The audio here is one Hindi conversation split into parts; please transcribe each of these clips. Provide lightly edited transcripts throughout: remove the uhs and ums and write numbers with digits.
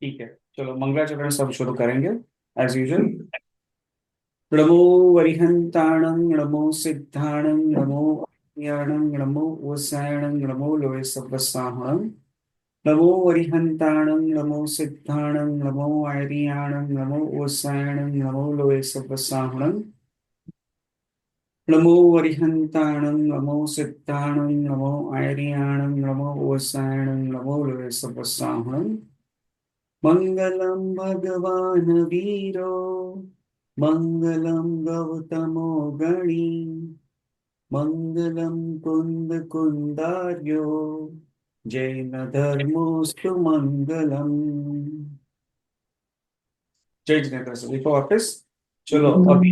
ठीक है। चलो मंगलाचरण सब शुरू करेंगे एज यूजुअल। नमो वरिहंताणं नमो सिद्धाणं नमो अज्ञानं नमो ओसायणं नमो लोय सब्बसाहणं नमो वरिहंताणं नमो सिद्धाणं नमो आर्याणं नमो ओसायणं नमो लोय सब्बसाहणं नमो वरिहंताणं नमो सिद्धाणं नमो आर्याणं नमो ओसायणं नमो लोय सब्बसाहणं मङ्गलं भगवान् वीरो मङ्गलं गौतमो गणी मङ्गलं कुन्दकुन्दार्यो जैन धर्मोऽस्तु मङ्गलम्। जय जिनेन्द्र सर, देखो वापस। चलो अभी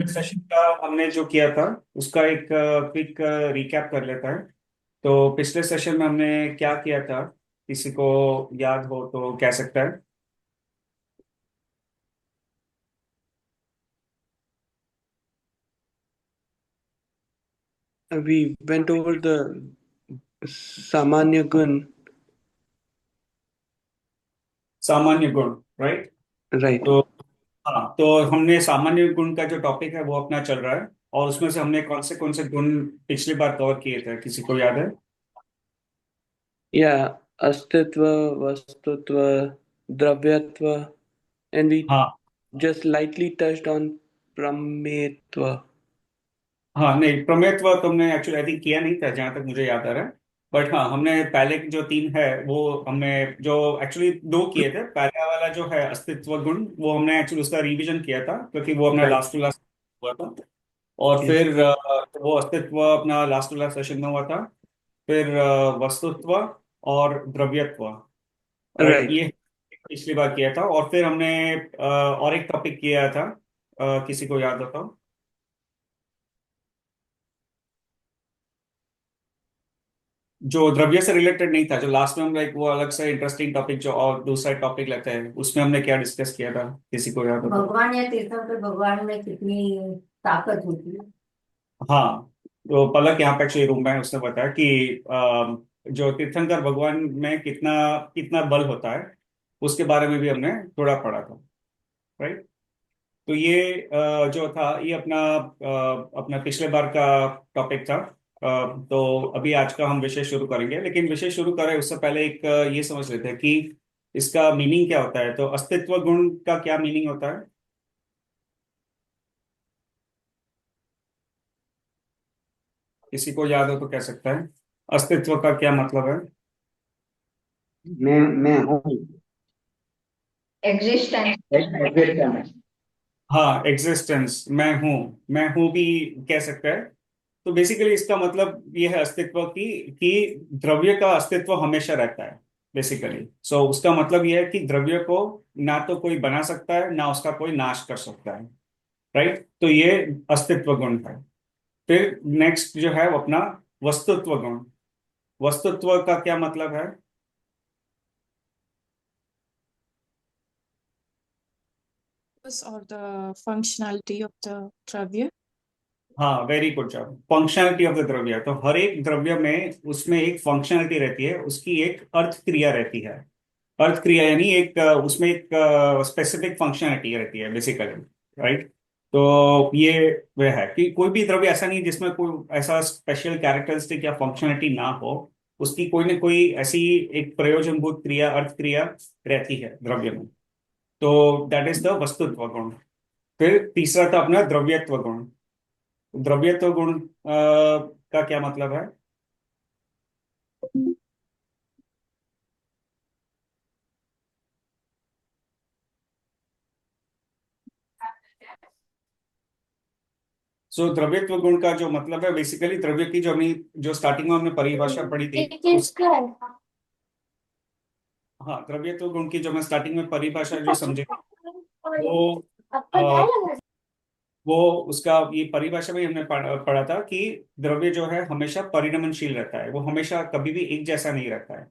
सेशन का हमने जो किया था उसका एक क्विक रिकैप कर लेता है। तो पिछले सेशन में हमने क्या किया था, किसी को याद हो तो कह सकता है। We went over the Samanya Gun, सामान्य गुण, राइट। right? तो हाँ, तो हमने सामान्य गुण का जो टॉपिक है वो अपना चल रहा है। और उसमें से हमने कौन से गुण पिछली बार कवर किए थे, किसी को याद है? Yeah, Astitva, Vastutva, Dravyatva, and we हाँ just lightly touched on Prametva. हाँ, नहीं प्रमेयत्व तुमने एक्चुअली आई थिंक किया नहीं था जहां तक मुझे याद आ रहा है। बट हाँ, हमने पहले की जो तीन है वो हमने जो एक्चुअली दो किए थे। पहला वाला जो है अस्तित्व गुण, वो हमने एक्चुअली उसका रिवीजन किया था क्योंकि वो अपना Right. लास्ट टू लास्ट हुआ था। और Yes. फिर वो अस्तित्व अपना लास्ट टू लास्ट सेशन में हुआ था। फिर वस्तुत्व और द्रव्यत्व, राइट, Right. ये पिछली बार किया था। और फिर हमने और एक टॉपिक किया था, किसी को याद होता हो? जो द्रव्य से रिलेटेड नहीं था, जो लास्ट में हम लाइक वो अलग से इंटरेस्टिंग टॉपिक जो और दूसरा टॉपिक लगता है, उसमें हमने क्या डिस्कस किया था, किसी को याद होता? भगवान या तीर्थंकर भगवान में कितनी ताकत होती है। हाँ, तो पलक यहाँ पे एक्चुअली रूम में है, उसने बताया कि जो तीर्थंकर भगवान में कितना कितना बल होता है, उसके बारे में भी हमने थोड़ा पढ़ा था, राइट। तो ये जो था ये अपना पिछले बार का टॉपिक था। तो अभी आज का हम विषय शुरू करेंगे, लेकिन विषय शुरू करें उससे पहले एक ये समझ लेते हैं कि इसका मीनिंग क्या होता है। तो अस्तित्व गुण का क्या मीनिंग होता है, किसी को याद हो तो कह सकता है। अस्तित्व का क्या मतलब है? मैं हूँ। एग्जिस्टेंस। एग्जिस्टेंस। हाँ, एग्जिस्टेंस, मैं हूँ भी कह सकता है। तो बेसिकली इसका मतलब ये है अस्तित्व की, कि द्रव्य का अस्तित्व हमेशा रहता है बेसिकली। सो उसका मतलब ये है कि द्रव्य को ना तो कोई बना सकता है ना उसका कोई नाश कर सकता है, राइट। तो ये अस्तित्व गुण है। फिर नेक्स्ट जो है वो अपना वस्तुत्व गुण। वस्तुत्व का क्या मतलब है? Or the functionality of the Dravya. हाँ, very good job. Functionality of the द्रव्य, तो हर एक द्रव्य में उसमें एक फंक्शनलिटी रहती है, उसकी एक अर्थ क्रिया रहती है। अर्थ क्रिया यानी एक उसमें एक स्पेसिफिक फंक्शनलिटी रहती है बेसिकली, राइट। तो ये वह है कि कोई भी द्रव्य ऐसा नहीं जिसमें कोई ऐसा स्पेशल कैरेक्टरिस्टिक या फंक्शनलिटी ना हो। उसकी कोई ना कोई ऐसी एक प्रयोजनभूत क्रिया, अर्थ क्रिया रहती है द्रव्य में। तो दैट इज द वस्तुत्व गुण। फिर तीसरा था अपना द्रव्यत्व गुण। द्रव्यत्व गुण का क्या मतलब है? सो द्रव्यत्व गुण का जो मतलब है बेसिकली द्रव्य की जो हमने जो स्टार्टिंग में हमने परिभाषा पढ़ी थी उस, हाँ, द्रव्यत्व गुण की जो मैं स्टार्टिंग में परिभाषा जो समझे वो वो उसका ये परिभाषा में हमने पढ़ा था कि द्रव्य जो है हमेशा परिणमनशील रहता है, वो हमेशा कभी भी एक जैसा नहीं रहता है,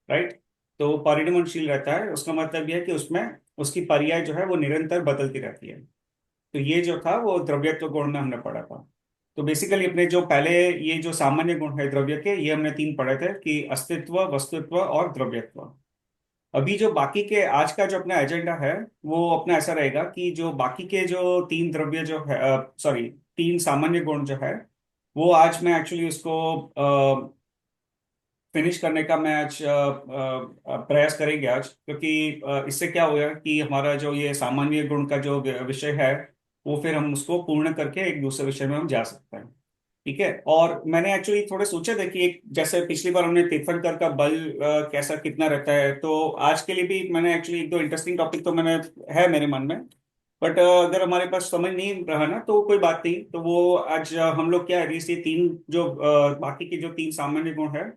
राइट। तो परिणमनशील रहता है, उसका मतलब यह है कि उसमें उसकी पर्याय जो है वो निरंतर बदलती रहती है। तो ये जो था वो द्रव्यत्व गुण में हमने पढ़ा था। तो बेसिकली अपने जो पहले ये जो सामान्य गुण है द्रव्य के, ये हमने तीन पढ़े थे कि अस्तित्व, वस्तुत्व और द्रव्यत्व। अभी जो बाकी के आज का जो अपना एजेंडा है वो अपना ऐसा रहेगा कि जो बाकी के जो तीन द्रव्य जो है, सॉरी, तीन सामान्य गुण जो है, वो आज मैं एक्चुअली उसको फिनिश करने का मैं आज प्रयास करेंगे आज, क्योंकि इससे क्या होगा कि हमारा जो ये सामान्य गुण का जो विषय है वो फिर हम उसको पूर्ण करके एक दूसरे विषय में हम जा सकते हैं। ठीक है। और मैंने एक्चुअली थोड़े सोचे थे कि एक जैसे पिछली बार हमने तीर्थंकर का बल कैसा कितना रहता है, तो आज के लिए भी मैंने एक्चुअली एक दो इंटरेस्टिंग टॉपिक तो मैंने है मेरे मन में। बट अगर हमारे पास समझ नहीं रहा ना तो कोई बात नहीं, तो वो आज हम लोग क्या है, ये तीन जो बाकी के जो तीन सामान्य गुण है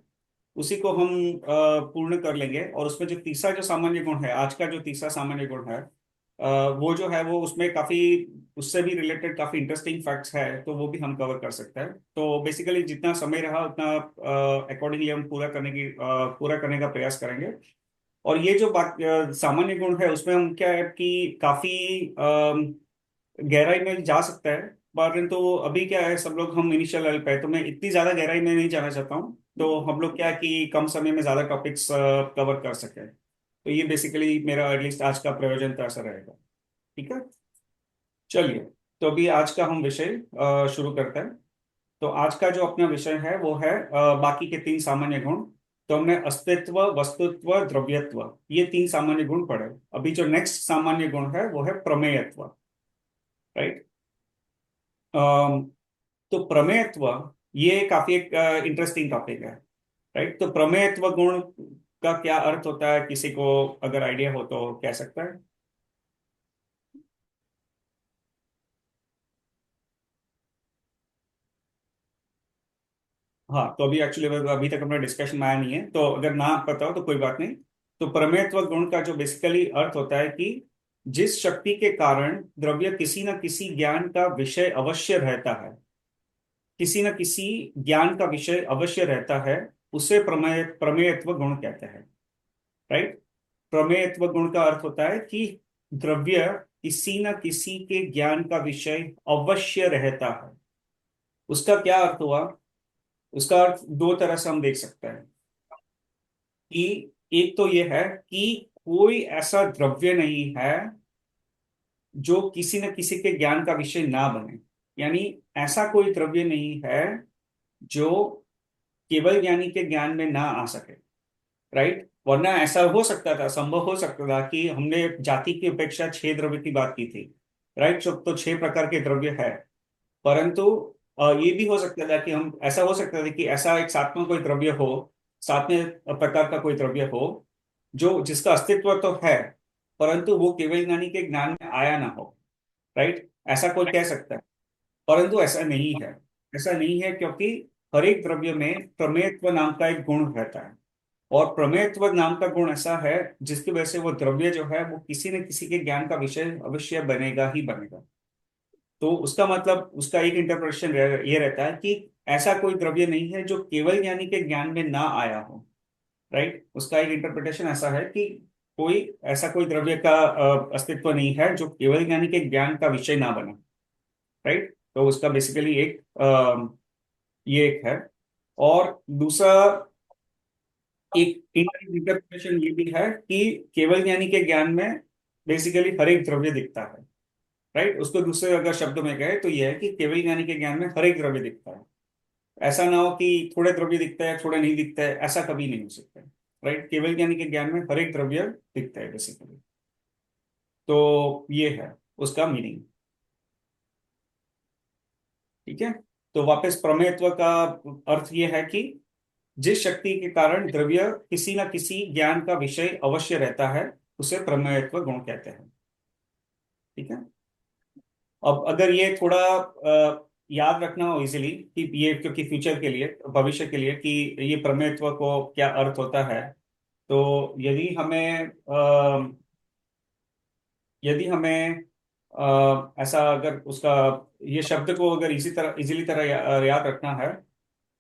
उसी को हम पूर्ण कर लेंगे। और उसमें जो तीसरा जो सामान्य गुण है, आज का जो तीसरा सामान्य गुण है, वो जो है वो उसमें काफी उससे भी रिलेटेड काफी इंटरेस्टिंग फैक्ट्स है, तो वो भी हम कवर कर सकते हैं। तो बेसिकली जितना समय रहा उतना अकॉर्डिंगली हम पूरा करने का प्रयास करेंगे। और ये जो सामान्य गुण है उसमें हम क्या है कि काफी गहराई में जा सकता है। परंतु तो अभी क्या है, सब लोग हम इनिशियल लेवल पे है, तो मैं इतनी ज्यादा गहराई में नहीं जाना चाहता हूँ, तो हम लोग क्या है कि कम समय में ज्यादा टॉपिक्स कवर कर सके। तो ये बेसिकली मेरा एटलीस्ट आज का प्रयोजन तो ऐसा रहेगा। ठीक है। चलिए, तो अभी आज का हम विषय शुरू करते हैं। तो आज का जो अपना विषय है वो है बाकी के तीन सामान्य गुण। तो हमने अस्तित्व, वस्तुत्व, द्रव्यत्व, ये तीन सामान्य गुण पढ़े। अभी जो नेक्स्ट सामान्य गुण है वो है प्रमेयत्व। राइट। तो प्रमेयत्व ये काफी एक इंटरेस्टिंग टॉपिक है। राइट। तो प्रमेयत्व गुण का क्या अर्थ होता है, किसी को अगर आइडिया हो तो कह सकता है। हाँ, तो अभी एक्चुअली अभी तक अपना डिस्कशन में आया नहीं है, तो अगर ना पता हो तो कोई बात नहीं। तो प्रमेयत्व गुण का जो बेसिकली अर्थ होता है कि जिस शक्ति के कारण द्रव्य किसी न किसी ज्ञान का विषय अवश्य रहता है, किसी न किसी ज्ञान का विषय अवश्य रहता है, उसे प्रमेयत्व गुण कहते हैं। राइट। प्रमेयत्व गुण का अर्थ होता है कि द्रव्य किसी न किसी के ज्ञान का विषय अवश्य रहता है। उसका क्या अर्थ हुआ? उसका अर्थ दो तरह से हम देख सकते हैं कि एक तो ये है कि कोई ऐसा द्रव्य नहीं है जो किसी न किसी के ज्ञान का विषय ना बने। यानी ऐसा कोई द्रव्य नहीं है जो केवल ज्ञानी के ज्ञान में ना आ सके। राइट। वरना ऐसा हो सकता था, संभव हो सकता था कि हमने जाति की उपेक्षा छह द्रव्य की बात की थी। राइट। तो छह प्रकार के द्रव्य है। परंतु ये भी हो सकता था कि हम ऐसा हो सकता था कि ऐसा एक सातवां कोई द्रव्य हो, सातवें प्रकार का कोई द्रव्य हो जो जिसका अस्तित्व तो है, परंतु वो केवल ज्ञानी के ज्ञान में आया ना हो। राइट। ऐसा कोई कह सकता है। परंतु ऐसा नहीं है। ऐसा नहीं है क्योंकि हर एक द्रव्य में प्रमेयत्व नाम का एक गुण रहता है। और प्रमेयत्व नाम का गुण ऐसा है जिसकी वजह से वो द्रव्य जो है वो किसी न किसी के ज्ञान का विषय अवश्य बनेगा ही बनेगा। तो उसका मतलब उसका एक इंटरप्रिटेशन ये रहता है कि ऐसा कोई द्रव्य नहीं है जो केवल ज्ञानी के ज्ञान में ना आया हो। राइट। उसका एक इंटरप्रिटेशन ऐसा है कि कोई ऐसा कोई द्रव्य का अस्तित्व नहीं है जो केवल ज्ञानी के ज्ञान का विषय ना बना। राइट। तो उसका बेसिकली एक ये एक है। और दूसरा एक इंटरप्रिटेशन ये भी है कि केवल ज्ञानी के ज्ञान में बेसिकली हर एक द्रव्य दिखता है। राइट। उसको दूसरे अगर शब्दों में कहे तो ये है कि केवल ज्ञानी के ज्ञान में हर एक द्रव्य दिखता है। ऐसा ना हो कि थोड़े द्रव्य दिखता है थोड़े नहीं दिखता है, ऐसा कभी नहीं हो सकता। राइट। केवल ज्ञानी के ज्ञान में हर एक द्रव्य दिखता है बेसिकली। तो ये है उसका मीनिंग। ठीक है। तो वापस प्रमेयत्व का अर्थ ये है कि जिस शक्ति के कारण द्रव्य किसी न किसी ज्ञान का विषय अवश्य रहता है, उसे प्रमेयत्व गुण कहते हैं। ठीक है। अब अगर ये थोड़ा याद रखना हो इजीली कि ये, क्योंकि फ्यूचर के लिए, भविष्य के लिए, कि ये प्रमेयत्व को क्या अर्थ होता है, तो यदि हमें ऐसा अगर उसका ये शब्द को अगर इजीली तरह याद रखना है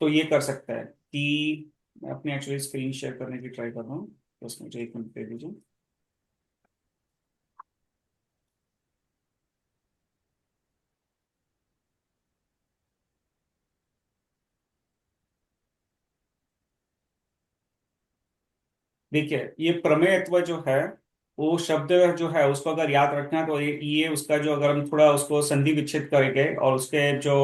तो ये कर सकता है कि मैं अपनी एक्चुअली स्क्रीन शेयर करने की ट्राई कर रहा हूँ, तो उसमें मुझे एक मिनट दे दीजिए। देखिए ये प्रमेयत्व जो है, वो शब्द जो है उसको अगर याद रखना है तो ये उसका जो, अगर हम थोड़ा उसको संधि विच्छेद करेंगे और उसके जो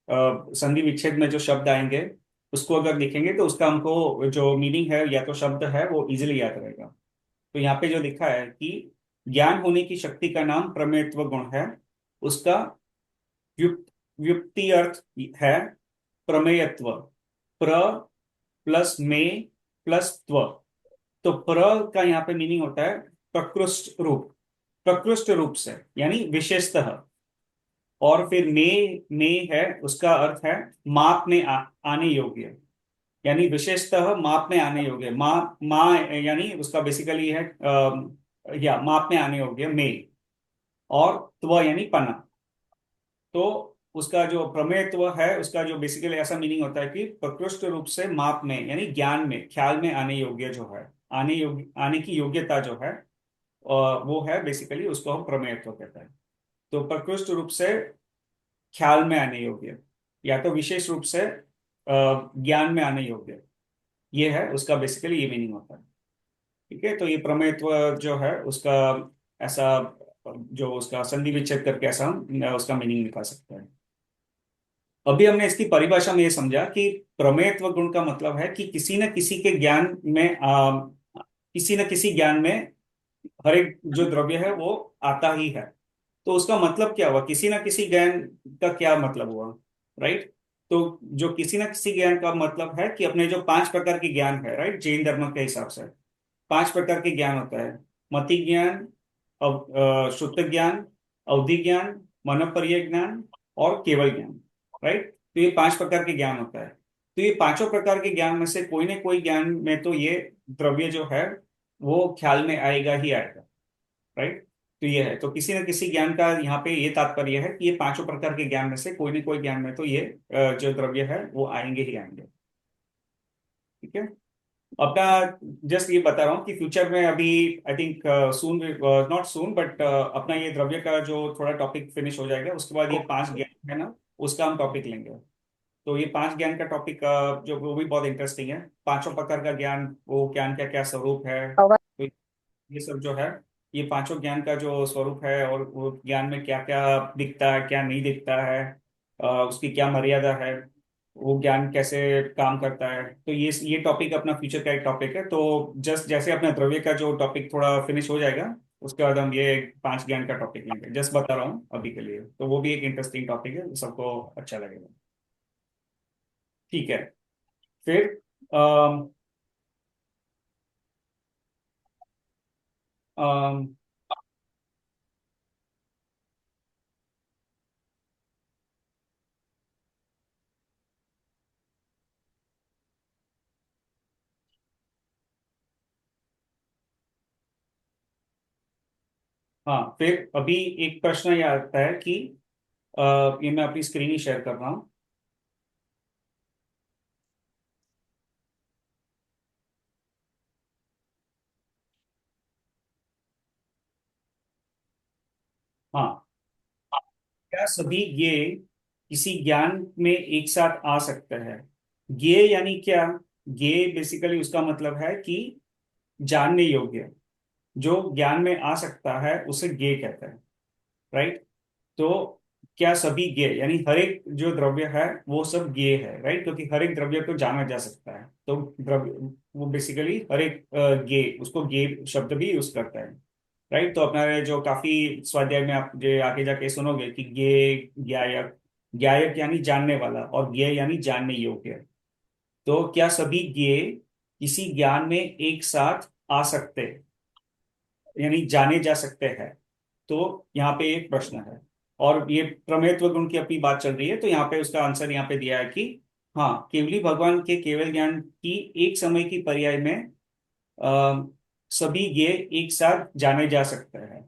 संधि विच्छेद में जो शब्द आएंगे उसको अगर लिखेंगे तो उसका हमको जो मीनिंग है या तो शब्द है वो इजिली याद रहेगा। तो यहाँ पे जो लिखा है कि ज्ञान होने की शक्ति का नाम प्रमेयत्व गुण है, उसका व्युक्ति अर्थ है प्रमेयत्व। प्र प्लस में प्लस त्व। तो प्र का यहाँ पे मीनिंग होता है प्रकृष्ट रूप, प्रकृष्ट रूप से यानी विशेषतः। और फिर में है, उसका अर्थ है माप में आने योग्य, यानी विशेषतः माप में आने योग्य। माँ यानी उसका बेसिकली है या माप में आने योग्य में। और त्व यानी पना। तो उसका जो प्रमेयत्व है उसका जो बेसिकली ऐसा मीनिंग होता है कि प्रकृष्ट रूप से माप में यानी ज्ञान में ख्याल में आने योग्य जो है, आने की योग्यता जो है वो है बेसिकली, उसको हम प्रमेयत्व कहते हैं। तो प्रकृष्ट रूप से ख्याल में आने योग्य या तो विशेष रूप से ज्ञान में आने योग्य, ये है उसका बेसिकली ये मीनिंग होता है। ठीक है, तो ये प्रमेयत्व जो है उसका ऐसा, जो उसका संधि विच्छेद करके ऐसा हम उसका मीनिंग निकाल सकते हैं। अभी हमने इसकी परिभाषा में ये समझा कि प्रमेयत्व गुण का मतलब है कि किसी न किसी के ज्ञान में किसी न किसी ज्ञान में हर एक जो द्रव्य है वो आता ही है। तो उसका मतलब क्या हुआ, किसी ना किसी ज्ञान का क्या मतलब हुआ, राइट। तो जो किसी ना किसी ज्ञान का मतलब है कि अपने जो 5 प्रकार के ज्ञान है, राइट, जैन धर्म के हिसाब से 5 प्रकार के ज्ञान होता है। मति ज्ञान, शुद्ध ज्ञान, अवधि ज्ञान, मनोपर्य ज्ञान और केवल ज्ञान, राइट। तो ये 5 प्रकार के ज्ञान होता है। तो ये पांचों प्रकार के ज्ञान में से कोई ना कोई ज्ञान में तो ये द्रव्य जो है वो ख्याल में आएगा ही आएगा, राइट। तो ये है, तो किसी न किसी ज्ञान का यहाँ पे ये तात्पर्य है कि ये 5 प्रकार के ज्ञान में से कोई न कोई ज्ञान में तो ये जो द्रव्य है वो आएंगे ही आएंगे। ठीक है। अपना जस्ट ये बता रहा हूँ कि फ्यूचर में अभी I think soon, not soon but अपना ये द्रव्य का जो थोड़ा टॉपिक फिनिश हो जाएगा उसके बाद ये 5 ज्ञान है ना, उसका हम टॉपिक लेंगे। तो ये 5 ज्ञान का टॉपिक जो वो भी बहुत इंटरेस्टिंग है। 5 प्रकार का ज्ञान, वो ज्ञान का क्या स्वरूप है, तो ये सब जो है, ये पांचों ज्ञान का जो स्वरूप है और वो ज्ञान में क्या क्या दिखता है क्या नहीं दिखता है, उसकी क्या मर्यादा है, वो ज्ञान कैसे काम करता है, तो ये टॉपिक अपना फ्यूचर का एक टॉपिक है। तो जस्ट जैसे अपना द्रव्य का जो टॉपिक थोड़ा फिनिश हो जाएगा उसके बाद हम ये 5 ज्ञान का टॉपिक लेंगे। जस्ट बता रहा हूँ अभी के लिए, तो वो भी एक इंटरेस्टिंग टॉपिक है, सबको अच्छा लगेगा। ठीक है। फिर अम, अम, हाँ, फिर अभी एक प्रश्न ये आता है कि ये मैं अपनी स्क्रीन ही शेयर कर रहा हूँ। हाँ, क्या सभी ज्ञेय किसी ज्ञान में एक साथ आ सकते हैं? ज्ञेय यानी क्या? ज्ञेय बेसिकली उसका मतलब है कि जानने योग्य, जो ज्ञान में आ सकता है उसे ज्ञेय कहते हैं, राइट। तो क्या सभी ज्ञेय यानी हर एक जो द्रव्य है वो सब ज्ञेय है, राइट, क्योंकि हर एक द्रव्य को जाना जा सकता है। तो द्रव्य वो बेसिकली हर एक ज्ञेय, उसको ज्ञेय शब्द भी यूज करता है, राइट। तो अपना ये जो काफी स्वाध्याय में आप जो आगे जाके सुनोगे कि ज्ञेय, ज्ञायक, ज्ञायक यानी जानने वाला और ज्ञेय यानी जानने योग्य। तो क्या सभी ज्ञेय किसी ज्ञान में एक साथ आ सकते यानी जाने जा सकते हैं? तो यहाँ पे एक प्रश्न है। और ये प्रमेयत्व गुण की अपनी बात चल रही है, तो यहाँ पे उसका आंसर यहाँ पे दिया है कि हाँ, केवली भगवान के केवल ज्ञान की एक समय की पर्याय में अ, सभी ये एक साथ जाने जा सकते हैं।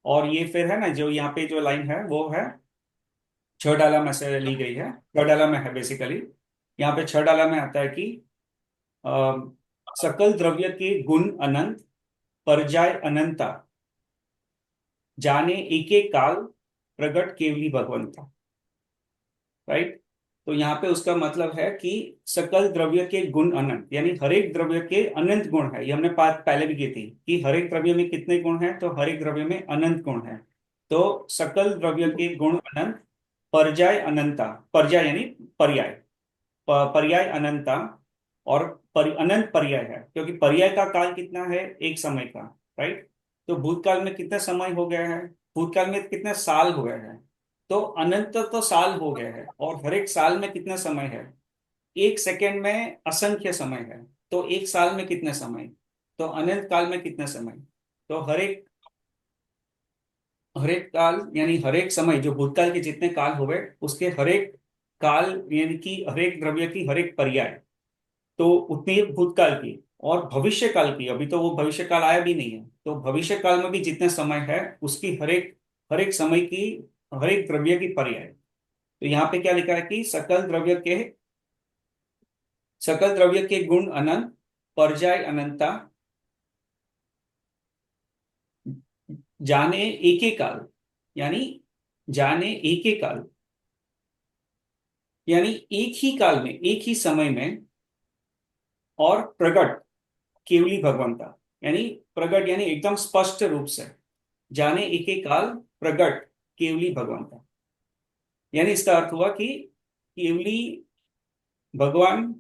और ये फिर है ना, जो यहाँ पे जो लाइन है वो है 6 डाला में से ली गई है, 6 डाला में है बेसिकली। यहाँ पे 6 डाला में आता है कि अ, सकल द्रव्य के गुण अनंत, परजाय अनंता, जाने एक एक काल, प्रगट केवली भगवंता, राइट। तो यहाँ पे उसका मतलब है कि सकल द्रव्य के गुण अनंत, यानी हर एक द्रव्य के अनंत गुण है। ये हमने बात पहले भी की थी कि हर एक द्रव्य में कितने गुण हैं, तो हर एक द्रव्य में अनंत गुण है। तो सकल द्रव्य के गुण अनंत, पर्याय अनंता, पर्याय यानी पर्याय, पर्याय अनंता, और अनंत पर्याय है, क्योंकि पर्याय का काल कितना है, एक समय का, राइट। तो भूतकाल में कितना समय हो गया है, भूतकाल में कितने साल हुए हैं, तो अनंत तो साल हो गए हैं। और हर एक साल में कितना समय है, एक सेकेंड में असंख्य समय है। तो एक साल में कितने समय, तो अनंत काल में कितने समय। तो हर एक काल यानी हर एक समय, जो भूतकाल के जितने काल हुए उसके हर एक काल, यानी कि हर एक द्रव्य की हर एक पर्याय, तो उतनी ही भूतकाल की। और भविष्य काल की, अभी तो वो भविष्य काल आया भी नहीं है, तो भविष्य काल में भी जितने समय है उसकी हर एक समय की हर एक द्रव्य की पर्याय। तो यहाँ पे क्या लिखा है कि सकल द्रव्य के गुण अनंत, पर्याय अनंता, जाने एक ही काल, यानी जाने एक ही काल, यानी एक ही काल में, एक ही समय में, और प्रगट केवली भगवंता, यानी प्रगट यानी एकदम स्पष्ट रूप से, जाने एक ही काल, प्रगट केवली भगवंता। यानी इसका अर्थ हुआ कि केवली भगवान,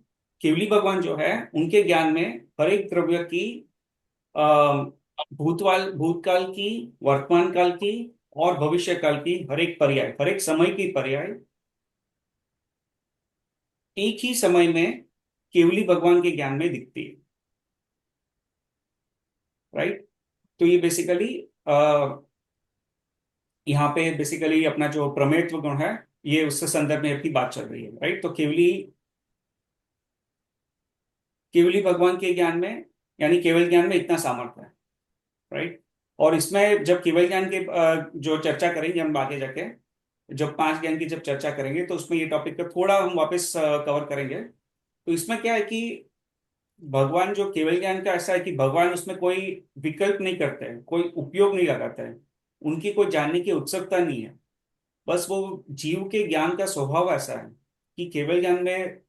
केवली भगवान जो है उनके ज्ञान में हर एक द्रव्य की अ, भूतकाल की, वर्तमान काल की और भविष्य काल की हर एक पर्याय, हर एक समय की पर्याय एक ही समय में केवली भगवान के ज्ञान में दिखती है, राइट। तो ये बेसिकली यहाँ पे बेसिकली अपना जो प्रमेयत्व गुण है, ये उससे संदर्भ में अपनी बात चल रही है, राइट। तो केवली केवली भगवान के ज्ञान में, यानी केवल ज्ञान में इतना सामर्थ्य है, राइट। और इसमें जब केवल ज्ञान के जो चर्चा करेंगे हम आगे जाके, जब पांच ज्ञान की जब चर्चा करेंगे तो उसमें ये टॉपिक का थोड़ा हम वापस कवर करेंगे। तो इसमें क्या है कि भगवान जो केवल ज्ञान का ऐसा है कि भगवान उसमें कोई विकल्प नहीं करते हैं, कोई उपयोग नहीं लगाते हैं, उनकी कोई जानने की उत्सुकता नहीं है। बस वो जीव के ज्ञान का स्वभाव ऐसा है कि केवल ज्ञान में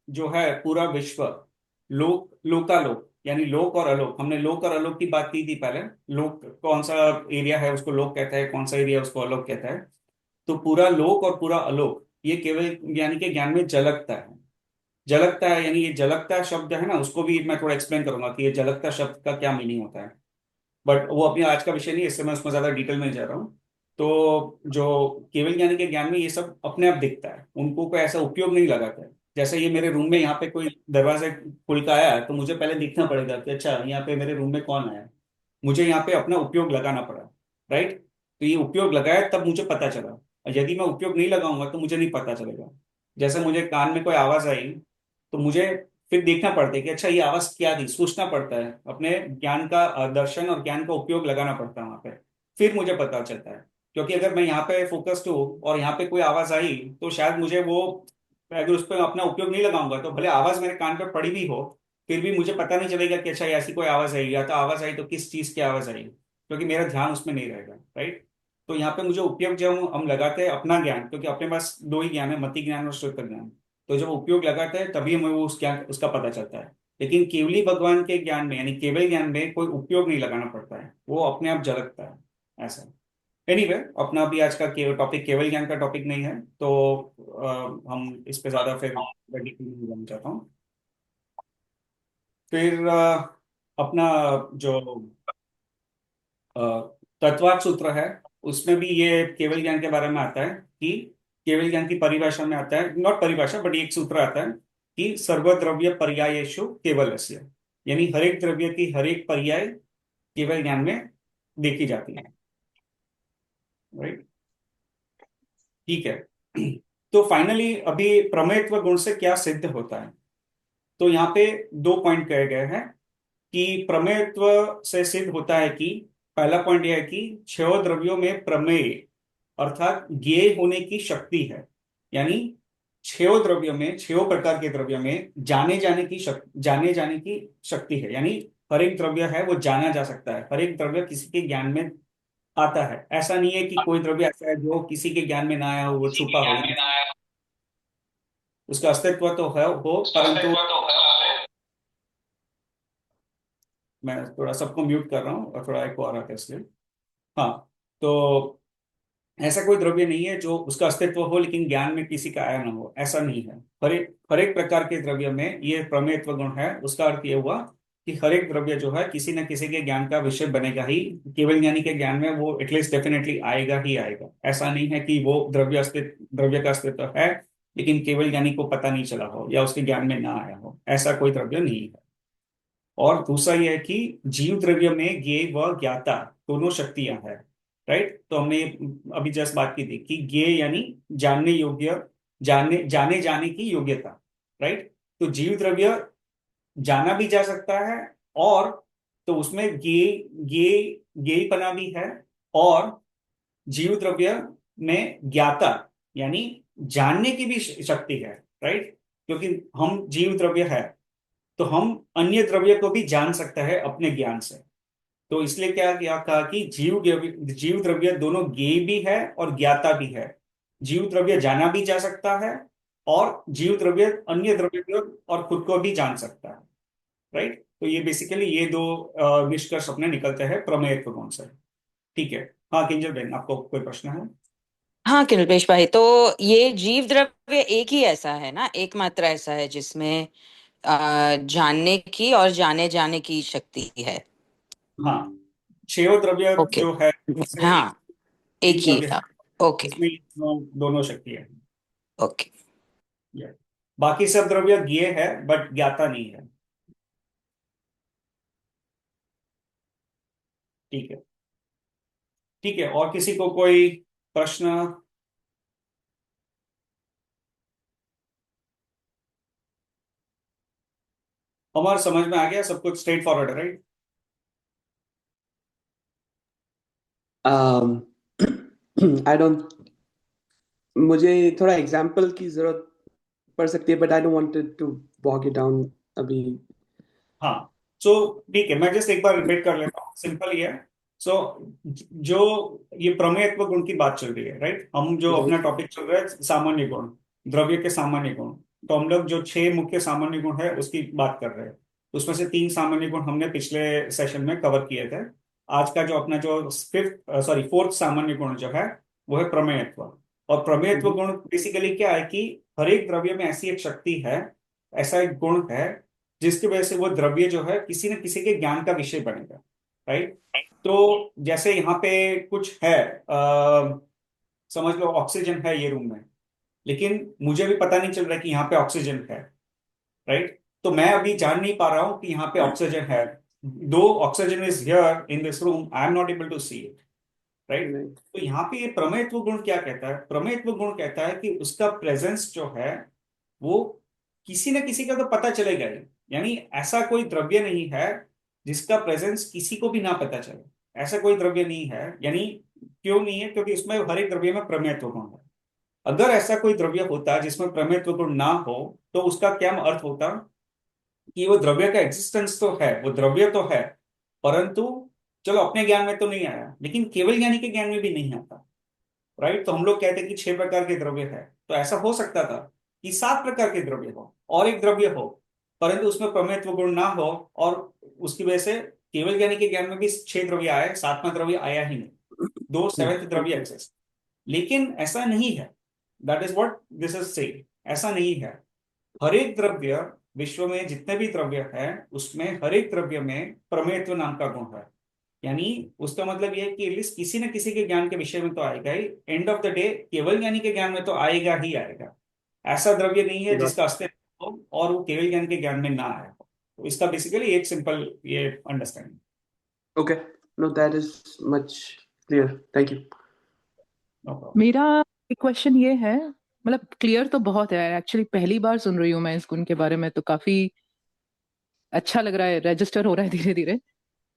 जो है पूरा विश्व, लोकालोक, यानी लोक और अलोक, हमने लोक और अलोक की बात की थी पहले। लोक कौन सा एरिया है उसको लोक कहता है, कौन सा एरिया उसको अलोक कहता है। तो पूरा लोक और पूरा अलोक ये केवल ज्ञानी के ज्ञान में झलकता है। झलकता है यानी ये झलकता शब्द है ना, उसको भी मैं थोड़ा एक्सप्लेन करूंगा कि ये झलकता शब्द का क्या मीनिंग होता है। बट वो अपनी आज का विषय नहीं है, इससे मैं उसमें ज्यादा डिटेल में जा रहा हूँ। तो जो केवल ज्ञानी के ज्ञान में ये सब अपने आप दिखता है, उनको कोई ऐसा उपयोग नहीं लगाता है। जैसे ये मेरे रूम में यहाँ पे कोई दरवाजा खुल का आया है, तो मुझे पहले देखना पड़ेगा कि अच्छा यहाँ पे मेरे रूम में कौन आया है। मुझे यहाँ पे अपना उपयोग लगाना पड़ा, राइट। तो ये उपयोग लगाया तब मुझे पता चला, और यदि मैं उपयोग नहीं लगाऊंगा तो मुझे नहीं पता चलेगा। जैसे मुझे कान में कोई आवाज आई, तो मुझे फिर देखना पड़ता है कि अच्छा ये आवाज क्या थी, सोचना पड़ता है, अपने ज्ञान का दर्शन और ज्ञान का उपयोग लगाना पड़ता है वहां पे, फिर मुझे पता चलता है। क्योंकि अगर मैं यहाँ पे फोकस्ड हूँ और यहाँ पे कोई आवाज आई, तो शायद मुझे वो, अगर उस पर अपना उपयोग नहीं लगाऊंगा तो भले आवाज मेरे कान पे पड़ी भी हो, फिर भी मुझे पता नहीं चलेगा कि अच्छा ये ऐसी कोई आवाज आई, या तो आवाज आई तो किस चीज की आवाज आई, क्योंकि मेरा ध्यान उसमें नहीं रहेगा, राइट। तो यहाँ पे मुझे उपयोग जब हम लगाते हैं अपना ज्ञान, क्योंकि अपने पास दो ही ज्ञान है, मति ज्ञान और श्रुत ज्ञान। तो जब उपयोग लगाते हैं तभी हमें वो उस ज्ञान उसका पता चलता है। लेकिन केवली भगवान के ज्ञान में, यानी केवल ज्ञान में कोई उपयोग नहीं लगाना पड़ता है, वो अपने आप झलकता है, ऐसा। एनीवे अपना भी आज का टॉपिक केवल ज्ञान का टॉपिक नहीं है, तो हम इस पे ज्यादा फिर डिटेल नहीं जाना चाहता हूँ। फिर अपना जो अ, तत्वार्थ सूत्र है, उसमें भी ये केवल ज्ञान के बारे में आता है कि केवल ज्ञान की परिभाषा में आता है, नॉट परिभाषा बट एक सूत्र आता है कि सर्वद्रव्य पर्यायेषु केवलस्य, यानी हर एक द्रव्य की हर एक पर्याय केवल ज्ञान में देखी जाती है, राइट। ठीक है। तो फाइनली अभी प्रमेयत्व गुण से क्या सिद्ध होता है, तो यहाँ पे दो पॉइंट कहे गए हैं कि प्रमेयत्व से सिद्ध होता है कि पहला पॉइंट यह है कि छह द्रव्यों में प्रमेय अर्थात ज्ञेय होने की शक्ति है। यानी छह द्रव्यों में, छह प्रकार के द्रव्यों में जाने जाने की शक्ति है, यानी हर एक द्रव्य है वो जाना जा सकता है, हर एक द्रव्य किसी के ज्ञान में आता है। ऐसा नहीं है कि कोई द्रव्य ऐसा है जो किसी के ज्ञान में ना आया हो, वो छुपा हो। उसका अस्तित्व तो है हो, परंतु मैं थोड़ा सबको म्यूट कर रहा हूँ और थोड़ा एक और आता है इसलिए। हाँ, तो ऐसा कोई द्रव्य नहीं है जो उसका अस्तित्व हो लेकिन ज्ञान में किसी का आया ना हो, ऐसा नहीं है। हर एक प्रकार के द्रव्य में ये प्रमेयत्व गुण है। उसका अर्थ ये हुआ कि हर एक द्रव्य जो है किसी न किसी के ज्ञान का विषय बनेगा ही। केवल ज्ञानी के ज्ञान में वो एटलीस्ट डेफिनेटली आएगा ही आएगा। ऐसा नहीं है कि वो द्रव्य का अस्तित्व है लेकिन केवल ज्ञानी को पता नहीं चला हो या उसके ज्ञान में ना आया हो, ऐसा कोई द्रव्य नहीं है। और दूसरा यह है कि जीव द्रव्य में ज्ञेय व ज्ञाता दोनों शक्तियां हैं। राइट, तो हमने अभी जस्ट बात की थी कि ज्ञेय यानी जानने योग्य, जाने जाने की योग्यता। राइट, तो जीव द्रव्य जाना भी जा सकता है, और तो उसमें ज्ञेय ज्ञेय ज्ञेयपना भी है। और जीव द्रव्य में ज्ञाता यानी जानने की भी शक्ति है। राइट, क्योंकि हम जीव द्रव्य है तो हम अन्य द्रव्य को भी जान सकते हैं अपने ज्ञान से। तो इसलिए क्या क्या कहा कि जीव द्रव्य दोनों ज्ञेय भी है और ज्ञाता भी है। जीव द्रव्य जाना भी जा सकता है, और जीव द्रव्य अन्य द्रव्य को और खुद को भी जान सकता है। राइट, तो ये बेसिकली ये दो निष्कर्ष अपने निकलते हैं प्रमेयत्व गुण से। ठीक है। हाँ किंजल बेन, आपको कोई प्रश्न है? हाँ किल्पेश भाई, तो ये जीव द्रव्य एक ही ऐसा है ना, एकमात्र ऐसा है जिसमें जानने की और जाने जाने की शक्ति है? हाँ, छह द्रव्य ओके। जो है से हाँ, एक तीन ही द्रव्य है था। ओके। जिसमें ये दोनों शक्ति है। ओके। Yeah. बाकी सब द्रव्य ज्ञेय है बट ज्ञाता नहीं है। ठीक है। ठीक है, और किसी को कोई प्रश्न? हमारे समझ में आ गया, सब कुछ स्ट्रेट फॉरवर्ड है, राइट? um, I don't, मुझे थोड़ा एग्जाम्पल की जरूरत पड़ सकती है, but I don't wanted to walk it down अभी। हाँ, सो ठीक है, मैं जस्ट एक बार रिपीट कर लेता हूँ, सिंपल ही है। सो जो ये प्रमेयत्व गुण की बात चल रही है, राइट? हम जो अपना टॉपिक चल रहा है सामान्य गुण, द्रव्य के सामान्य गुण। तो हम लोग जो छह मुख्य सामान्य गुण है उसकी बात कर रहे हैं। उसमें से तीन सामान्य गुण हमने पिछले सेशन में कवर किए थे। आज का जो अपना जो फोर्थ सामान्य गुण जो है वो है प्रमेयत्व। और प्रमेयत्व गुण बेसिकली क्या है कि हर एक द्रव्य में ऐसी एक शक्ति है, ऐसा एक गुण है जिसकी वजह से वो द्रव्य जो है किसी न किसी के ज्ञान का विषय बनेगा। राइट, तो जैसे यहाँ पे कुछ है, समझ लो ऑक्सीजन है ये रूम में, लेकिन मुझे भी पता नहीं चल रहा कि यहाँ पे ऑक्सीजन है। राइट, तो मैं अभी जान नहीं पा रहा हूँ कि यहाँ पे ऑक्सीजन है। दो oxygen is here in this room, I am not able to see it. Right, तो यहाँ पे ये प्रमेयत्व गुण क्या कहता है? प्रमेयत्व गुण कहता है कि उसका प्रेजेंस जो है वो किसी न किसी का तो पता चलेगा ही। यानी ऐसा कोई द्रव्य नहीं है जिसका प्रेजेंस किसी को भी ना पता चले, ऐसा कोई द्रव्य नहीं है। यानी क्यों नहीं है? क्योंकि उसमें हर एक द्रव्य में प्रमेयत्व गुण है। अगर ऐसा कोई द्रव्य होता जिसमें प्रमेयत्व गुण ना हो तो उसका क्या अर्थ होता कि वो द्रव्य का एग्जिस्टेंस तो है, वो द्रव्य तो है, परंतु चलो अपने ज्ञान में तो नहीं आया लेकिन केवल ज्ञानी के ज्ञान में भी नहीं आता। राइट, तो हम लोग कहते हैं कि छह प्रकार के द्रव्य है। तो ऐसा हो सकता था कि सात प्रकार के द्रव्य हो और एक द्रव्य हो परंतु उसमें प्रमेयत्व गुण ना हो, और उसकी वजह से केवल ज्ञानी के ज्ञान में भी छह द्रव्य आए, सातवां द्रव्य आया ही नहीं, दो सेवेंथ द्रव्य एक्सेस। लेकिन ऐसा नहीं है। That is what this is से, ऐसा नहीं है। हर एक द्रव्य, विश्व में जितने भी द्रव्य है उसमें हर एक द्रव्य में प्रमेयत्व नाम का गुण है। यानी उसका मतलब यह है कि एटलीस्ट किसी न किसी के ज्ञान के विषय में तो आएगा ही। एंड ऑफ द डे केवल ज्ञानी के ज्ञान में तो आएगा ही आएगा। ऐसा द्रव्य नहीं है जिसका अस्तित्व हो और वो केवल ज्ञान के ज्ञान में ना आया हो। तो इसका बेसिकली एक सिंपल ये understanding. Okay, no that is much clear, thank you. No problem. मेरा एक क्वेश्चन ये है, मतलब क्लियर तो बहुत है, एक्चुअली पहली बार सुन रही हूँ मैं इस गुण के बारे में, तो काफी अच्छा लग रहा है, रजिस्टर हो रहा है धीरे धीरे।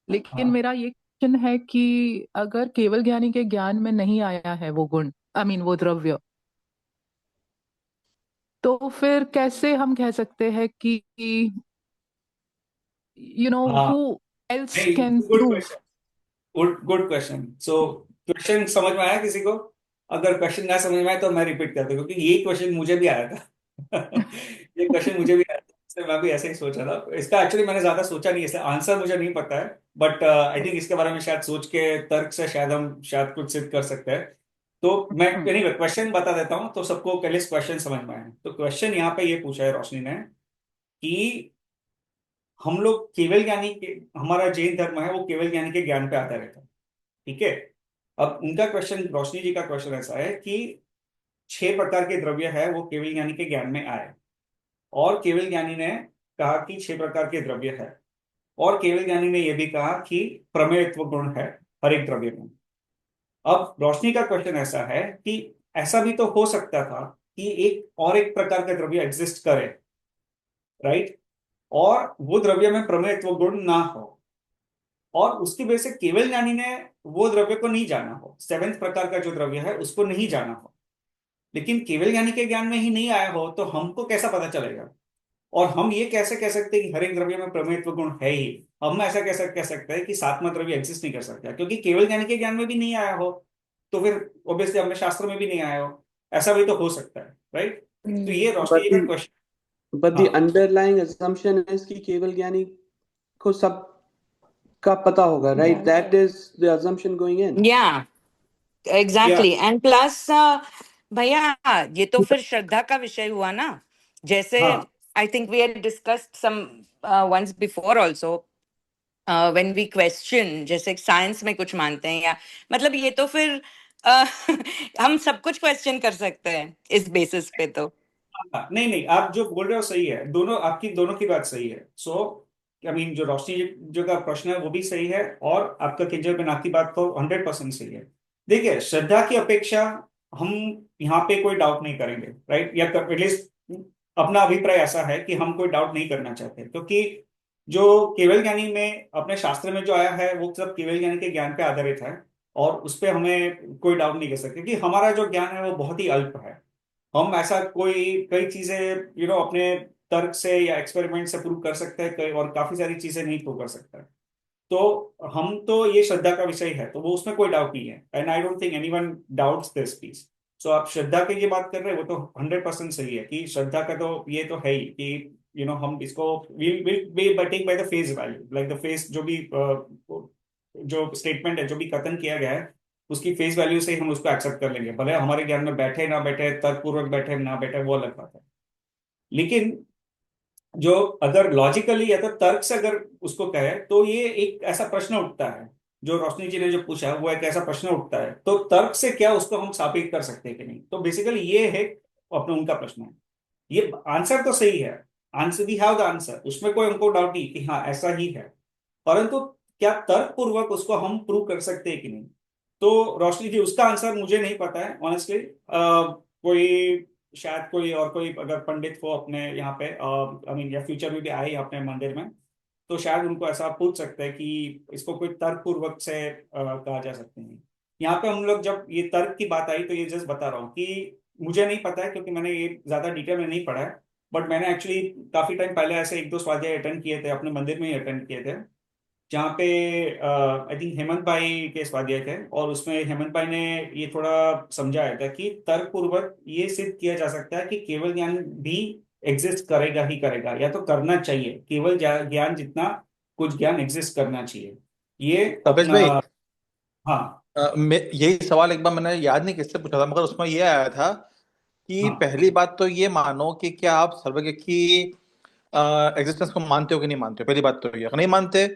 लेकिन हाँ, मेरा ये क्वेश्चन है कि अगर केवल ज्ञानी के ज्ञान में नहीं आया है वो गुण, आई मीन वो द्रव्य, तो फिर कैसे हम कह सकते हैं कि हाँ, हु एल्स नहीं, can good prove? Question, good good question. So question समझ में आया किसी को? अगर क्वेश्चन ना समझ में आए तो मैं रिपीट कर दूं, क्योंकि यही क्वेश्चन मुझे भी आया था। ये क्वेश्चन मुझे भी मैं भी ऐसे ही सोचा था। इसका एक्चुअली मैंने ज्यादा सोचा नहीं, इसका आंसर मुझे नहीं पता है, बट आई थिंक इसके बारे में शायद सोच के तर्क से शायद हम शायद कुछ सिद्ध कर सकते हैं। तो मैं एनीवे क्वेश्चन बता देता हूँ तो सबको पहले क्वेश्चन समझ में आए। तो क्वेश्चन यहाँ पे ये पूछा है रोशनी ने कि हम लोग केवल ज्ञानी के, हमारा जैन धर्म है वो केवल ज्ञानी के ज्ञान पे आधारित है, ठीक है। अब उनका क्वेश्चन, रोशनी जी का क्वेश्चन ऐसा है कि 6 प्रकार के द्रव्य है वो केवल ज्ञानी के ज्ञान में आए, और केवल ज्ञानी ने कहा कि 6 प्रकार के द्रव्य है, और केवल ज्ञानी ने यह भी कहा कि प्रमेयत्व गुण है हर एक द्रव्य में। अब रोशनी का क्वेश्चन ऐसा है कि ऐसा भी तो हो सकता था कि एक प्रकार का द्रव्य एग्जिस्ट करे, राइट, और वो द्रव्य में प्रमेयत्व गुण ना हो, और उसकी वजह से केवल ज्ञानी ने वो द्रव्य को नहीं जाना हो, 7th प्रकार का जो द्रव्य है उसको नहीं जाना हो। लेकिन केवल ज्ञानी के ज्ञान में ही नहीं आया हो तो हमको कैसा पता चलेगा? और हम ये कैसे कह सकते हैं कि हर एक द्रव्य में प्रमेयत्व गुण है ही? हम ऐसा कैसे कह सकते हैं कि 7वां द्रव्य एग्जिस्ट नहीं कर सकता, क्योंकि केवल ज्ञानी के ज्ञान में भी नहीं आया हो, तो फिर ऑब्वियसली हमें शास्त्र में भी नहीं आया हो। ऐसा भी तो हो सकता है, राइट। तो ये रोशनी but जी का the क्वेश्चन। but the हाँ underlying assumption is कि केवल ज्ञानी को सब का पता होगा, right? That is the assumption going in. या या एग्जैक्टली एंड प्लस भैया ये तो फिर श्रद्धा का विषय हुआ ना। जैसे हाँ I think we had discussed some once before also when we question, जैसे साइंस में कुछ मानते हैं या मतलब ये तो फिर हम सब कुछ क्वेश्चन कर सकते हैं इस बेसिस पे तो। हाँ, नहीं नहीं, आप जो बोल रहे हो सही है, दोनों आपकी दोनों की बात सही है। सो आई मीन जो रोशनी जो का प्रश्न है वो भी सही है, और आपका किंजल बिना की बात तो 100% सही है। देखिए, श्रद्धा की अपेक्षा हम यहाँ पे कोई डाउट नहीं करेंगे, राइट, या एटलीस्ट अपना अभिप्राय ऐसा है कि हम कोई डाउट नहीं करना चाहते, क्योंकि जो केवल ज्ञानी में अपने शास्त्र में जो आया है वो सब केवल ज्ञानी के ज्ञान पे आधारित है, और उस पर हमें कोई डाउट नहीं कर सकते, क्योंकि हमारा जो ज्ञान है वो बहुत ही अल्प है। हम ऐसा कोई कई चीजें अपने तर्क से या एक्सपेरिमेंट से प्रूव कर सकते हैं, कई और काफी सारी चीजें नहीं प्रूव कर सकते हैं। तो हम तो ये श्रद्धा का विषय है तो वो उसमें कोई डाउट नहीं है, and I don't think anyone doubts this piece. So आप श्रद्धा की ये बात कर रहे हैं वो तो 100% सही है कि श्रद्धा का तो ये तो है ही कि हम इसको will will be take by the face value, like the face जो भी जो स्टेटमेंट है, जो भी कथन किया गया है, उसकी फेस वैल्यू से ही हम उसको एक्सेप्ट कर लेंगे, भले हमारे ज्ञान में बैठे ना बैठे, तर्कपूर्वक बैठे ना बैठे, वो अलग बात है। लेकिन जो अगर लॉजिकली या तो तर्क से अगर उसको कहे तो ये एक ऐसा प्रश्न उठता है, जो रोशनी जी ने जो पूछा है वो एक ऐसा प्रश्न उठता है, तो तर्क से क्या उसको हम साबित कर सकते हैं कि नहीं? तो बेसिकली ये है अपने उनका प्रश्न है। ये आंसर तो सही है, answer we have the answer, उसमें कोई हमको डाउट नहीं कि हाँ ऐसा ही है, परंतु क्या तर्क पूर्वक उसको हम प्रूव कर सकते हैं कि नहीं? तो रोशनी जी, उसका आंसर मुझे नहीं पता है ऑनेस्टली। कोई शायद कोई और कोई अगर पंडित हो अपने यहाँ पे, आई मीन या फ्यूचर में भी आए अपने मंदिर में, तो शायद उनको ऐसा पूछ सकते हैं कि इसको कोई तर्क पूर्वक से कहा जा सकते हैं। यहाँ पे हम लोग जब ये तर्क की बात आई तो ये जस्ट बता रहा हूँ कि मुझे नहीं पता है, क्योंकि मैंने ये ज्यादा डिटेल में नहीं पढ़ा है, बट मैंने एक्चुअली काफी टाइम पहले ऐसे 1-2 स्वाध्याय अटेंड किए थे, अपने मंदिर में ही अटेंड किए थे, जहाँ पे आई थिंक हेमंत भाई के स्वाध्याय थे, और उसमें हेमंत भाई ने ये थोड़ा समझाया था कि तर्क पूर्वक ये सिद्ध किया जा सकता है कि केवल ज्ञान भी एग्जिस्ट करेगा ही करेगा, या तो करना चाहिए, केवल ज्ञान जितना कुछ ज्ञान एग्जिस्ट करना चाहिए। ये तपेश भाई, हाँ यही सवाल एक बार मैंने याद नहीं किससे पूछा था, मगर उसमें ये आया था कि हाँ पहली बात तो ये मानो कि क्या आप सर्वज्ञ की एग्जिस्टेंस को मानते हो कि नहीं मानते हो। पहली बात तो ये, अगर नहीं मानते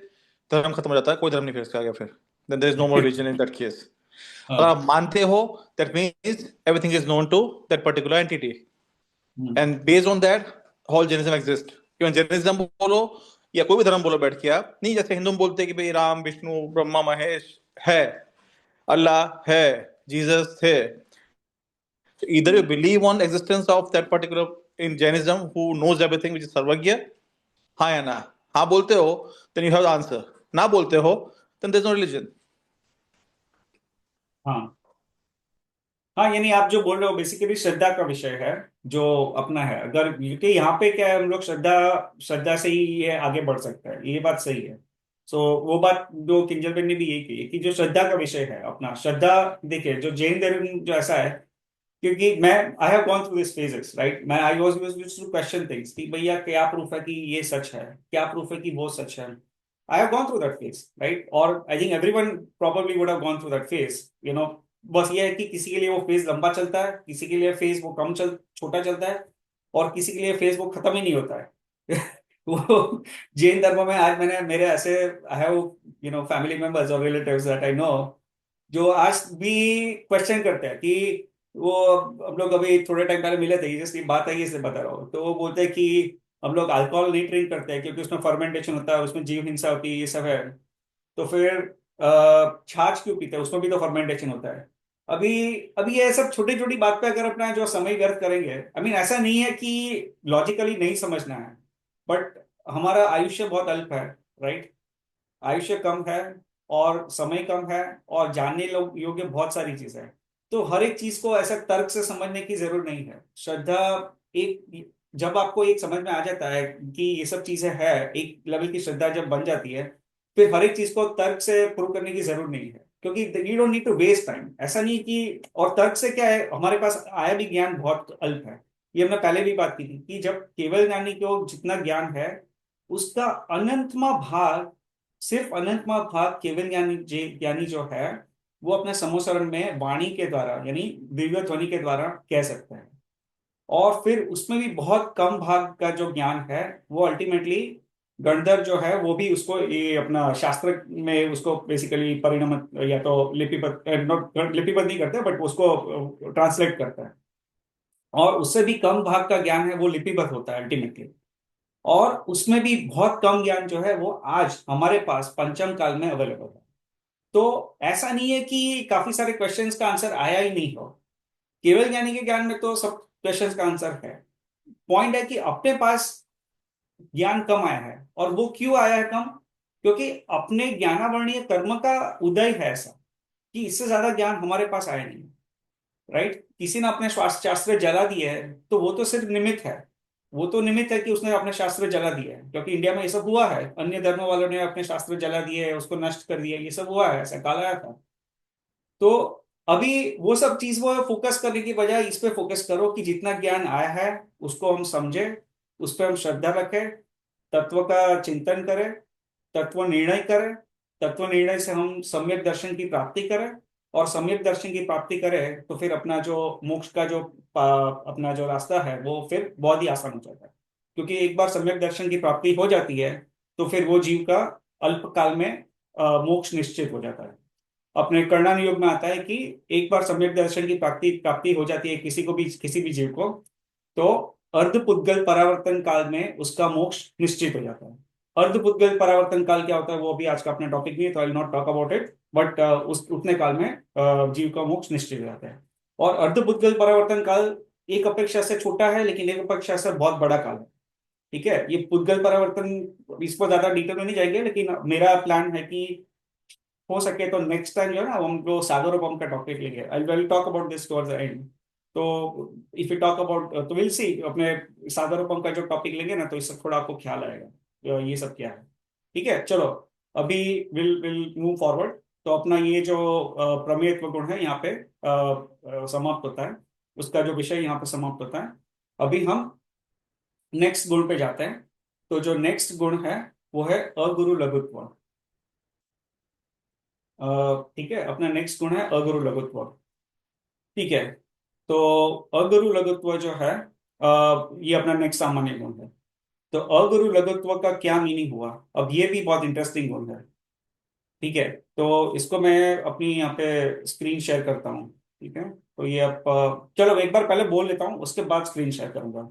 धर्म खत्म हो जाता है, कोई धर्म नहीं फिर इसका आगे, फिर then there is no more religion in that case. अगर हाँ आप मानते हो that means everything is known to that particular entity, and based on that whole Jainism exist. Even Jainism बोलो या कोई भी धर्म बोलो बैठ के, आप नहीं, जैसे हिंदू में बोलते हैं कि भाई राम विष्णु ब्रह्मा महेश है, अल्लाह है, जीसस है। So either you believe on existence of that particular in Jainism who knows everything which is सर्वज्ञ, हाँ या ना? हाँ बोलते हो then you have the answer, ना बोलते हो then there's no religion. हाँ हाँ, यानी आप जो बोल रहे हो बेसिकली श्रद्धा का विषय है जो अपना है। अगर क्योंकि यहाँ पे क्या है, हम लोग श्रद्धा श्रद्धा से ही ये आगे बढ़ सकता है, ये बात सही है। सो वो बात जो किंजल ने भी यही कही है कि जो श्रद्धा का विषय है अपना, श्रद्धा देखिए जो जैन धर्म जो ऐसा है क्योंकि मैं I have gone through this phases right, मैं I was used to question things कि भैया क्या प्रूफ है कि ये सच है, क्या प्रूफ है कि वो सच है। I have gone through that phase right, और I think everyone probably would have gone through that phase, you know. बस ये है कि किसी के लिए वो फेज लंबा चलता है, किसी के लिए फेज वो छोटा चलता है, और किसी के लिए फेज वो खत्म ही नहीं होता है। वो जैन धर्म में आज मैंने मेरे ऐसे I have you know family members और रिलेटिव्स दैट आई नो जो आज भी क्वेश्चन करते हैं कि वो, हम लोग अभी थोड़े टाइम पहले मिले थे, ये जैसे बात है, ये से बता रहा हूँ, तो वो बोलते हैं कि हम लोग अल्कोहल नहीं ड्रिंक करते हैं क्योंकि उसमें फर्मेंटेशन होता है, उसमें जीव हिंसा होती है, ये सब है। तो फिर छाछ क्यों पीते हैं, उसमें भी तो फर्मेंटेशन होता है। अभी अभी ये सब छोटी छोटी बात पे अगर अपना जो समय व्यर्थ करेंगे, आई मीन ऐसा नहीं है कि लॉजिकली नहीं समझना है, बट हमारा आयुष्य बहुत अल्प है राइट, आयुष्य कम है और समय कम है और जानने योग्य बहुत सारी चीजें हैं। तो हर एक चीज को ऐसा तर्क से समझने की जरूरत नहीं है। श्रद्धा एक, जब आपको एक समझ में आ जाता है कि ये सब चीजें है, एक लेवल की श्रद्धा जब बन जाती है, फिर हर एक चीज को तर्क से प्रूव करने की जरूरत नहीं है, क्योंकि you don't need to waste time. ऐसा नहीं कि, और तर्क से क्या है, हमारे पास आया भी ज्ञान बहुत अल्प है। ये हमने पहले भी बात की थी कि जब केवल ज्ञानी को जितना ज्ञान है, उसका अनंतमा भाग, सिर्फ अनंतमा भाग केवल ज्ञानी जो है वो अपने समोसरण में वाणी के द्वारा यानी दिव्य ध्वनि के द्वारा कह सकते हैं। और फिर उसमें भी बहुत कम भाग का जो ज्ञान है वो अल्टीमेटली गणधर जो है वो भी उसको ये अपना शास्त्र में उसको बेसिकली परिणमित या तो लिपिबद्ध, नॉट लिपिबद्ध नहीं करते बट उसको ट्रांसलेट करता है, और उससे भी कम भाग का ज्ञान है वो लिपिबद्ध होता है अल्टीमेटली। और उसमें भी बहुत कम ज्ञान जो है वो आज हमारे पास पंचम काल में अवेलेबल है। तो ऐसा नहीं है कि काफी सारे क्वेश्चंस का आंसर आया ही नहीं हो, केवल ज्ञानी के ज्ञान में तो सब क्वेश्चंस का आंसर है। पॉइंट है कि अपने पास ज्ञान कम आया है, और वो क्यों आया है कम, क्योंकि अपने ज्ञानावरणीय कर्म का उदय है ऐसा कि इससे ज्यादा ज्ञान हमारे पास आया नहीं। राइट, किसी ने अपने शास्त्र जला दिए है तो वो तो सिर्फ निमित्त है, वो तो निमित्त है कि उसने अपने शास्त्र जला दिए है, क्योंकि इंडिया में ये सब हुआ है, अन्य धर्मों वालों ने अपने शास्त्र जला दिए, उसको नष्ट कर दिया, ये सब हुआ है, ऐसा काल आया था। तो अभी वो सब चीज वो फोकस करने की बजाय इस पे फोकस करो कि जितना ज्ञान आया है उसको हम समझे, उस पर हम श्रद्धा रखें, तत्व का चिंतन करें, तत्व निर्णय करें, तत्व निर्णय से हम सम्यक दर्शन की प्राप्ति करें, और सम्यक दर्शन की प्राप्ति करें तो फिर अपना जो मोक्ष का जो अपना जो रास्ता है वो फिर बहुत ही आसान हो जाता है। क्योंकि एक बार सम्यक दर्शन की प्राप्ति हो जाती है तो फिर वो जीव का अल्प काल में मोक्ष निश्चित हो जाता है। अपने कर्णन योग में आता है कि एक बार सम्यक दर्शन की प्राप्ति प्राप्ति हो जाती है किसी भी जीव को, तो अर्धपुद्गल परावर्तन काल में उसका मोक्ष निश्चित हो जाता है। अर्धपुद्गल परावर्तन काल क्या होता है वो अभी आज का अपना टॉपिक नहीं है, तो I will not talk about it, but उस उतने काल में जीव का मोक्ष निश्चित हो जाता है। और अर्धपुद्गल परावर्तन काल एक अपेक्षा से छोटा है, लेकिन एक अपेक्षा से बहुत बड़ा काल है। ठीक है, ये पुद्गल परावर्तन इस पर ज्यादा डिटेल में नहीं जाएंगे, लेकिन मेरा प्लान है कि हो सके तो नेक्स्ट टाइम जो है ना हम लोग सागरोपम का टॉपिक लेंगे। I will talk about this towards the end. तो इफ यू टॉक अबाउट तो विल सी, अपने सागरोपम का जो टॉपिक लेंगे ना तो इससे थोड़ा आपको ख्याल आएगा ये सब क्या है। ठीक है, चलो अभी विल विल मूव फॉरवर्ड। तो अपना ये जो प्रमेयत्व गुण है यहाँ पे समाप्त होता है, उसका जो विषय यहाँ पे समाप्त होता है। अभी हम नेक्स्ट गुण पे जाते हैं। तो जो नेक्स्ट गुण है वो है अगुरु लघुत्व। ठीक है, अपना नेक्स्ट गुण है अगुरु लघुत्व। ठीक है, तो अगुरु लघुत्व जो है ये अपना नेक्स्ट सामान्य गुण है। तो अगुरु लघुत्व का क्या मीनिंग हुआ, अब ये भी बहुत इंटरेस्टिंग गुण है। ठीक है, तो इसको मैं अपनी यहाँ पे स्क्रीन शेयर करता हूँ। ठीक है, तो ये आप चलो एक बार पहले बोल लेता हूँ, उसके बाद स्क्रीन शेयर करूंगा।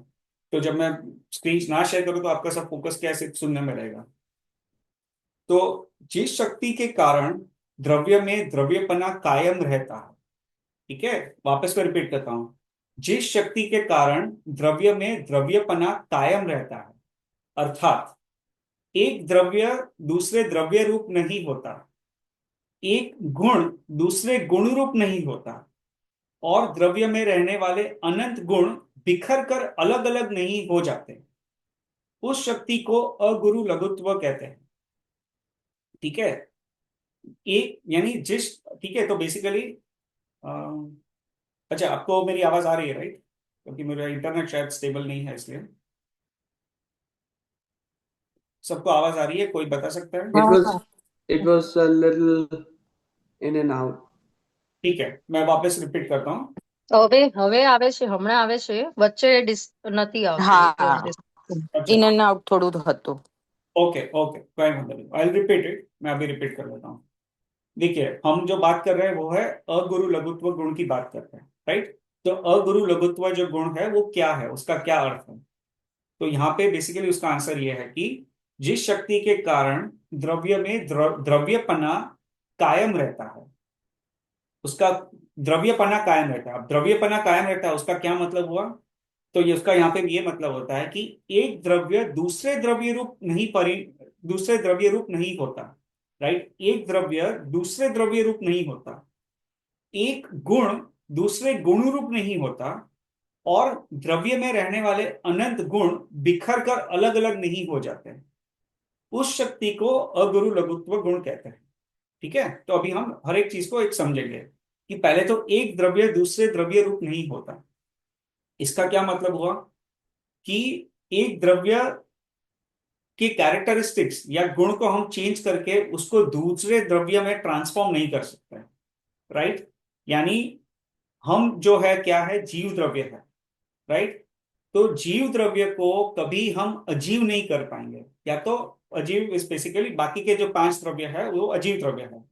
तो जब मैं स्क्रीन ना शेयर करूँ तो आपका सब फोकस क्या है, सिर्फ सुनने में रहेगा। तो जिस शक्ति के कारण द्रव्य में द्रव्यपना कायम रहता है, ठीक है, वापस में रिपीट करता हूं, जिस शक्ति के कारण द्रव्य में द्रव्यपना कायम रहता है, अर्थात एक द्रव्य दूसरे द्रव्य रूप नहीं होता, एक गुण दूसरे गुण रूप नहीं होता, और द्रव्य में रहने वाले अनंत गुण बिखर कर अलग अलग नहीं हो जाते, उस शक्ति को अगुरु लघुत्व कहते हैं। ठीक है, एक यानी जिस, ठीक है, तो बेसिकली अच्छा, आपको मेरी आवाज आ रही है राइट? क्योंकि मेरा इंटरनेट शायद स्टेबल नहीं है, इसलिए। सबको आवाज आ रही है? कोई बता सकता है? It was a little in and out. ठीक है, मैं वापस रिपीट करता हूँ। હવે હવે આવે છે, હમણાં આવે છે, વચ્ચે નથી આવતું. હા, अच्छा, इन एंड आउट થોડું હતું. ओके ओके, कोई मतलब नहीं, आई रिपीट इट। मैं अभी रिपीट कर लेता हूँ। देखिए, हम जो बात कर रहे हैं वो है अगुरु लघुत्व गुण की बात करते हैं, राइट? तो अगुरु लघुत्व जो गुण है वो क्या है, उसका क्या अर्थ है? तो यहाँ पे बेसिकली उसका आंसर ये है कि जिस शक्ति के कारण द्रव्य में द्रव्यपना कायम रहता है, उसका द्रव्यपना कायम रहता है। अब द्रव्यपना कायम रहता है उसका क्या मतलब हुआ? तो ये उसका यहाँ पे ये मतलब होता है कि एक द्रव्य दूसरे द्रव्य रूप नहीं होता, राइट? एक द्रव्य दूसरे द्रव्य रूप नहीं होता, एक गुण दूसरे गुण रूप नहीं होता, और द्रव्य में रहने वाले अनंत गुण बिखर कर अलग अलग नहीं हो जाते। उस शक्ति को अगुरु लघुत्व गुण कहते हैं। ठीक है, तो अभी हम हर एक चीज को एक समझेंगे कि पहले तो एक द्रव्य दूसरे द्रव्य रूप नहीं होता, इसका क्या मतलब हुआ कि एक द्रव्य के कैरेक्टरिस्टिक्स या गुण को हम चेंज करके उसको दूसरे द्रव्य में ट्रांसफॉर्म नहीं कर सकते, राइट? यानी हम जो है क्या है, जीव द्रव्य है, राइट? तो जीव द्रव्य को कभी हम अजीव नहीं कर पाएंगे, या तो अजीव बेसिकली बाकी के जो 5 द्रव्य है वो अजीव द्रव्य है।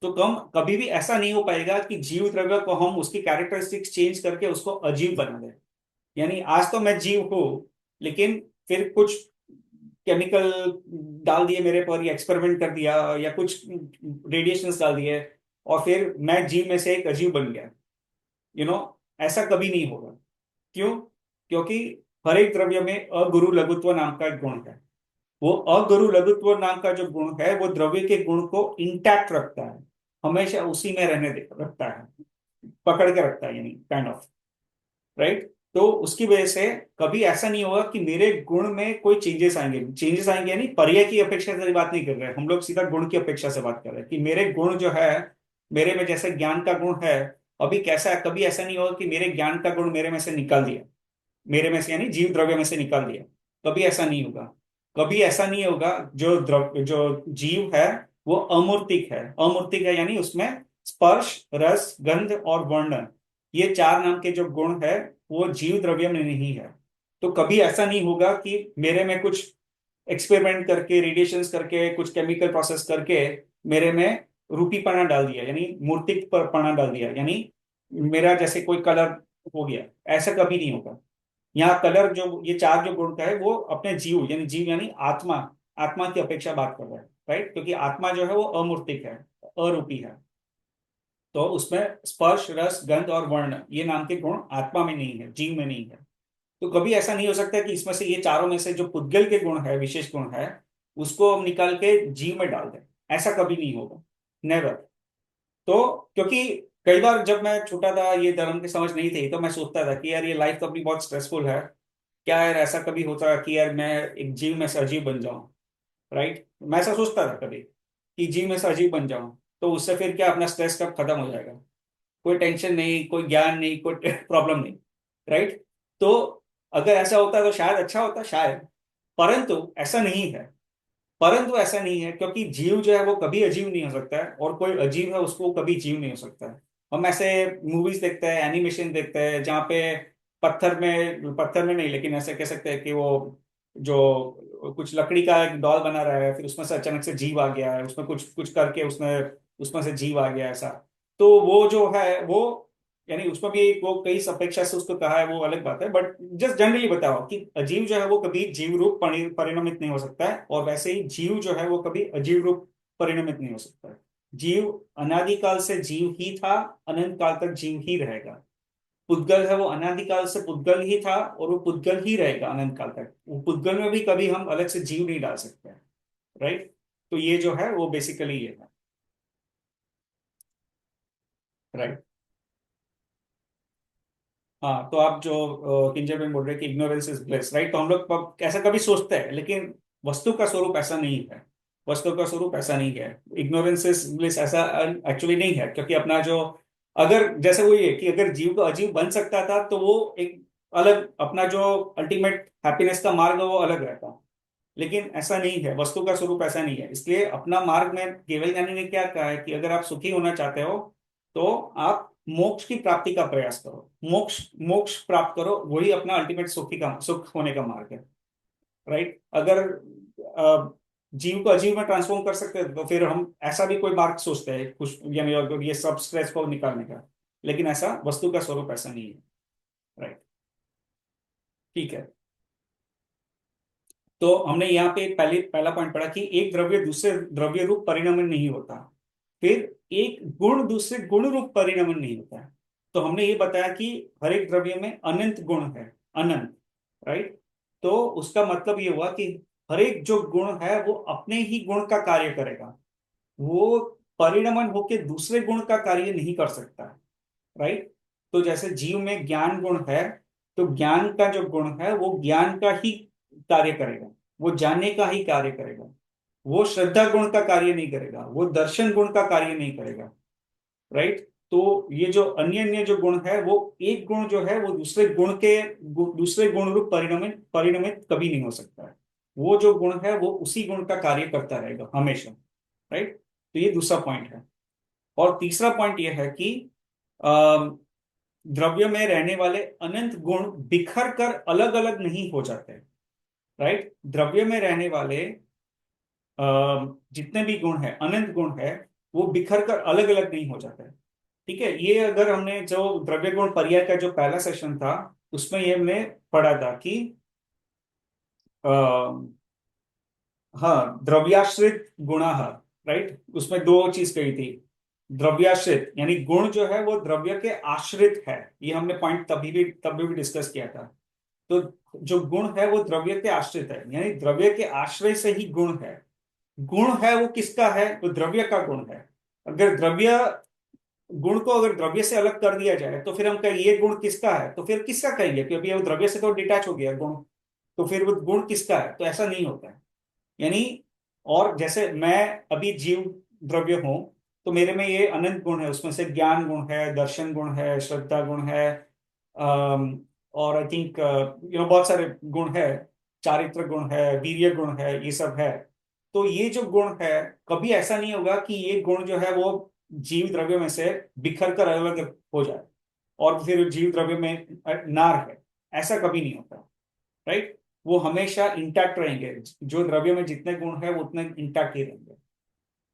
तो कभी भी ऐसा नहीं हो पाएगा कि जीव द्रव्य को हम उसकी कैरेक्टरिस्टिक्स चेंज करके उसको अजीव बना दें। यानी आज तो मैं जीव हूं, लेकिन फिर कुछ केमिकल डाल दिए मेरे पर, या एक्सपेरिमेंट कर दिया, या कुछ रेडिएशंस डाल दिए, और फिर मैं जीव में से एक अजीव बन गया। ऐसा कभी नहीं होगा। क्यों? क्योंकि हर एक द्रव्य में अगुरु लघुत्व नाम का एक गुण है। वो अगुरु लघुत्व नाम का जो गुण है वो द्रव्य के गुण को इंटैक्ट रखता है, हमेशा उसी में रखता है, पकड़ के रखता है, यानी काइंड ऑफ, राइट? तो उसकी वजह से कभी ऐसा नहीं होगा कि मेरे गुण में कोई चेंजेस आएंगे यानी पर्याय की अपेक्षा से बात नहीं कर रहे हैं हम लोग, सीधा गुण की अपेक्षा से बात कर रहे हैं कि मेरे गुण जो है, मेरे में जैसे ज्ञान का गुण है, अभी कैसा है, कभी ऐसा नहीं होगा कि मेरे ज्ञान का गुण मेरे में से निकाल दिया, मेरे में से यानी जीव द्रव्य में से निकाल दिया, कभी ऐसा नहीं होगा। कभी ऐसा नहीं होगा। जो जीव है वो अमूर्तिक है, यानी उसमें स्पर्श, रस, गंध और वर्ण, ये 4 नाम के जो गुण है वो जीव द्रव्य में नहीं है। तो कभी ऐसा नहीं होगा कि मेरे में कुछ एक्सपेरिमेंट करके, रेडिएशंस करके, कुछ केमिकल प्रोसेस करके मेरे में रूपीपना डाल दिया, यानी मूर्तिक पना डाल दिया, यानी मेरा जैसे कोई कलर हो गया, ऐसा कभी नहीं होगा। यहाँ कलर जो ये 4 जो गुण का है वो अपने जीव यानी आत्मा की अपेक्षा बात कर रहा है, राइट? क्योंकि आत्मा जो है वो अमूर्तिक है, अरूपी है। तो उसमें स्पर्श, रस, गंध और वर्ण ये नाम के गुण आत्मा में नहीं है, जीव में नहीं है। तो कभी ऐसा नहीं हो सकता कि इसमें से ये चारों में से जो पुद्गल के गुण है, विशेष गुण है, उसको हम निकाल के जीव में डाल दें, ऐसा कभी नहीं होगा, नेवर। तो क्योंकि कई बार जब मैं छोटा था, ये धर्म की समझ नहीं थी, तो मैं सोचता था कि यार ये लाइफ तो अपनी बहुत स्ट्रेसफुल है, क्या यार ऐसा कभी होता है कि यार मैं एक जीव में से अजीब बन जाऊं, राइट? मैं ऐसा सोचता था कभी कि जीव में से अजीब बन जाऊं, तो उससे फिर क्या अपना स्ट्रेस कब खत्म हो जाएगा, कोई टेंशन नहीं, कोई ज्ञान नहीं, कोई प्रॉब्लम नहीं, राइट? तो अगर ऐसा होता तो शायद अच्छा होता, शायद। परंतु ऐसा नहीं है क्योंकि जीव जो है वो कभी अजीब नहीं हो सकता है, और कोई अजीब है उसको कभी जीव नहीं हो सकता है। हम ऐसे मूवीज देखते हैं, एनिमेशन देखते हैं, जहाँ पे पत्थर में नहीं, लेकिन ऐसे कह सकते हैं कि वो जो कुछ लकड़ी का एक डॉल बना रहा है, फिर उसमें से अचानक से जीव आ गया है, उसमें कुछ कुछ करके उसमें से जीव आ गया, ऐसा। तो वो जो है वो, यानी उसमें भी वो कई अपेक्षा से उसको कहा है, वो अलग बात है, बट जस्ट जनरली बताओ कि अजीव जो है वो कभी जीव रूप परिणमित नहीं हो सकता है, और वैसे ही जीव जो है वो कभी अजीव रूप परिणमित नहीं हो सकता है। जीव अनादिकाल से जीव ही था, अनंत काल तक जीव ही रहेगा। पुद्गल है वो अनादिकाल से पुद्गल ही था, और वो पुद्गल ही रहेगा अनंत काल तक। वो पुद्गल में भी कभी हम अलग से जीव नहीं डाल सकते, राइट? तो ये जो है वो बेसिकली ये है, राइट? हाँ, तो आप जो किंजल में बोल रहे हैं कि इग्नोरेंस इज ब्लिस, राइट? तो हम लोग ऐसा कभी सोचते हैं, लेकिन वस्तु का स्वरूप ऐसा नहीं है। वस्तु का स्वरूप ऐसा नहीं है, इग्नोरेंस इज ब्लिस ऐसा एक्चुअली नहीं है, क्योंकि अपना जो अगर जैसे वो ये कि अगर जीव को अजीव बन सकता था तो वो एक अलग अपना जो अल्टीमेट हैप्पीनेस का मार्ग है वो अलग रहता, लेकिन ऐसा नहीं है, वस्तु का स्वरूप ऐसा नहीं है। इसलिए अपना मार्ग में केवल ज्ञानी ने क्या कहा है कि अगर आप सुखी होना चाहते हो तो आप मोक्ष की प्राप्ति का प्रयास करो, मोक्ष मोक्ष प्राप्त करो, वही अपना अल्टीमेट सुख होने का मार्ग है। राइट? अगर जीव को अजीव में ट्रांसफॉर्म कर सकते हैं तो फिर हम ऐसा भी कोई मार्ग सोचते हैं खुश, यानी और ये सब स्ट्रेस को निकालने का, लेकिन ऐसा वस्तु का स्वरूप ऐसा नहीं है। राइट? ठीक है, तो हमने यहाँ पे पहला पॉइंट पढ़ा कि एक द्रव्य दूसरे द्रव्य रूप परिणमन नहीं होता, फिर एक गुण दूसरे गुण रूप परिणमन नहीं होता है। तो हमने ये बताया कि हर एक द्रव्य में अनंत गुण है, अनंत। राइट? तो उसका मतलब ये हुआ कि हर एक जो गुण है वो अपने ही गुण का कार्य करेगा, वो परिणमन होके दूसरे गुण का कार्य नहीं कर सकता। राइट? तो जैसे जीव में ज्ञान गुण है, तो ज्ञान का जो गुण है वो ज्ञान का ही कार्य करेगा, वो जानने का ही कार्य करेगा, वो श्रद्धा गुण का कार्य नहीं करेगा, वो दर्शन गुण का कार्य नहीं करेगा। राइट? तो ये जो अन्य अन्य जो गुण है वो एक गुण जो है वो दूसरे गुण रूप परिणमित परिणमित कभी नहीं हो सकता है, वो जो गुण है वो उसी गुण का कार्य करता रहेगा हमेशा। राइट? तो ये दूसरा पॉइंट है। और तीसरा पॉइंट ये है कि द्रव्य में रहने वाले अनंत गुण बिखर कर अलग अलग नहीं हो जाते। राइट? द्रव्य में रहने वाले जितने भी गुण है, अनंत गुण है, वो बिखर कर अलग अलग नहीं हो जाते। ठीक है, ये अगर हमने जो द्रव्य गुण पर्याय का जो पहला सेशन था उसमें ये हमने पढ़ा था कि हाँ, द्रव्याश्रित गुणाह। राइट? उसमें दो चीज कही थी, द्रव्याश्रित यानी गुण जो है वो द्रव्य के आश्रित है, ये हमने पॉइंट तभी भी डिस्कस किया था। तो जो गुण है वो द्रव्य के आश्रित है, यानी द्रव्य के आश्रय से ही गुण है। गुण है वो किसका है? वो द्रव्य का गुण है। अगर द्रव्य गुण को अगर द्रव्य से अलग कर दिया जाए तो फिर हम कहें ये गुण किसका है, तो फिर किसका कहेंगे, क्योंकि वो द्रव्य से तो डिटैच हो गया गुण, तो फिर वो गुण किसका है? तो ऐसा नहीं होता है। यानी और जैसे मैं अभी जीव द्रव्य हूं तो मेरे में ये अनंत गुण है, उसमें से ज्ञान गुण है, दर्शन गुण है, श्रद्धा गुण है, और आई थिंक बहुत सारे गुण है, चारित्र गुण है, वीर्य गुण है, ये सब है। तो ये जो गुण है कभी ऐसा नहीं होगा कि ये गुण जो है वो जीव द्रव्य में से बिखर कर अलग अलग हो जाए और फिर जीव द्रव्य में ना रहे, ऐसा कभी नहीं होता। राइट? वो हमेशा इंटैक्ट रहेंगे, जो द्रव्य में जितने गुण है वो उतने इंटैक्ट ही रहेंगे।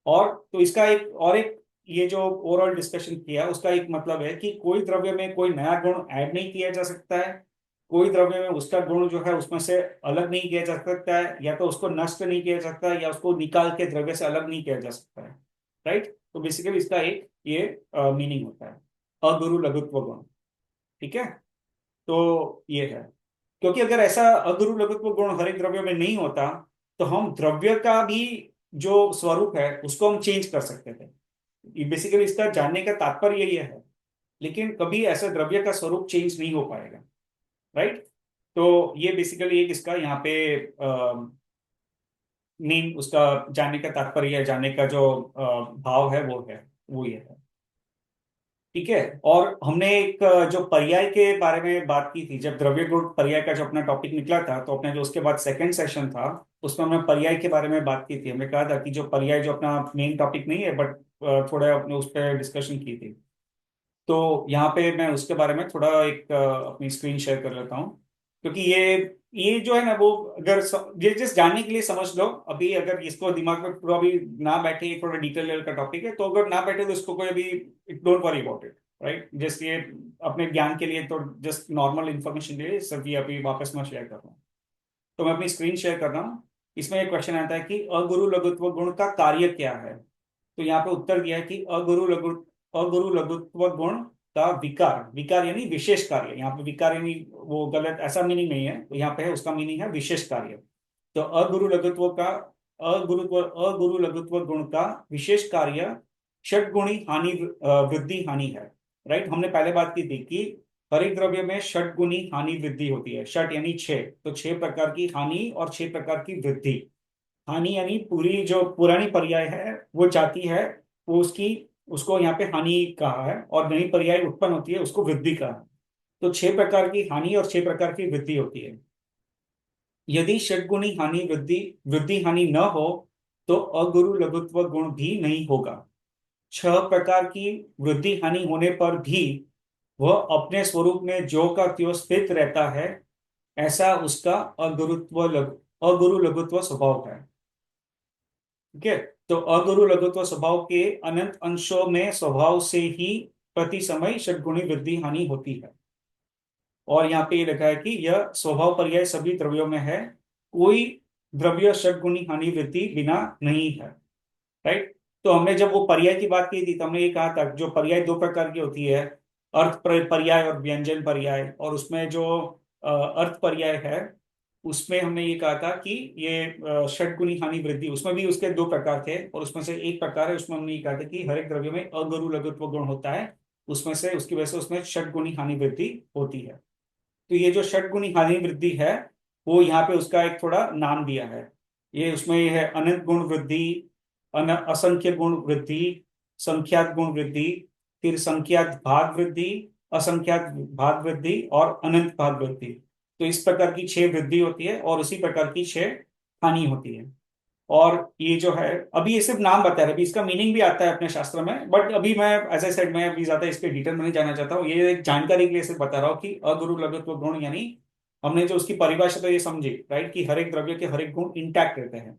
और तो इसका एक ये जो ओवरऑल डिस्कशन किया उसका एक मतलब है कि कोई द्रव्य में कोई नया गुण ऐड नहीं किया जा सकता है, कोई द्रव्य में उसका गुण जो है उसमें से अलग नहीं किया जा सकता है, या तो उसको नष्ट नहीं किया जा सकता है या उसको निकाल के द्रव्य से अलग नहीं किया जा सकता है। राइट? तो बेसिकली इसका एक ये मीनिंग होता है, अगुरु लघुत्व गुण। ठीक है, तो ये है, क्योंकि अगर ऐसा अगुरु लघुत्व गुण हर एक द्रव्य में नहीं होता तो हम द्रव्य का भी जो स्वरूप है उसको हम चेंज कर सकते थे। बेसिकली इसका जानने का तात्पर्य यही है, लेकिन कभी ऐसा द्रव्य का स्वरूप चेंज नहीं हो पाएगा। राइट? तो ये बेसिकली एक इसका यहाँ पे मीन उसका जानने का तात्पर्य, जानने का जो भाव है वो ये है। ठीक है, और हमने एक जो पर्याय के बारे में बात की थी, जब द्रव्य गुण पर्याय का जो अपना टॉपिक निकला था तो अपने जो उसके बाद सेकंड सेशन था उसमें हमने पर्याय के बारे में बात की थी। हमने कहा था कि जो पर्याय जो अपना मेन टॉपिक नहीं है बट थोड़ा अपने उस पर डिस्कशन की थी। तो यहाँ पे मैं उसके बारे में थोड़ा एक अपनी स्क्रीन शेयर कर लेता हूँ, क्योंकि ये जो है ना वो अगर ये जस्ट जानने के लिए समझ लो, अभी अगर इसको दिमाग में पूरा अभी ना बैठे, ये थोड़ा डिटेल लेवल का टॉपिक है, तो अगर ना बैठे तो इसको कोई अभी don't worry about it. Right? Just ये अपने ज्ञान के लिए, तो जस्ट नॉर्मल इन्फॉर्मेशन के लिए सिर्फ ये अभी वापस मैं शेयर कर रहा हूँ। तो मैं अपनी स्क्रीन शेयर कर रहा हूँ। इसमें एक क्वेश्चन आता है कि अगुरु लघुत्व गुण का कार्य क्या है। तो यहाँ पे उत्तर दिया है कि अगुरु लघुत्व गुण का विकार, विकार यानी विशेष कार्य, यहाँ पे विकार यानी वो गलत, ऐसा मीनिंग नहीं है, तो यहाँ पे है उसका मीनिंग है विशेष कार्य। तो अगुरु लघुत्व गुण का विशेष कार्य षटगुणी हानि वृद्धि हानि है। राइट? हमने पहले बात की थी कि हर एक द्रव्य में षटगुणी हानि वृद्धि होती है, षट यानी छह, तो छह प्रकार की हानि और छह प्रकार की वृद्धि। हानि यानी पूरी जो पुरानी पर्याय है वो जाती है, वो उसकी उसको यहाँ पे हानि कहा है, और नई पर्याय उत्पन्न होती है उसको वृद्धि कहा है। तो 6 प्रकार की हानि और 6 प्रकार की वृद्धि होती है। यदि षटगुणी हानि वृद्धि वृद्धि हानि न हो तो अगुरु लघुत्व गुण भी नहीं होगा। 6 प्रकार की वृद्धि हानि होने पर भी वह अपने स्वरूप में ज्यों का त्यों स्थित रहता है, ऐसा उसका अगुरु लघुत्व स्वभाव है। ठीक है। तो अगुरु लघुत्व स्वभाव के अनंत अंशों में स्वभाव से ही प्रति समय षटगुणी वृद्धि हानि होती है। और यहाँ पे ये लिखा है कि यह स्वभाव पर्याय सभी द्रव्यों में है, कोई द्रव्य षटगुणी हानि वृद्धि बिना नहीं है। राइट। तो हमने जब वो पर्याय की बात की थी तो हमने ये कहा था जो पर्याय 2 प्रकार की होती है, पर्याय और व्यंजन पर्याय। और उसमें जो अर्थ पर्याय है उसमें हमने ये कहा था कि ये षटगुणी हानि वृद्धि, उसमें भी उसके 2 प्रकार थे, और उसमें से एक प्रकार है उसमें हमने ये कहा था कि हर एक द्रव्य में अगुरु लघुत्व गुण होता है, उसमें से उसकी वजह से उसमें षटगुणी हानि वृद्धि होती है। तो ये जो षटगुणी हानि वृद्धि है वो यहाँ पे उसका एक थोड़ा नाम दिया है। ये उसमें ये है अनंत गुण वृद्धि, असंख्य गुण वृद्धि, संख्यात गुण वृद्धि, फिर संख्यात भाग वृद्धि, असंख्यात भाग वृद्धि और अनंत भाग वृद्धि। तो इस प्रकार की 6 वृद्धि होती है और उसी प्रकार की 6 हानि होती है। और ये जो है अभी ये सिर्फ नाम बता रहे हैं, अभी इसका मीनिंग भी आता है अपने शास्त्र में, बट अभी मैं एज ए सेड मैं अभी ज्यादा इसके डिटेल में नहीं जाना चाहता हूँ। ये एक जानकारी के लिए सिर्फ बता रहा हूँ कि अगुरु लघुत्व गुण यानी हमने जो उसकी परिभाषा तो ये समझी, राइट, कि हर एक द्रव्य के हर एक गुण इंटैक्ट रहते हैं।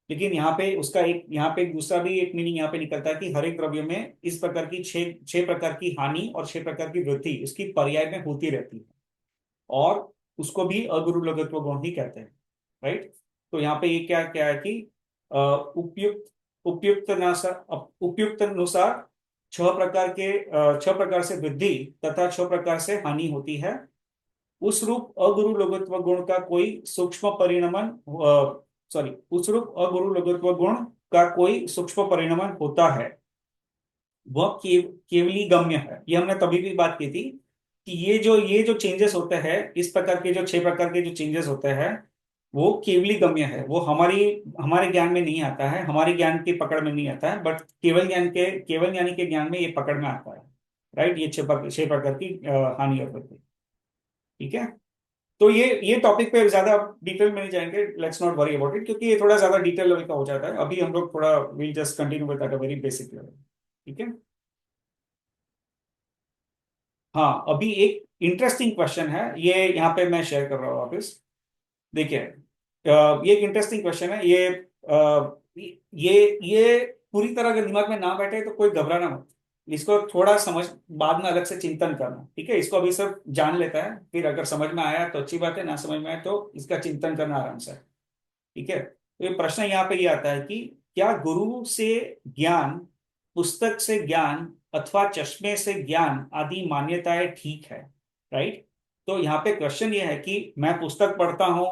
लेकिन यहाँ पे उसका एक यहाँ पे दूसरा भी एक मीनिंग यहाँ पे निकलता है कि हर एक द्रव्य में इस प्रकार की छह प्रकार की हानि और 6 प्रकार की वृद्धि उसकी पर्याय में होती रहती है, और उसको भी अगुरु लघुत्व गुण ही कहते हैं। राइट। तो यहाँ पे ये क्या क्या है कि उपयुक्त उपयुक्त अनुसार 6 प्रकार से वृद्धि तथा 6 प्रकार से हानि होती है। उस रूप अगुरु लघुत्व गुण का कोई सूक्ष्म परिणमन उस रूप अगुरु लघुत्व गुण का कोई सूक्ष्म परिणमन होता है, वह केवली गम्य है। ये हमने तभी भी बात की थी कि ये जो चेंजेस होते हैं, इस प्रकार के जो 6 प्रकार के जो चेंजेस होते हैं वो केवली गम्य है, वो हमारे ज्ञान में नहीं आता है, हमारे ज्ञान की पकड़ में नहीं आता है, बट केवल ज्ञानी के ज्ञान में ये पकड़ में आता है। राइट। ये 6 प्रकार की हानि और वृद्धि। ठीक है। तो ये टॉपिक पे ज्यादा डिटेल में नहीं जाएंगे, let's not worry about it, क्योंकि ये थोड़ा ज्यादा डिटेल लेवल का हो जाता है। अभी हम लोग थोड़ा will just continue with at a very basic level. ठीक है। हाँ, अभी एक इंटरेस्टिंग क्वेश्चन है, ये यहाँ पे मैं शेयर कर रहा हूँ वापस। देखिए, ये एक इंटरेस्टिंग क्वेश्चन है। ये पूरी तरह अगर दिमाग में ना बैठे तो कोई घबराना मत, इसको थोड़ा समझ बाद में अलग से चिंतन करना। ठीक है। इसको अभी सब जान लेता है, फिर अगर समझ में आया तो अच्छी बात है, ना समझ में आया तो इसका चिंतन करना आराम से। ठीक है। तो ये प्रश्न यहाँ पे ये आता है कि क्या गुरु से ज्ञान, पुस्तक से ज्ञान अथवा चश्मे से ज्ञान आदि मान्यताएं ठीक है। राइट। तो यहाँ पे क्वेश्चन ये है कि मैं पुस्तक पढ़ता हूँ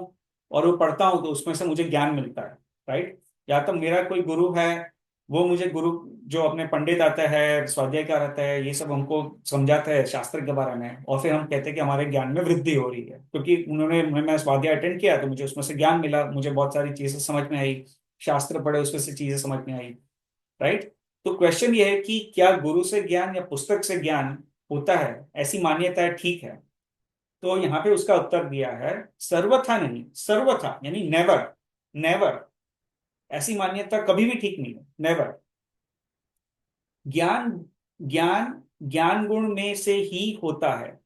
और वो पढ़ता हूँ तो उसमें से मुझे ज्ञान मिलता है। राइट। या तो मेरा कोई गुरु है, वो मुझे गुरु जो अपने पंडित आता है, स्वाध्यायकार आता है, ये सब हमको समझाता है शास्त्र के बारे में, और फिर हम कहते हैं कि हमारे ज्ञान में वृद्धि हो रही है, क्योंकि मैं स्वाध्याय अटेंड किया तो मुझे उसमें से ज्ञान मिला, मुझे बहुत सारी चीजें समझ में आई, शास्त्र पढ़े उसमें से चीजें समझ में आई। राइट। तो क्वेश्चन ये है कि क्या गुरु से ज्ञान या पुस्तक से ज्ञान होता है, ऐसी मान्यता ठीक है? तो यहाँ पे उसका उत्तर दिया है सर्वथा नहीं, सर्वथा यानी नेवर, नेवर, ऐसी मान्यता कभी भी ठीक नहीं है, नेवर। ज्ञान ज्ञान ज्ञान गुण में से ही होता है,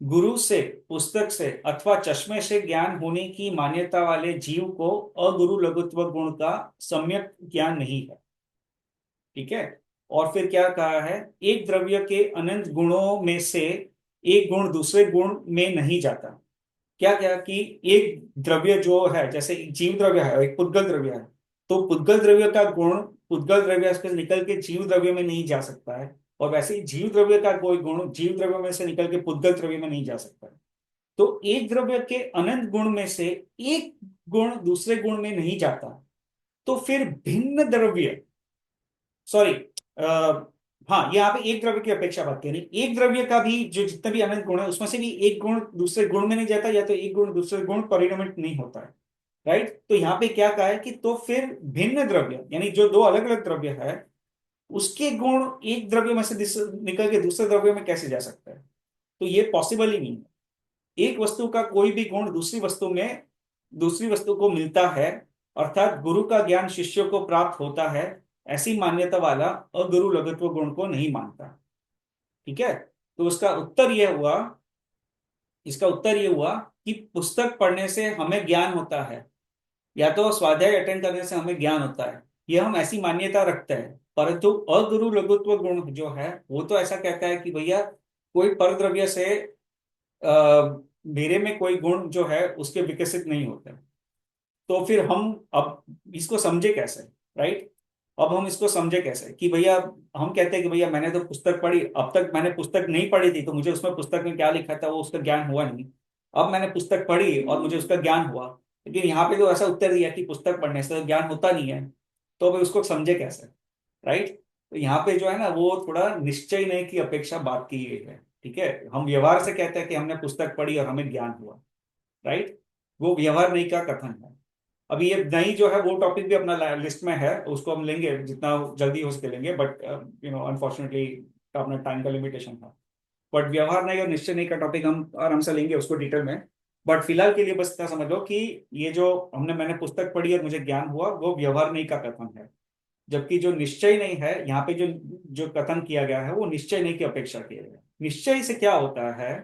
गुरु से, पुस्तक से अथवा चश्मे से ज्ञान होने की मान्यता वाले जीव को अगुरु लघुत्व गुण का सम्यक ज्ञान नहीं है। ठीक है। और फिर क्या कहा है, एक द्रव्य के अनंत गुणों में से एक गुण दूसरे गुण में नहीं जाता। क्या क्या कि एक द्रव्य जो है, जैसे जीव द्रव्य है, एक पुद्गल द्रव्य है, तो पुद्गल द्रव्य का गुण पुद्गल द्रव्य से निकल के जीव द्रव्य में नहीं जा सकता है, और वैसे ही जीव द्रव्य का कोई गुण जीव द्रव्य में से निकल के पुद्गल द्रव्य में नहीं जा सकता है। तो एक द्रव्य के अनंत गुण में से एक गुण दूसरे गुण में नहीं जाता, तो फिर भिन्न द्रव्य, सॉरी, हाँ, यहाँ पे एक द्रव्य की अपेक्षा बात करें, एक द्रव्य का भी जो जितने भी अनंत गुण है उसमें से भी एक गुण दूसरे गुण में नहीं जाता, या तो एक गुण दूसरे गुण परिणमित नहीं होता है। राइट। तो यहाँ पे क्या कहा है कि तो फिर भिन्न द्रव्य यानी जो दो अलग अलग द्रव्य है उसके गुण एक द्रव्य में से निकल के दूसरे द्रव्य में कैसे जा सकता है? तो ये पॉसिबल ही नहीं है। एक वस्तु का कोई भी गुण दूसरी वस्तु को मिलता है, अर्थात गुरु का ज्ञान शिष्य को प्राप्त होता है, ऐसी मान्यता वाला अगुरु लघुत्व गुण को नहीं मानता। ठीक है, तो इसका उत्तर ये हुआ कि पुस्तक पढ़ने से हमें ज्ञान होता है, या तो स्वाध्याय अटेंड करने से हमें ज्ञान होता है, ये हम ऐसी मान्यता रखते हैं। परंतु अगुरु लघुत्व गुण जो है वो तो ऐसा कहता है कि भैया कोई परद्रव्य से मेरे में कोई गुण जो है उसके विकसित नहीं होते। तो फिर हम अब इसको समझे कैसे, राइट? अब हम इसको समझे कैसे कि भैया हम कहते हैं कि भैया मैंने तो पुस्तक पढ़ी, अब तक मैंने पुस्तक नहीं पढ़ी थी तो मुझे उसमें पुस्तक में क्या लिखा था वो उसका ज्ञान हुआ नहीं। अब मैंने पुस्तक पढ़ी और मुझे उसका ज्ञान हुआ, लेकिन यहाँ पे तो ऐसा उत्तर दिया कि पुस्तक पढ़ने से तो ज्ञान होता नहीं है। तो अब उसको समझे कैसे, राइट? तो यहाँ पे जो है ना वो थोड़ा निश्चय नहीं की अपेक्षा बात की गई है। ठीक है, हम व्यवहार से कहते हैं कि हमने पुस्तक पढ़ी और हमें ज्ञान हुआ, राइट? वो व्यवहार नहीं का कथन है। अभी ये नहीं जो है वो टॉपिक भी अपना लिस्ट में है, उसको हम लेंगे जितना जल्दी हो सके लेंगे, बट अनफॉर्चुनेटली अपना टाइम का लिमिटेशन था। बट व्यवहार नहीं और निश्चय नहीं का टॉपिक हम आराम से लेंगे उसको डिटेल में। बट फिलहाल के लिए बस इतना समझ लो कि ये जो मैंने पुस्तक पढ़ी और मुझे ज्ञान हुआ वो व्यवहार नहीं का कथन है, जबकि जो निश्चय नहीं है यहाँ पे जो जो कथन किया गया है वो निश्चय नहीं की अपेक्षा किया गया है। निश्चय से क्या होता है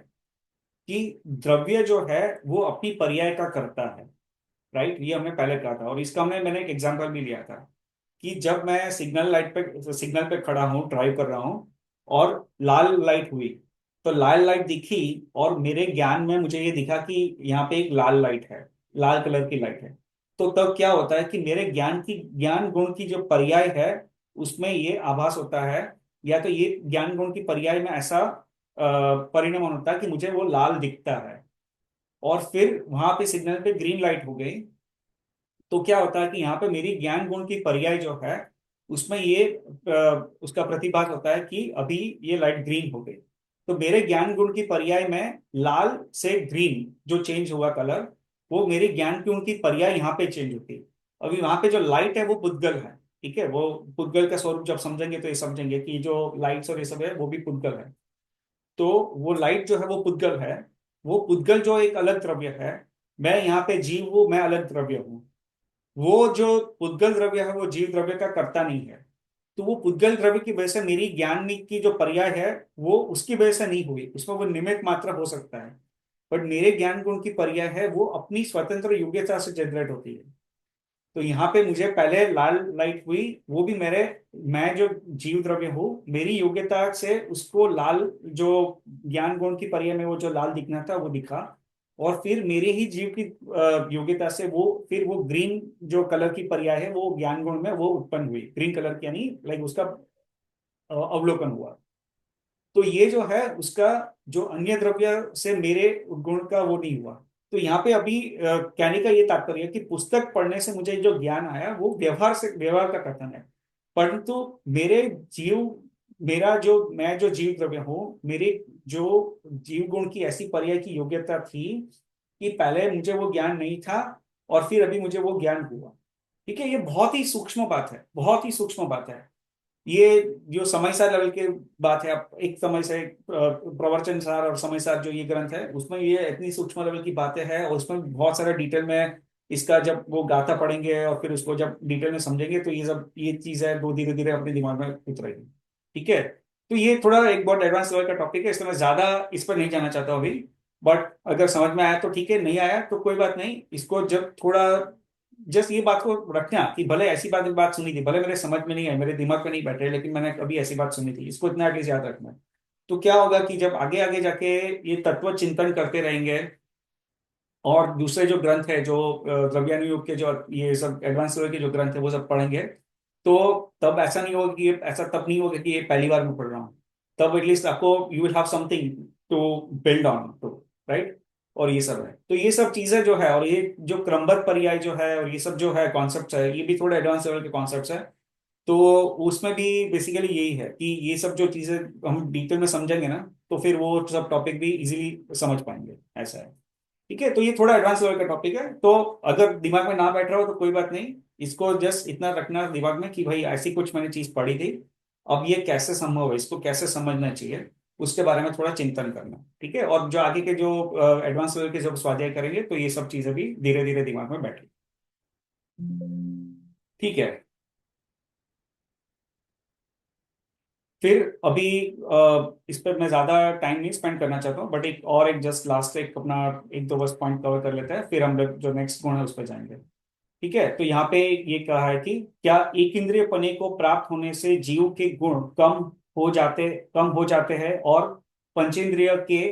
कि द्रव्य जो है वो अपनी पर्याय का करता है, राइट? ये हमने पहले कहा था और इसका मैंने एक एग्जांपल भी लिया था कि जब मैं सिग्नल पे खड़ा हूँ, ड्राइव कर रहा हूँ और लाल लाइट हुई, तो लाल लाइट दिखी और मेरे ज्ञान में मुझे ये दिखा कि यहाँ पे एक लाल लाइट है, लाल कलर की लाइट है। तो तब क्या होता है कि मेरे ज्ञान गुण की जो पर्याय है उसमें ये आभास होता है, या तो ये ज्ञान गुण की पर्याय में ऐसा परिणाम होता है कि मुझे वो लाल दिखता है। और फिर वहां पे सिग्नल पे ग्रीन लाइट हो गई, तो क्या होता है कि यहाँ पे मेरी ज्ञान गुण की पर्याय जो है उसमें ये उसका प्रतिभास होता है कि अभी ये लाइट ग्रीन हो गई। तो मेरे ज्ञान गुण की पर्याय में लाल से ग्रीन जो चेंज हुआ कलर, वो मेरे ज्ञान गुण की पर्याय यहाँ पे चेंज होती है। अभी वहां पे जो लाइट है वो पुद्गल है। ठीक है, वो पुद्गल का स्वरूप जब समझेंगे तो ये समझेंगे कि जो लाइट्स और ये सब है वो भी पुद्गल है। तो वो लाइट जो है वो पुद्गल है, वो पुद्गल जो एक अलग द्रव्य है। मैं यहाँ पे जीव हूं, मैं अलग द्रव्य हूँ। वो जो पुद्गल द्रव्य है वो जीव द्रव्य का कर्ता नहीं है। तो वो पुद्गल द्रव्य की वजह से मेरी ज्ञान की जो पर्याय है वो उसकी वजह से नहीं हुई, उसमें वो निमित्त मात्र हो सकता है। बट मेरे ज्ञान गुण की पर्याय है वो अपनी स्वतंत्र योग्यता से जनरेट होती है। तो यहाँ पे मुझे पहले लाल लाइट हुई, वो भी मैं जो जीव द्रव्य हूँ मेरी योग्यता से उसको लाल जो ज्ञान गुण की पर्याय में वो जो लाल दिखना था वो दिखा। और फिर मेरे ही जीव की योग्यता से फिर वो ग्रीन जो कलर की पर्याय है वो ज्ञान गुण में वो उत्पन्न हुई, ग्रीन कलर की, यानी लाइक उसका अवलोकन हुआ। तो ये जो है उसका जो अन्य द्रव्य से मेरे गुण का वो नहीं हुआ। तो यहाँ पे अभी कहने का ये तात्पर्य है कि पुस्तक पढ़ने से मुझे जो ज्ञान आया वो व्यवहार का कथन है। परंतु मैं जो जीव द्रव्य हूँ, मेरे जो जीव गुण की ऐसी पर्याय की योग्यता थी कि पहले मुझे वो ज्ञान नहीं था और फिर अभी मुझे वो ज्ञान हुआ। ठीक है, ये बहुत ही सूक्ष्म बात है, बहुत ही सूक्ष्म बात है। ये जो समय सार लेवल की बात है, आप एक समय से प्रवचन सार और समय सार जो ये ग्रंथ है उसमें ये इतनी सूक्ष्म लेवल की बातें हैं और उसमें बहुत सारा डिटेल में इसका जब वो गाथा पढ़ेंगे और फिर उसको जब डिटेल में समझेंगे तो ये चीज है वो धीरे धीरे अपने दिमाग में उतरेगी। ठीक है, तो ये थोड़ा एक बहुत एडवांस लेवल का टॉपिक है, इसलिए मैं ज्यादा इस पर नहीं जाना चाहता हूँ अभी। बट अगर समझ में आया तो ठीक है, नहीं आया तो कोई बात नहीं। इसको जब थोड़ा जस्ट ये बात को रखना कि भले ऐसी बात सुनी थी, भले मेरे समझ में नहीं है, मेरे दिमाग में नहीं बैठ रहे, लेकिन मैंने कभी ऐसी बात सुनी थी, इसको इतना एटलीस्ट याद रखना है। तो क्या होगा कि जब आगे आगे जाके ये तत्व चिंतन करते रहेंगे और दूसरे जो ग्रंथ है जो द्रव्यानुयोग के जो ये सब एडवांस लेवल के जो ग्रंथ है वो सब पढ़ेंगे, तो तब ऐसा नहीं होगा कि ऐसा तब नहीं होगा कि ये पहली बार मैं पढ़ रहा हूँ। तब एटलीस्ट आपको you will have something to build on to, right? और ये सब है, तो ये सब चीजें जो है और ये जो क्रमबद्ध पर्याय जो है और ये सब जो है कॉन्सेप्ट है, ये भी थोड़े एडवांस लेवल के कॉन्सेप्ट्स है। तो उसमें भी बेसिकली यही है कि ये सब जो चीजें हम डिटेल में समझेंगे ना तो फिर वो सब टॉपिक भी इजीली समझ पाएंगे, ऐसा है। ठीक है, तो ये थोड़ा एडवांस लेवल का टॉपिक है, तो अगर दिमाग में ना बैठ रहा हो तो कोई बात नहीं। इसको जस्ट इतना रखना दिमाग में कि भाई ऐसी कुछ मैंने चीज पढ़ी थी अब ये कैसे संभव है, इसको कैसे समझना चाहिए, उसके बारे में थोड़ा चिंतन करना, ठीक है। और जो आगे के जो एडवांस लेवल के जब स्वाध्याय करेंगे तो ये सब चीजें भी धीरे धीरे दिमाग में बैठेगी, ठीक है। फिर अभी इस पर मैं ज्यादा टाइम नहीं स्पेंड करना चाहता हूँ, बट एक जस्ट लास्ट एक अपना एक दो बस पॉइंट कवर कर लेते हैं, फिर हम लोग जो नेक्स्ट गुण है उस पर जाएंगे, ठीक है। तो यहाँ पे ये कहा है कि क्या एक इंद्रिय पने को प्राप्त होने से जीव के गुण कम हो जाते हैं और पंचेंद्रिय के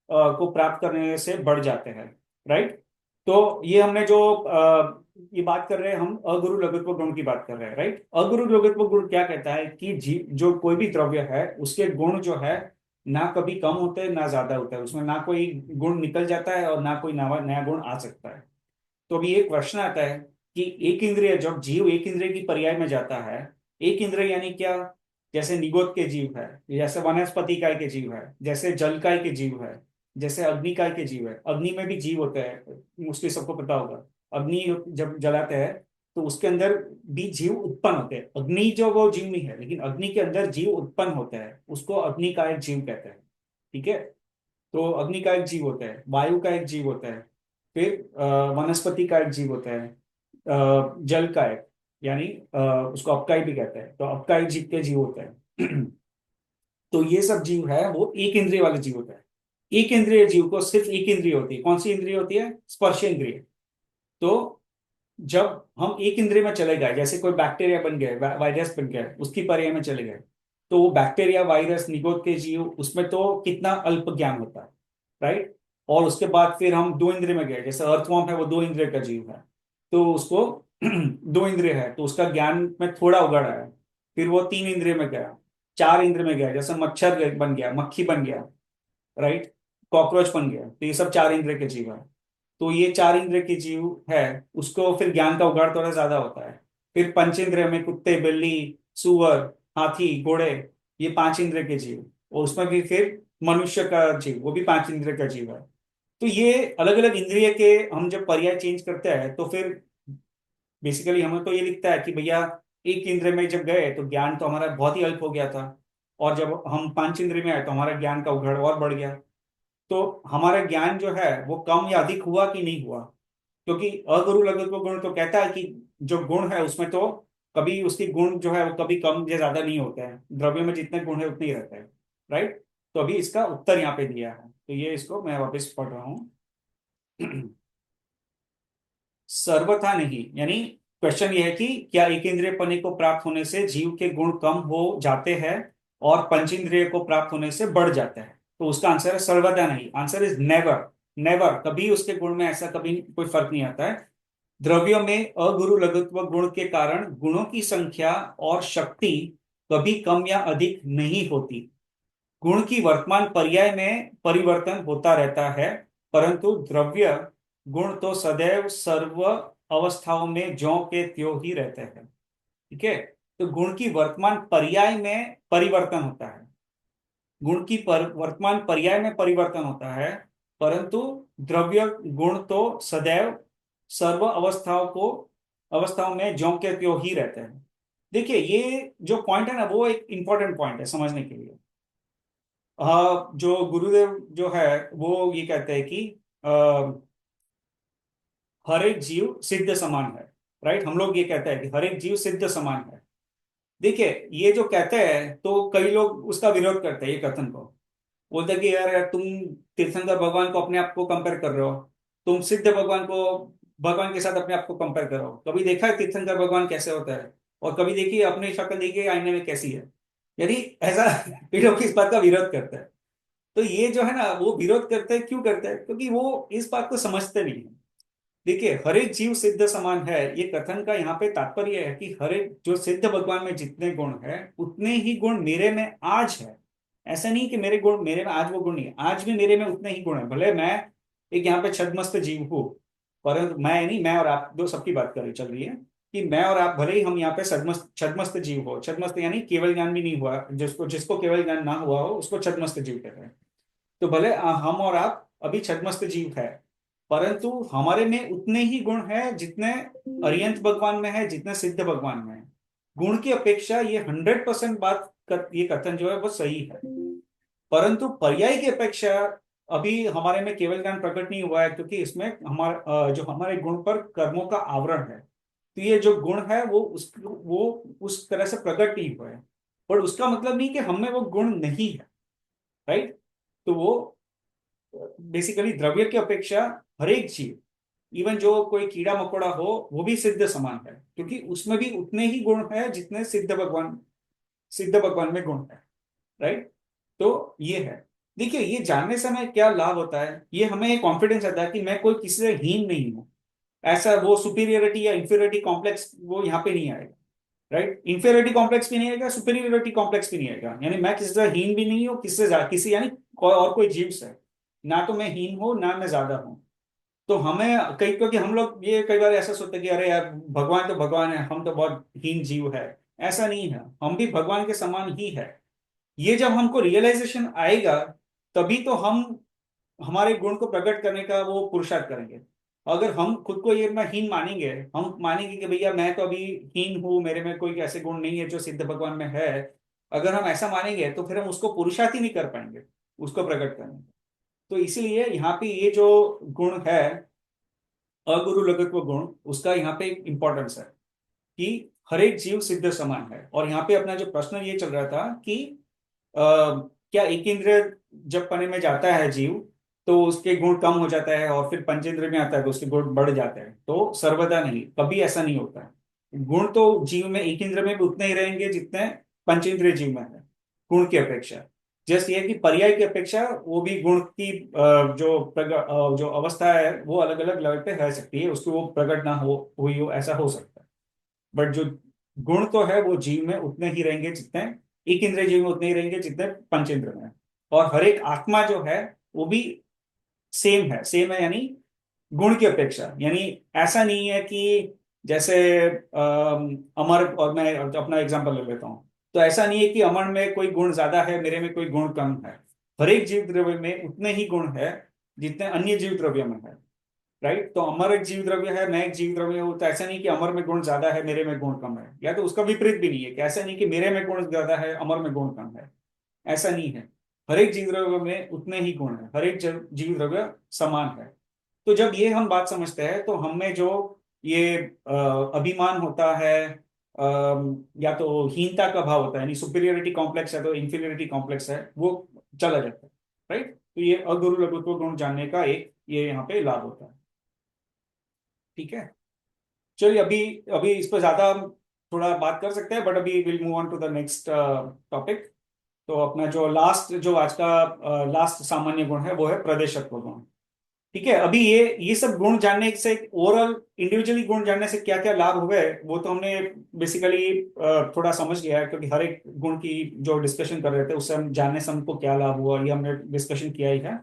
को प्राप्त करने से बढ़ जाते हैं, राइट। तो ये हमने जो ये बात कर रहे हैं, हम अगुरु लघुत्व गुण की बात कर रहे हैं, राइट। अगुरु लघुत्व गुण क्या कहता है कि जो कोई भी द्रव्य है उसके गुण जो है ना कभी कम होते हैं ना ज्यादा होता है, उसमें ना कोई गुण निकल जाता है और ना कोई नया गुण आ सकता है। तो अभी एक प्रश्न आता है कि एक इंद्रिय, जब जीव एक इंद्रिय की पर्याय में जाता है, एक इंद्रिय यानी क्या, जैसे निगोद के जीव है, जैसे वनस्पति काय के जीव है, जैसे जल काय के जीव है, जैसे अग्नि काय के जीव है। अग्नि में भी जीव होते हैं, उसके सबको पता होगा। अग्नि जब जलाते हैं तो उसके अंदर भी जीव उत्पन्न होते हैं। अग्नि जो वो जीव नहीं है, लेकिन अग्नि के अंदर जीव उत्पन्न होते हैं, उसको अग्नि का एक जीव कहते हैं, ठीक है। तो अग्नि का एक जीव होता है, वायु का एक जीव होता है, फिर वनस्पति का एक जीव होता है, जल का एक, यानी उसको अपकाई भी कहते हैं, तो अपकाई जीव के जीव होते हैं। तो ये सब जीव है वो एक इंद्रिय वाले जीव होता है। एक इंद्रिय जीव को सिर्फ एक इंद्रिय होती है, कौन सी इंद्रिय होती है, स्पर्श इंद्रिय। तो जब हम एक इंद्रिय में चले गए, जैसे कोई बैक्टीरिया बन गए, वायरस बन गए, उसकी पर्याय में चले गए, तो वो बैक्टीरिया वायरस निगोद के जीव, उसमें तो कितना अल्प ज्ञान होता है, राइट। और उसके बाद फिर हम दो इंद्रिय में गए, जैसे अर्थवॉर्म है वो दो इंद्रिय का जीव है, तो उसको दो इंद्रिय है तो उसका ज्ञान में थोड़ा उगाड़ आया। फिर वो तीन इंद्रिय में गया, चार इंद्रिय में गया, जैसे मच्छर बन गया, मक्खी बन गया, राइट, कॉकरोच बन गया, तो ये सब चार इंद्रिय के जीव है। तो ये चार इंद्रिय के जीव है, उसको फिर ज्ञान का उगाड़ थोड़ा ज्यादा होता है। फिर पंचेंद्रिय में कुत्ते, बिल्ली, सुअर, हाथी, घोड़े, ये पांच इंद्रिय के जीव, और उसमें भी फिर मनुष्य का जीव, वो भी पांच इंद्रिय का जीव है। तो ये अलग अलग इंद्रिय के हम जब पर्याय चेंज करते हैं तो फिर बेसिकली हमें तो ये दिखता है कि भैया एक इंद्रिय में जब गए तो ज्ञान तो हमारा बहुत ही अल्प हो गया था, और जब हम पांच इंद्रिय में आए तो हमारा ज्ञान का उघड़ और बढ़ गया। तो हमारा ज्ञान जो है वो कम या अधिक हुआ कि नहीं हुआ, क्योंकि अगुरु लघुत्व गुण तो कहता है कि जो गुण है उसमें तो कभी उसकी गुण जो है वो कभी कम या ज्यादा नहीं होते हैं, द्रव्य में जितने गुण है उतने ही रहते हैं, राइट। तो अभी इसका उत्तर यहाँ पे दिया है, तो ये इसको मैं वापस पढ़ रहा हूँ। सर्वथा नहीं, यानी क्वेश्चन ये है कि क्या एक इंद्रिय पने को प्राप्त होने से जीव के गुण कम हो जाते हैं और पंचेंद्रिय को प्राप्त होने से बढ़ जाते हैं। तो उसका आंसर है सर्वथा नहीं, आंसर इज नेवर। नेवर, कभी उसके गुण में ऐसा कभी कोई फर्क नहीं आता है। द्रव्यों में अगुरु लघुत्व गुण के कारण गुणों की संख्या और शक्ति कभी कम या अधिक नहीं होती। गुण की वर्तमान पर्याय में परिवर्तन होता रहता है, परंतु द्रव्य गुण तो सदैव सर्व अवस्थाओं में ज्यों के त्यों ही रहते हैं, ठीक है। तो गुण की वर्तमान पर्याय में परिवर्तन होता है, गुण की वर्तमान पर्याय में परिवर्तन होता है, परंतु द्रव्य गुण तो सदैव सर्व अवस्थाओं में ज्यों के त्यों ही रहते हैं। देखिए ये जो पॉइंट है ना वो एक इंपॉर्टेंट पॉइंट है समझने के लिए। जो गुरुदेव जो है वो ये कहते हैं कि हर एक जीव सिद्ध समान है, राइट। हम लोग ये कहते हैं कि हर एक जीव सिद्ध समान है। देखिए ये जो कहते हैं तो कई लोग उसका विरोध करते हैं, ये कथन को बोलते हैं कि यार तुम तीर्थंकर भगवान को अपने आप को कंपेयर कर रहे हो, तुम सिद्ध भगवान को भगवान के साथ अपने आप को कंपेयर करो। कभी देखा है तीर्थंकर भगवान कैसे होता है, और कभी देखिए अपनी शक्ल देखिए आईने में कैसी है। यदि ऐसा कई लोग इस बात का विरोध करते हैं, तो ये जो है ना वो विरोध करते हैं, क्यों करते हैं, क्योंकि वो इस बात को समझते नहीं है। देखिए हर एक जीव सिद्ध समान है, ये कथन का यहाँ पे तात्पर्य है कि हर एक जो सिद्ध भगवान में जितने गुण है उतने ही गुण मेरे में आज है। ऐसा नहीं कि मेरे गुण मेरे में आज वो गुण नहीं है, आज भी मेरे में उतने ही गुण है। भले मैं एक यहाँ पे छद्मस्त जीव हूँ, परंतु मैं नहीं, मैं और आप दो सबकी बात कर रही चल रही है कि मैं और आप भले ही हम यहाँ पे छद्मस्त जीव हो, छद्मस्त यानी केवल ज्ञान भी नहीं हुआ, जिसको केवल ज्ञान ना हुआ हो उसको छद्मस्त जीव कहते हैं। तो भले हम और आप अभी छद्मस्त जीव है, परंतु हमारे में उतने ही गुण है जितने अरिहंत भगवान में है, जितने सिद्ध भगवान में है। गुण की अपेक्षा ये 100% बात ये कथन जो है वो सही है, परंतु पर्याय की अपेक्षा अभी हमारे में केवल ज्ञान प्रकट नहीं हुआ है, क्योंकि इसमें जो हमारे गुण पर कर्मों का आवरण है। तो ये जो गुण है वो उस तरह से प्रकट नहीं हुआ है, पर उसका मतलब नहीं कि हम में वो गुण नहीं है, राइट। तो वो बेसिकली द्रव्य की अपेक्षा हर एक जीव, इवन जो कोई कीड़ा मकोड़ा हो, वो भी सिद्ध समान है, क्योंकि उसमें भी उतने ही गुण है जितने सिद्ध भगवान में गुण है, राइट। तो ये है। देखिए, ये जानने से हमें क्या लाभ होता है, ये हमें कॉन्फिडेंस आता है कि मैं कोई किसी से हीन नहीं हूं। ऐसा वो सुपीरियरिटी या इंफीरियरिटी कॉम्प्लेक्स वो यहाँ पे नहीं आएगा, राइट। इंफीरियरिटी कॉम्प्लेक्स भी नहीं आएगा, सुपीरियरिटी कॉम्प्लेक्स भी नहीं आएगा, यानी मैं किसी से हीन भी नहीं हूँ, किसी यानी और कोई जीव से, ना तो मैं हीन हूं ना मैं ज्यादा हूं। तो हमें क्योंकि हम लोग ये कई बार ऐसा सोचते हैं कि अरे यार, भगवान तो भगवान है, हम तो बहुत हीन जीव है। ऐसा नहीं है, हम भी भगवान के समान ही है। ये जब हमको रियलाइजेशन आएगा, तभी तो हम हमारे गुण को प्रकट करने का वो पुरुषार्थ करेंगे। अगर हम खुद को ये ना हीन मानेंगे, हम मानेंगे कि भैया मैं तो अभी हीन हूं, मेरे में कोई ऐसे गुण नहीं है जो सिद्ध भगवान में है, अगर हम ऐसा मानेंगे तो फिर हम उसको पुरुषार्थ ही नहीं कर पाएंगे, उसको प्रकट करने। तो इसीलिए यहाँ पे ये जो गुण है, अगुरु लघुत्व गुण, उसका यहाँ पे इंपॉर्टेंस है कि हर एक जीव सिद्ध समान है। और यहाँ पे अपना जो प्रश्न ये चल रहा था कि क्या एक इंद्रिय जब पने में जाता है जीव, तो उसके गुण कम हो जाता है, और फिर पंचेंद्रिय में आता है तो उसके गुण बढ़ जाते हैं? तो सर्वदा नहीं, कभी ऐसा नहीं होता है। गुण तो जीव में एक इंद्रिय में भी उतने ही रहेंगे जितने पंचेंद्रिय जीव में है, गुण की अपेक्षा। जैसे ये कि पर्याय की अपेक्षा वो भी गुण की जो अवस्था है वो अलग अलग लेवल पे रह सकती है, उसको वो प्रकट ना हो हुई हो, ऐसा हो सकता है। बट जो गुण तो है वो जीव में उतने ही रहेंगे जितने एक इंद्रिय जीव में उतने ही रहेंगे जितने पंचेंद्र में। और हर एक आत्मा जो है वो भी सेम है, यानी गुण की अपेक्षा। यानी ऐसा नहीं है कि जैसे अमर, और मैं अपना एग्जांपल ले लेता हूँ, तो ऐसा नहीं है कि अमर में कोई गुण ज्यादा है, मेरे में कोई गुण कम है। हर एक जीव द्रव्य में उतने ही गुण है जितने अन्य जीव द्रव्य में है, राइट। तो अमर एक जीव द्रव्य है, मैं एक जीव द्रव्य हूँ, तो ऐसा नहीं कि अमर में गुण ज्यादा है, मेरे में गुण कम है। या तो उसका विपरीत भी नहीं है कि ऐसा नहीं कि मेरे में गुण ज्यादा है, अमर में गुण कम है, ऐसा नहीं है। हर एक जीव द्रव्य में उतने ही गुण है, हर एक जीव द्रव्य समान है। तो जब ये हम बात समझते हैं, तो हमें जो ये अभिमान होता है, या तो हीनता का भाव होता है, यानी सुपीरियरिटी कॉम्प्लेक्स है तो इंफीरियरिटी कॉम्प्लेक्स है, वो चला जाता है, राइट। तो ये अगुरु लघुत्व गुण जानने का एक ये यहाँ पे लाभ होता है, ठीक है। चलिए, अभी अभी इस पर ज्यादा हम थोड़ा बात कर सकते हैं, बट अभी will move on to the next topic. तो अपना जो जो आज का लास्ट सामान्य गुण है वो है प्रदेशत्व गुण, ठीक है। अभी ये सब गुण जानने से, ओवरऑल इंडिविजुअली गुण जानने से क्या क्या लाभ हुए वो तो हमने बेसिकली थोड़ा समझ लिया है, क्योंकि हर एक गुण की जो डिस्कशन कर रहे थे उससे हम जानने से हमको क्या लाभ हुआ ये हमने डिस्कशन किया ही है।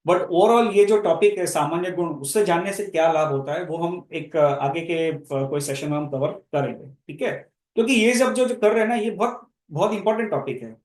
बट ओवरऑल ये जो टॉपिक है सामान्य गुण, उससे जानने से क्या लाभ होता है वो हम एक आगे के कोई सेशन में हम कवर करेंगे, ठीक है। क्योंकि ये सब जो कर रहे हैं ना, ये बहुत बहुत इंपॉर्टेंट टॉपिक है।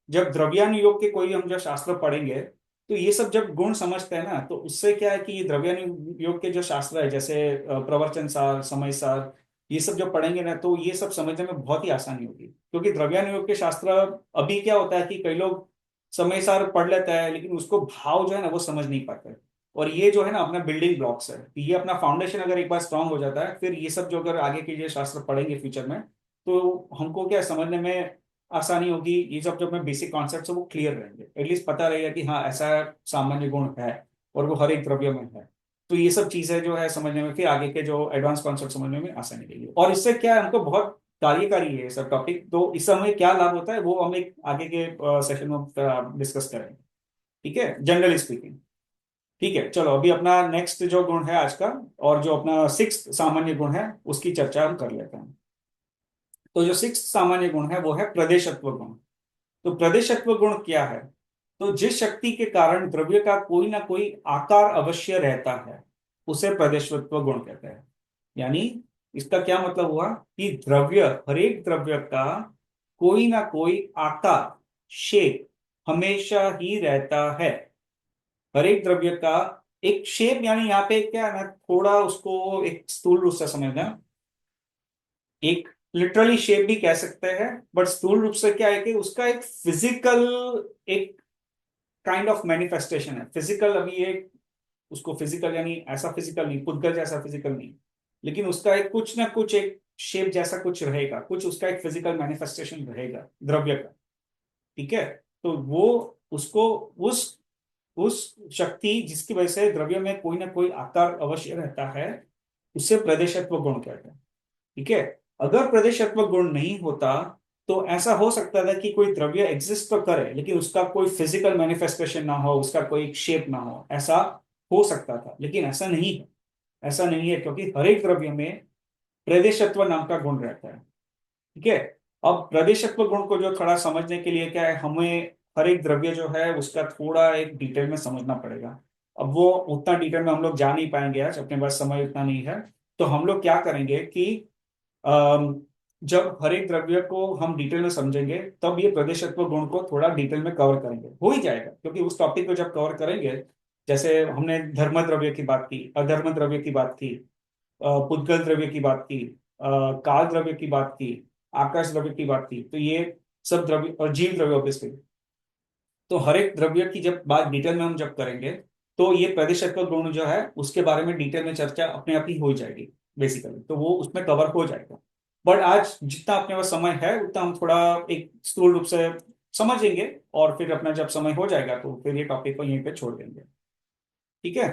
जब द्रव्यान योग के कोई हम जब शास्त्र पढ़ेंगे, तो ये सब जब गुण समझते हैं ना, तो उससे क्या है कि ये द्रव्यान योग के जो शास्त्र है, जैसे प्रवचन सार, समय सार, ये सब जब पढ़ेंगे ना, तो ये सब समझने में बहुत ही आसानी होगी। क्योंकि द्रव्यान योग के शास्त्र, अभी क्या होता है कि कई लोग समय सार पढ़ लेता है, लेकिन उसको भाव जो है ना वो समझ नहीं पाता है। और ये जो है ना अपना बिल्डिंग ब्लॉक्स है, ये अपना फाउंडेशन अगर एक बार स्ट्रांग हो जाता है, फिर ये सब जो अगर आगे के ये शास्त्र पढ़ेंगे फ्यूचर में, तो हमको क्या समझने में आसानी होगी। ये सब जो अपने बेसिक कॉन्सेप्ट है वो क्लियर रहेंगे, एटलीस्ट पता रहेगा कि हाँ ऐसा सामान्य गुण है और वो हर एक द्रव्य में है। तो ये सब चीजें जो है समझने में, फिर आगे के जो एडवांस कॉन्सेप्ट समझने में आसानी रहेगी। और इससे क्या है, हमको बहुत कार्यकारी है ये सब टॉपिक। तो इस समय क्या लाभ होता है वो हम एक आगे के सेशन में डिस्कस करेंगे, ठीक है, जनरली स्पीकिंग। ठीक है, चलो अभी अपना नेक्स्ट जो गुण है आज का, और जो अपना सिक्स सामान्य गुण है उसकी चर्चा हम कर लेते हैं। तो जो सिक्स सामान्य गुण है वो है प्रदेशत्व गुण। तो प्रदेशत्व गुण क्या है? तो जिस शक्ति के कारण द्रव्य का कोई ना कोई आकार अवश्य रहता है, उसे प्रदेशत्व गुण कहते हैं। यानी इसका क्या मतलब हुआ कि द्रव्य, हर एक द्रव्य का कोई ना कोई आकार, शेप हमेशा ही रहता है। हर एक द्रव्य का एक शेप, यानी यहाँ पे क्या है ना, थोड़ा उसको एक स्थूल रूप से समझना। एक लिटरली शेप भी कह सकते हैं, बट स्थूल रूप से क्या है कि उसका एक फिजिकल, एक काइंड ऑफ मैनिफेस्टेशन है फिजिकल। अभी एक उसको फिजिकल यानी ऐसा फिजिकल नहीं, पुद्गल जैसा फिजिकल नहीं, लेकिन उसका एक कुछ ना कुछ एक शेप जैसा कुछ रहेगा, कुछ उसका एक फिजिकल मैनिफेस्टेशन रहेगा द्रव्य का। ठीक है, तो वो उसको उस शक्ति जिसकी वजह से द्रव्य में कोई ना कोई आकार अवश्य रहता है, उससे प्रदेशत्व गुण कहते हैं। ठीक है, अगर प्रदेशत्व गुण नहीं होता तो ऐसा हो सकता था कि कोई द्रव्य एग्जिस्ट तो करे लेकिन उसका कोई फिजिकल मैनिफेस्टेशन ना हो, उसका कोई शेप ना हो, ऐसा हो सकता था। लेकिन ऐसा नहीं है, ऐसा नहीं है, क्योंकि हर एक द्रव्य में प्रदेशत्व नाम का गुण रहता है। ठीक है, अब प्रदेशत्व गुण को जो थोड़ा समझने के लिए क्या है, हमें हर एक द्रव्य जो है उसका थोड़ा एक डिटेल में समझना पड़ेगा। अब वो उतना डिटेल में हम लोग जा नहीं पाएंगे आज, अपने पास समय उतना नहीं है। तो हम लोग क्या करेंगे कि जब हर एक द्रव्य को हम डिटेल में समझेंगे तब ये प्रदेशत्व गुण को थोड़ा डिटेल में कवर करेंगे, हो ही जाएगा। क्योंकि उस टॉपिक को जब कवर करेंगे, जैसे हमने धर्म द्रव्य की बात की, अधर्म द्रव्य की बात की, पुद्गल द्रव्य की बात की, काल द्रव्य की बात की, आकाश द्रव्य की बात की, तो ये सब द्रव्य और जीव द्रव्य ऑब्वियसली। तो हर एक द्रव्य की जब बात डिटेल में हम जब करेंगे तो ये प्रदेशत्व गुण जो है उसके बारे में डिटेल में चर्चा अपने आप ही हो जाएगी बेसिकली, तो वो उसमें कवर हो जाएगा। बट आज जितना अपने पास समय है उतना हम थोड़ा एक स्थूल रूप से समझेंगे, और फिर अपना जब समय हो जाएगा तो फिर ये टॉपिक को यहीं पे छोड़ देंगे। ठीक है,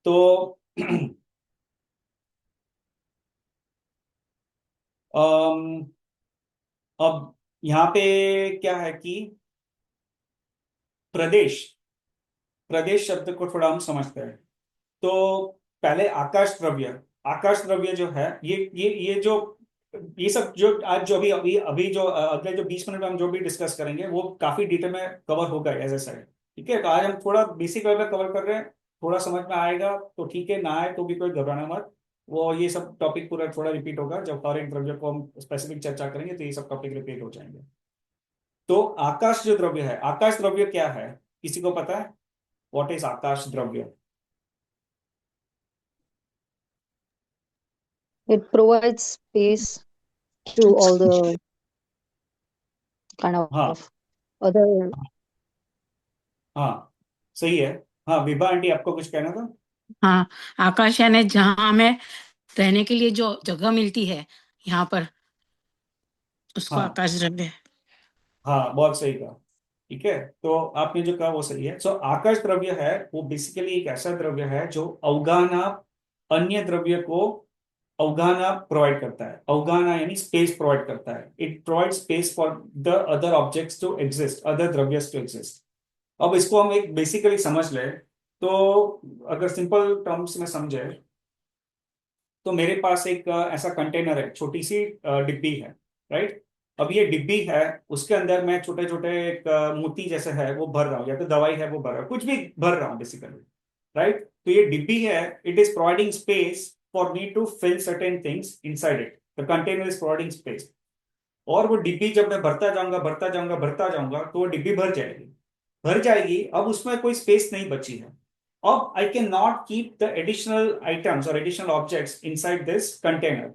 तो अम, अब यहाँ पे क्या है कि प्रदेश प्रदेश शब्द को थोड़ा हम समझते हैं। तो पहले आकाश द्रव्य जो है, ये जो ये सब जो आज जो अभी अभी अभी जो अगले जो 20 मिनट में हम जो भी डिस्कस करेंगे वो काफी डिटेल में कवर होगा एज ए साइड। ठीक है, तो आज हम थोड़ा बेसिक लेवल पे कवर कर रहे हैं, थोड़ा समझ में आएगा तो ठीक है, ना आए तो भी कोई घबराना मत। वो ये सब टॉपिक पूरा थोड़ा रिपीट होगा, जब हर एक द्रव्य को हम स्पेसिफिक चर्चा करेंगे तो ये सब टॉपिक रिपीट हो जाएंगे। तो आकाश जो द्रव्य है, आकाश द्रव्य क्या है, किसी को पता है? व्हाट इज आकाश द्रव्य? It provides space to all the kind हाँ of other. हाँ, सही है। हाँ विभा आंटी, आपको कुछ कहना था? हाँ, आकाश यानी जहाँ हमें रहने के लिए जो जगह मिलती है यहाँ पर, उसको हाँ आकाश द्रव्य है। हाँ, बहुत सही कहा। ठीक है, तो आपने जो कहा वो सही है। सो आकाश द्रव्य है वो बेसिकली एक ऐसा द्रव्य है जो अवगाहना, अन्य द्रव्य को अवगाहना प्रोवाइड करता है। अवगाहना यानी स्पेस प्रोवाइड करता है। It provide space for the other objects to exist, other द्रव्यस टू एग्जिस्ट। अब इसको हम एक बेसिकली समझ ले, तो अगर सिंपल टर्म्स में समझे तो मेरे पास एक ऐसा कंटेनर है, छोटी सी डिब्बी है, राइट। अब ये डिब्बी है, उसके अंदर मैं छोटे छोटे एक मोती जैसे है वो भर रहा हूँ, या तो दवाई है वो भर रहा हूँ, कुछ भी भर रहा हूँ बेसिकली, राइट। तो ये डिब्बी है, it is providing space for me to fill certain things inside it. The container is providing space. और वो डिब्बी जब मैं भरता जाऊंगा भरता जाऊंगा भरता जाऊंगा तो वो डिब्बी भर जाएगी। अब उसमें कोई स्पेस नहीं बची है। अब I cannot keep the additional items or additional objects inside this container,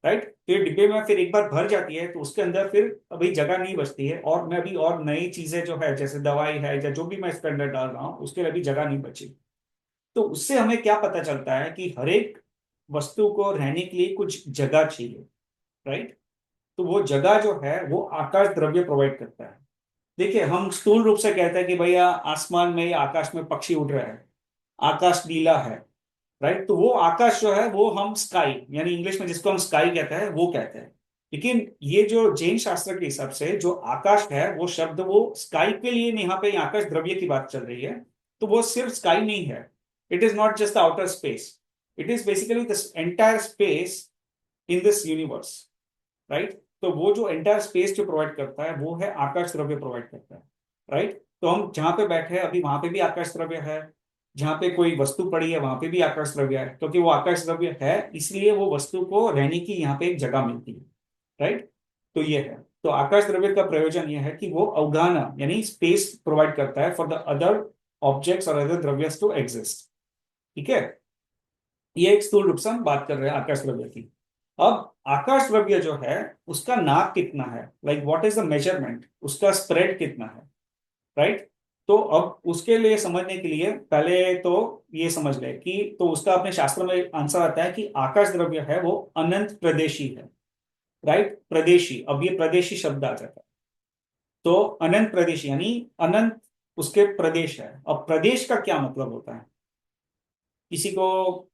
right? तो ये डिब्बे में फिर एक बार भर जाती है तो उसके अंदर फिर अभी जगह नहीं बचती है, और मैं अभी और नई चीजें जो है जैसे दवाई है या जो भी मैं इसके अंदर डाल रहा हूँ उसके लिए अभी जगह नहीं बची। तो उससे हमें क्या पता चलता है कि हर एक वस्तु को रहने के लिए कुछ जगह चाहिए, राइट। तो वो जगह जो है वो आकाश द्रव्य प्रोवाइड करता है। देखिए, हम स्थूल रूप से कहते हैं कि भैया आसमान में या आकाश में पक्षी उड़ रहे हैं, आकाश नीला है, राइट। तो वो आकाश जो है वो हम स्काई, यानी इंग्लिश में जिसको हम स्काई कहते हैं वो कहते हैं। लेकिन ये जो जैन शास्त्र के हिसाब से जो आकाश है वो शब्द वो स्काई के लिए नहीं, यहाँ पे आकाश द्रव्य की बात चल रही है। तो वो सिर्फ स्काई नहीं है, it is not just the outer space, it is basically the entire space in this universe, right. तो वो जो एंटायर स्पेस जो प्रोवाइड करता है वो है आकाश द्रव्य प्रोवाइड करता है, राइट। तो हम जहां पे बैठे हैं अभी वहां पे भी आकाश द्रव्य है, जहां पे कोई वस्तु पड़ी है वहां पे भी आकाश द्रव्य है, क्योंकि वो आकाश द्रव्य है इसलिए वो वस्तु को रहने की यहाँ पे एक जगह मिलती है, राइट। तो ये है, तो आकाश द्रव्य का प्रयोजन यह है कि वो अवगाहना यानी स्पेस प्रोवाइड करता है फॉर द अदर ऑब्जेक्ट्स और अदर द्रव्यस टू एग्जिस्ट। ठीक है, ये एक स्थूल रूप से हम बात कर रहे हैं आकाश द्रव्य की। अब आकाश द्रव्य जो है उसका नाप कितना है, like what is the measurement, उसका स्प्रेड कितना है, राइट। तो अब उसके लिए समझने के लिए पहले तो ये समझ ले कि तो उसका अपने शास्त्र में आंसर आता है कि आकाश द्रव्य है वो अनंत प्रदेशी है, राइट। प्रदेशी, अब ये प्रदेशी शब्द आ जाता है, तो अनंत प्रदेश यानी अनंत उसके प्रदेश है। अब प्रदेश का क्या मतलब होता है, किसी को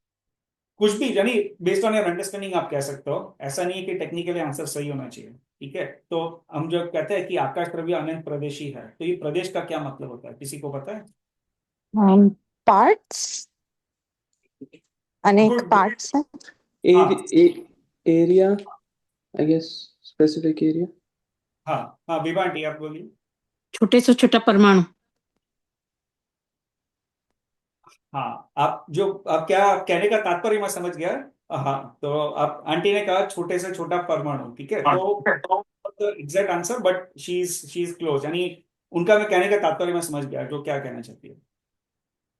कुछ भी, यानी बेस्ड ऑन योर अंडरस्टैंडिंग आप कह सकते हो, ऐसा नहीं है कि टेक्निकली आंसर सही होना चाहिए, ठीक है। तो हम जो कहते हैं कि आकाश द्रव्य अनंत प्रदेशी है, तो ये प्रदेश का क्या मतलब होता है, किसी को पता है? पार्ट्स, अनेक गुड। पार्ट्स हैं। हाँ area, I guess specific area. हाँ हाँ, विभा आंटी आप बोलिए। छोटे से छोटा परमाणु। हाँ, आप क्या कहने का तात्पर्य मैं समझ गया। हाँ, तो आप आंटी ने कहा छोटे से छोटा परमाणु, ठीक है, तो exact answer, but she is close, यानी उनका मैं कहने का तात्पर्य मैं समझ गया जो क्या कहना चाहती है,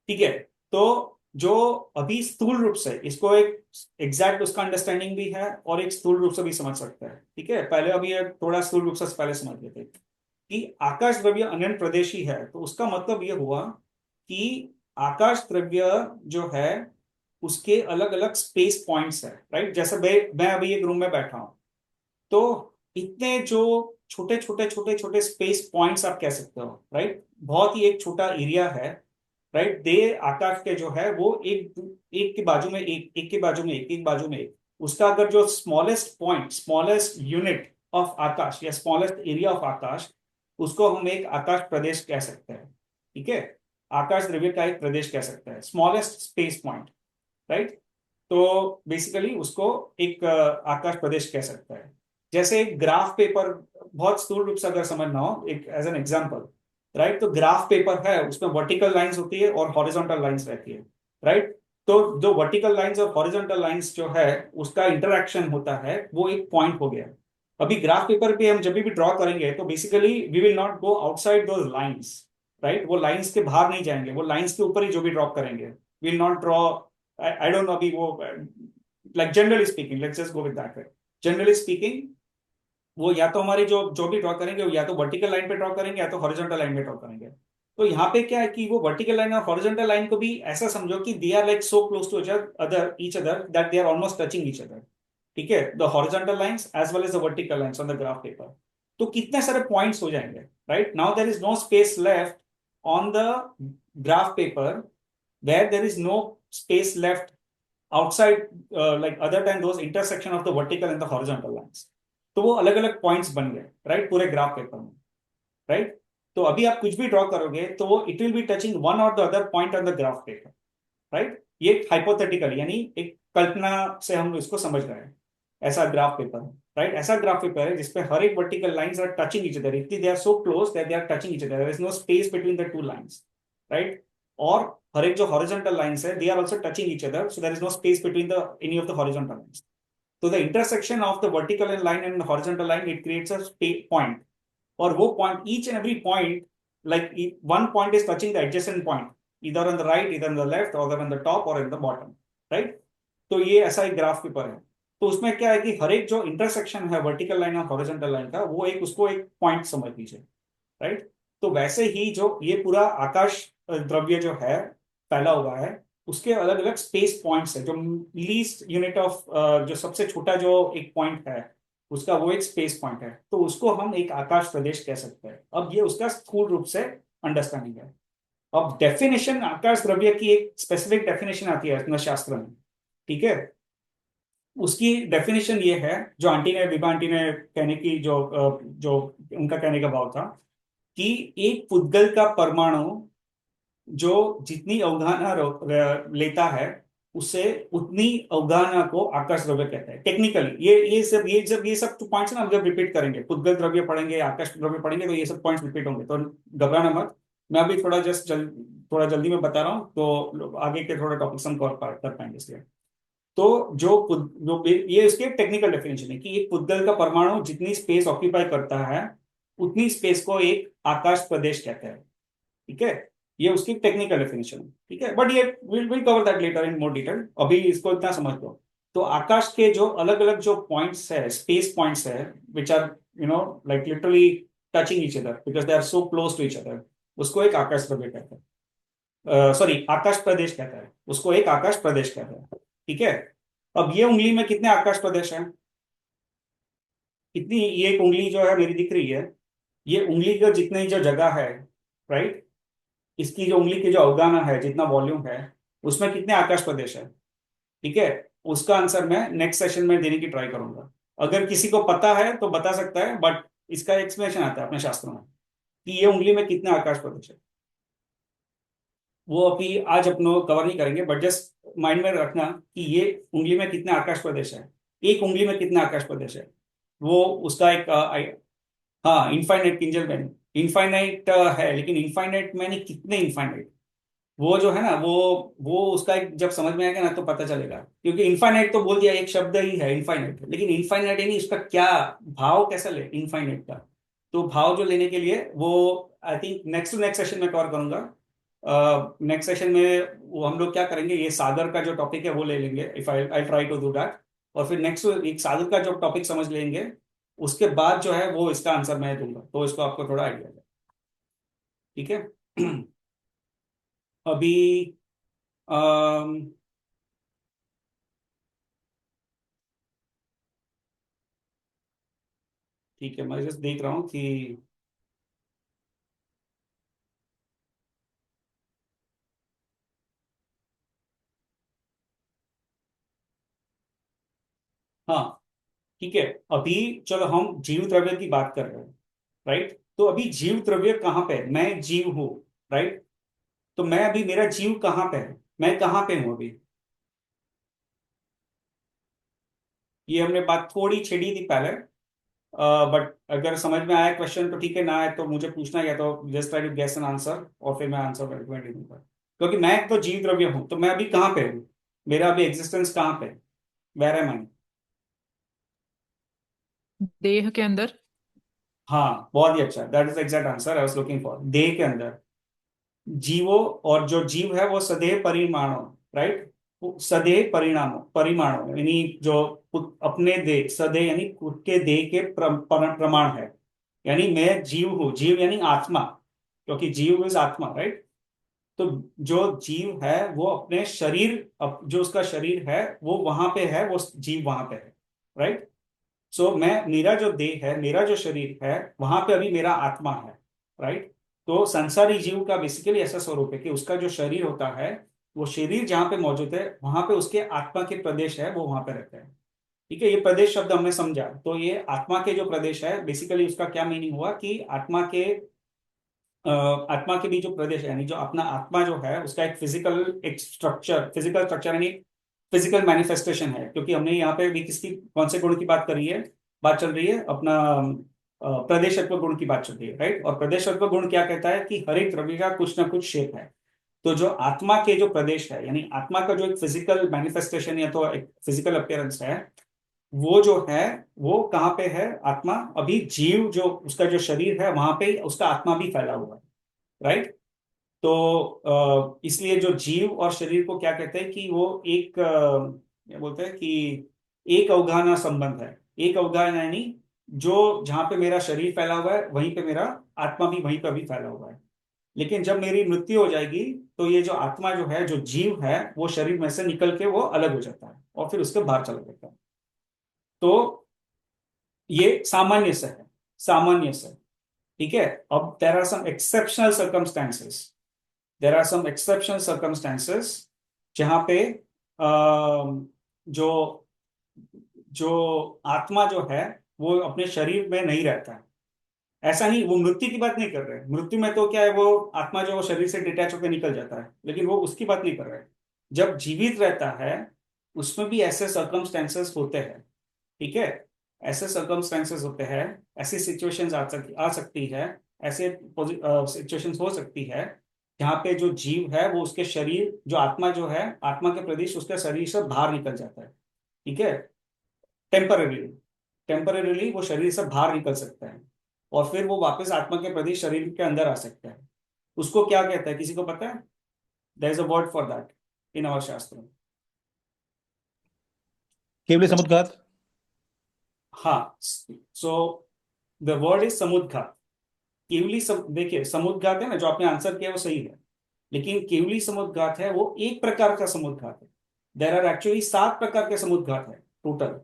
ठीक है। तो जो अभी स्थूल रूप से इसको एक एग्जैक्ट उसका अंडरस्टैंडिंग भी है और एक स्थूल रूप से भी समझ सकता है, ठीक है। पहले अभी थोड़ा स्थूल रूप से पहले समझ लेते हैं कि आकाश द्रव्य अनंत प्रदेशी है, तो उसका मतलब ये हुआ कि आकाश द्रव्य जो है उसके अलग अलग स्पेस पॉइंट्स है, राइट। जैसे मैं अभी एक रूम में बैठा हूं, तो इतने जो छोटे छोटे छोटे छोटे स्पेस पॉइंट्स आप कह सकते हो, राइट, बहुत ही एक छोटा एरिया है, राइट। दे आकाश के जो है वो एक के बाजू में एक के बाजू में एक बाजू में एक, उसका अगर जो smallest point, smallest unit of आकाश या स्मॉलेस्ट एरिया ऑफ आकाश, उसको हम एक आकाश प्रदेश कह सकते हैं, ठीक है। आकाश द्रव्य का एक प्रदेश कह सकते हैं, स्मॉलेस्ट स्पेस पॉइंट, राइट। तो बेसिकली उसको एक आकाश प्रदेश कह सकता है। जैसे एक ग्राफ पेपर, बहुत स्थूल रूप से अगर समझना हो, एक एज एन एग्जांपल, राइट, तो ग्राफ पेपर है उसमें वर्टिकल लाइंस होती है और हॉरिजॉन्टल लाइंस रहती है, राइट। तो जो वर्टिकल लाइंस और हॉरिजॉन्टल लाइंस जो है उसका इंटरेक्शन होता है वो एक पॉइंट हो गया। अभी ग्राफ पेपर पे हम जब भी ड्रॉ करेंगे तो basically we will not go outside those lines, right. वो लाइंस के बाहर नहीं जाएंगे, वो लाइंस के ऊपर ही जो भी ड्रॉ करेंगे, will not draw, I don't know अभी वो, like generally speaking, let's just go with that way, generally speaking वो या तो हमारी जो जो भी ड्रॉ करेंगे वो या तो वर्टिकल लाइन पे ड्रॉ करेंगे या तो हॉरिजॉन्टल लाइन पे ड्रॉ करेंगे। तो यहाँ पे क्या है कि वो वर्टिकल लाइन और हॉरिजॉन्टल लाइन को भी ऐसा समझो कि they are like so close to each other that they are almost touching each other, ठीक है, the horizontal lines as well as the vertical lines on the graph paper. तो कितने सारे पॉइंट्स हो जाएंगे, right. Now there is no space left on the graph paper, where there is no space left outside, like other than those intersection of the vertical and the horizontal lines। तो वो अलग अलग पॉइंट्स बन गए, राइट, पूरे ग्राफ पेपर में, राइट। तो अभी आप कुछ भी ड्रॉ करोगे तो वो it will be touching one और the other point on the graph paper, right. ये हाइपोथेटिकल यानी एक कल्पना से हम इसको समझ रहे हैं, ऐसा ग्राफ पेपर है, राइट। ऐसा ग्राफ पेपर है जिसपे हर एक vertical lines are touching each other, इतनी they are so close that they are touching each other, there is no space between the two lines, right. और हर एक जो हॉरिजॉन्टल लाइंस है they are also touching each other, so there is no space between the any of the horizontal lines. तो the intersection of the vertical line and horizontal line it creates a point, और वो point, each and every point, like one point is touching the adjacent point, either on the right, either on the left, or on the top or in the bottom, right। तो ये ऐसा एक ग्राफ पेपर है। तो उसमें क्या है कि हर एक जो इंटरसेक्शन है वर्टिकल लाइन और हॉरिजॉन्टल लाइन का, वो एक उसको एक पॉइंट समझ लीजिए, राइट। तो वैसे ही जो ये पूरा आकाश द्रव्य जो है फैला हुआ है, उसके अलग अलग स्पेस पॉइंट्स है, जो लीस्ट यूनिट ऑफ, जो सबसे छोटा जो एक पॉइंट है उसका वो एक स्पेस पॉइंट है, तो उसको हम एक आकाश प्रदेश कह सकते हैं। अब ये उसका स्थूल रूप से अंडरस्टैंडिंग है। अब डेफिनेशन, आकाश द्रव्य की एक स्पेसिफिक डेफिनेशन आती है शास्त्र में, ठीक है। उसकी डेफिनेशन ये है, जो आंटी ने, विभा आंटी ने कहने की जो उनका कहने का भाव था कि एक पुद्गल का परमाणु जो जितनी अवधारणा लेता है उससे उतनी अवधारणा को आकाश द्रव्य कहते हैं टेक्निकली। ये सब पॉइंट्स ना हम जब रिपीट करेंगे, पुद्गल द्रव्य पढ़ेंगे, आकाश द्रव्य पढ़ेंगे, तो ये सब पॉइंट्स रिपीट होंगे, तो घबराना मत। मैं अभी थोड़ा जल्दी में बता रहा हूँ, तो आगे के थोड़ा टॉपिक्स हम कवर कर पाएंगे इसलिए। तो जो ये इसकी टेक्निकल डेफिनेशन है कि एक पुद्गल का परमाणु जितनी स्पेस ऑक्यूपाई करता है उतनी स्पेस को एक आकाश प्रदेश कहते हैं, ठीक है। ये उसकी टेक्निकल डेफिनेशन है, ठीक है, बट ये will cover that later in more detail, अभी इसको इतना समझ लो। तो आकाश के जो अलग अलग जो पॉइंट्स है, स्पेस पॉइंट्स है, which are like literally touching each other because they are so close to each other, उसको एक आकाश द्रव्य कहते हैं। सॉरी, आकाश प्रदेश कहता है, उसको एक आकाश प्रदेश कहता है। ठीक है। अब ये उंगली में कितने आकाश प्रदेश हैं? कितनी, ये एक उंगली जो है मेरी दिख रही है, ये उंगली का जितनी जो जगह है, राइट, इसकी जो उंगली की जो अवदाना है, जितना वॉल्यूम है, उसमें कितने आकाश प्रदेश है? ठीक है। उसका आंसर मैं नेक्स्ट सेशन में देने की ट्राई करूंगा। अगर किसी को पता है तो बता सकता है, बट इसका एक्सप्लेनेशन आता है अपने शास्त्रों में कि ये उंगली में कितने आकाश प्रदेश है। वो अभी आज अपनो कवर नहीं करेंगे, बट जस्ट माइंड में रखना कि ये उंगली में कितने आकाश प्रदेश है, एक उंगली में कितने आकाश प्रदेश है। वो उसका एक हाँ, इनफाइनाइट किंजल मैन, इनफाइनाइट है, लेकिन इनफाइनाइट मैंने कितने इनफाइनाइट, वो जो है ना, वो उसका एक जब समझ में आएगा ना तो पता चलेगा। क्योंकि इनफाइनाइट तो बोल दिया, एक शब्द ही है इनफाइनाइट, लेकिन इनफाइनाइट नहीं, उसका क्या भाव कैसा ले इनफाइनाइट का। तो भाव जो लेने के लिए वो I think next to next session में कवर करूंगा। नेक्स्ट सेशन में वो हम लोग क्या करेंगे, ये सागर का जो टॉपिक है वो ले लेंगे, if I try to do that. और फिर नेक्स्ट एक सागर का जो टॉपिक समझ लेंगे, उसके बाद जो है वो इसका आंसर मैं दूंगा, तो इसको आपको थोड़ा आइडिया है। ठीक है। अभी अम, ठीक है, मैं जस्ट देख रहा हूँ कि हाँ, ठीक है। अभी चलो हम जीव द्रव्य की बात कर रहे हैं, राइट। तो अभी जीव द्रव्य कहाँ पे है? मैं जीव हूँ, राइट। तो मैं अभी, मेरा जीव कहाँ पे है, मैं कहाँ पे हूँ अभी? ये हमने बात थोड़ी छेड़ी थी पहले, बट अगर समझ में आया क्वेश्चन तो ठीक है, ना आए तो मुझे पूछना, या तो just try to guess an answer और फिर मैं आंसर रिकमेंड दूंगा। क्योंकि मैं तो जीव द्रव्य हूं, तो मैं अभी कहाँ पे हूँ, मेरा अभी एग्जिस्टेंस कहाँ पे, वेर एम आई? देह के अंदर। हाँ, बहुत ही अच्छा, that is exact answer I was looking for, देह के अंदर। जीवो, और जो जीव है वो सदैह परिमाणो, राइट, सदैह परिणामो परिमाणो, यानी जो अपने देह, सदैह यानी खुद के देह के प्रमाण है। यानी मैं जीव हूँ, जीव यानी आत्मा, क्योंकि जीव इज आत्मा, राइट। तो जो जीव है वो अपने शरीर, जो उसका शरीर है वो वहां पे है, वो जीव वहां पे है, राइट। सो मैं, मेरा जो देह है, मेरा जो शरीर है, वहां पे अभी मेरा आत्मा है, राइट। तो संसारी जीव का बेसिकली ऐसा स्वरूप है कि उसका जो शरीर होता है, वो शरीर जहां पे मौजूद है वहां पे उसके आत्मा के प्रदेश है, वो वहां पे रहते हैं। ठीक है, ये प्रदेश शब्द हमने समझा, तो ये आत्मा के जो प्रदेश है, बेसिकली उसका क्या मीनिंग हुआ कि आत्मा के भी जो प्रदेश है, यानी जो अपना आत्मा जो है उसका एक फिजिकल स्ट्रक्चर यानी फिजिकल मैनिफेस्टेशन है। क्योंकि हमने यहाँ पे भी किसकी, कौन से गुण की बात करी है, बात चल रही है अपना प्रदेशत्व गुण की बात चल रही है, राइट। और प्रदेशत्व गुण क्या कहता है कि हर एक द्रव्य का कुछ ना कुछ शेप है। तो जो आत्मा के जो प्रदेश है, यानी आत्मा का जो एक फिजिकल मैनिफेस्टेशन या तो एक फिजिकल अपियरेंस है, वो जो है वो कहाँ पे है? आत्मा, अभी जीव जो उसका जो शरीर है वहां पे उसका आत्मा भी फैला हुआ है, राइट। तो इसलिए जो जीव और शरीर को क्या कहते हैं कि वो एक क्या बोलते हैं कि एक अवगाहना संबंध है। एक अवगाहना यानी जो जहां पे मेरा शरीर फैला हुआ है वहीं पे मेरा आत्मा भी वहीं पे भी फैला हुआ है। लेकिन जब मेरी मृत्यु हो जाएगी तो ये जो आत्मा जो है, जो जीव है, वो शरीर में से निकल के वो अलग हो जाता है और फिर उसके बाहर चला जाता है। तो ये सामान्य से है, सामान्य से। ठीक है। अब there are some exceptional circumstances जहां पे जो जो आत्मा जो है वो अपने शरीर में नहीं रहता है। ऐसा नहीं, वो मृत्यु की बात नहीं कर रहे हैं, मृत्यु में तो क्या है, वो आत्मा जो वो शरीर से डिटैच होकर निकल जाता है, लेकिन वो उसकी बात नहीं कर रहे हैं। जब जीवित रहता है उसमें भी ऐसे सर्कमस्टेंसेस होते हैं। ठीक है, ऐसे सर्कमस्टेंसेस होते हैं, ऐसी सिचुएशंस आ सकती है, ऐसे सिचुएशंस हो सकती है जहाँ पे जो जीव है वो उसके शरीर, जो आत्मा जो है, आत्मा के प्रदेश उसके शरीर से बाहर निकल जाता है। ठीक है, टेम्पररीली, टेम्पररीली वो शरीर से बाहर निकल सकता है और फिर वो वापस आत्मा के प्रदेश शरीर के अंदर आ सकता है। उसको क्या कहता है, किसी को पता है? There is a word for that in our shastra. केवली समुद्घात। हाँ, so the word is samudghat. केवली देखिए, समुद्घात है ना, जो आपने आंसर किया वो सही है, लेकिन केवली समुद्घात है वो एक प्रकार का समुद्घात है। देर आर एक्चुअली 7 प्रकार के समुद्घात है टोटल।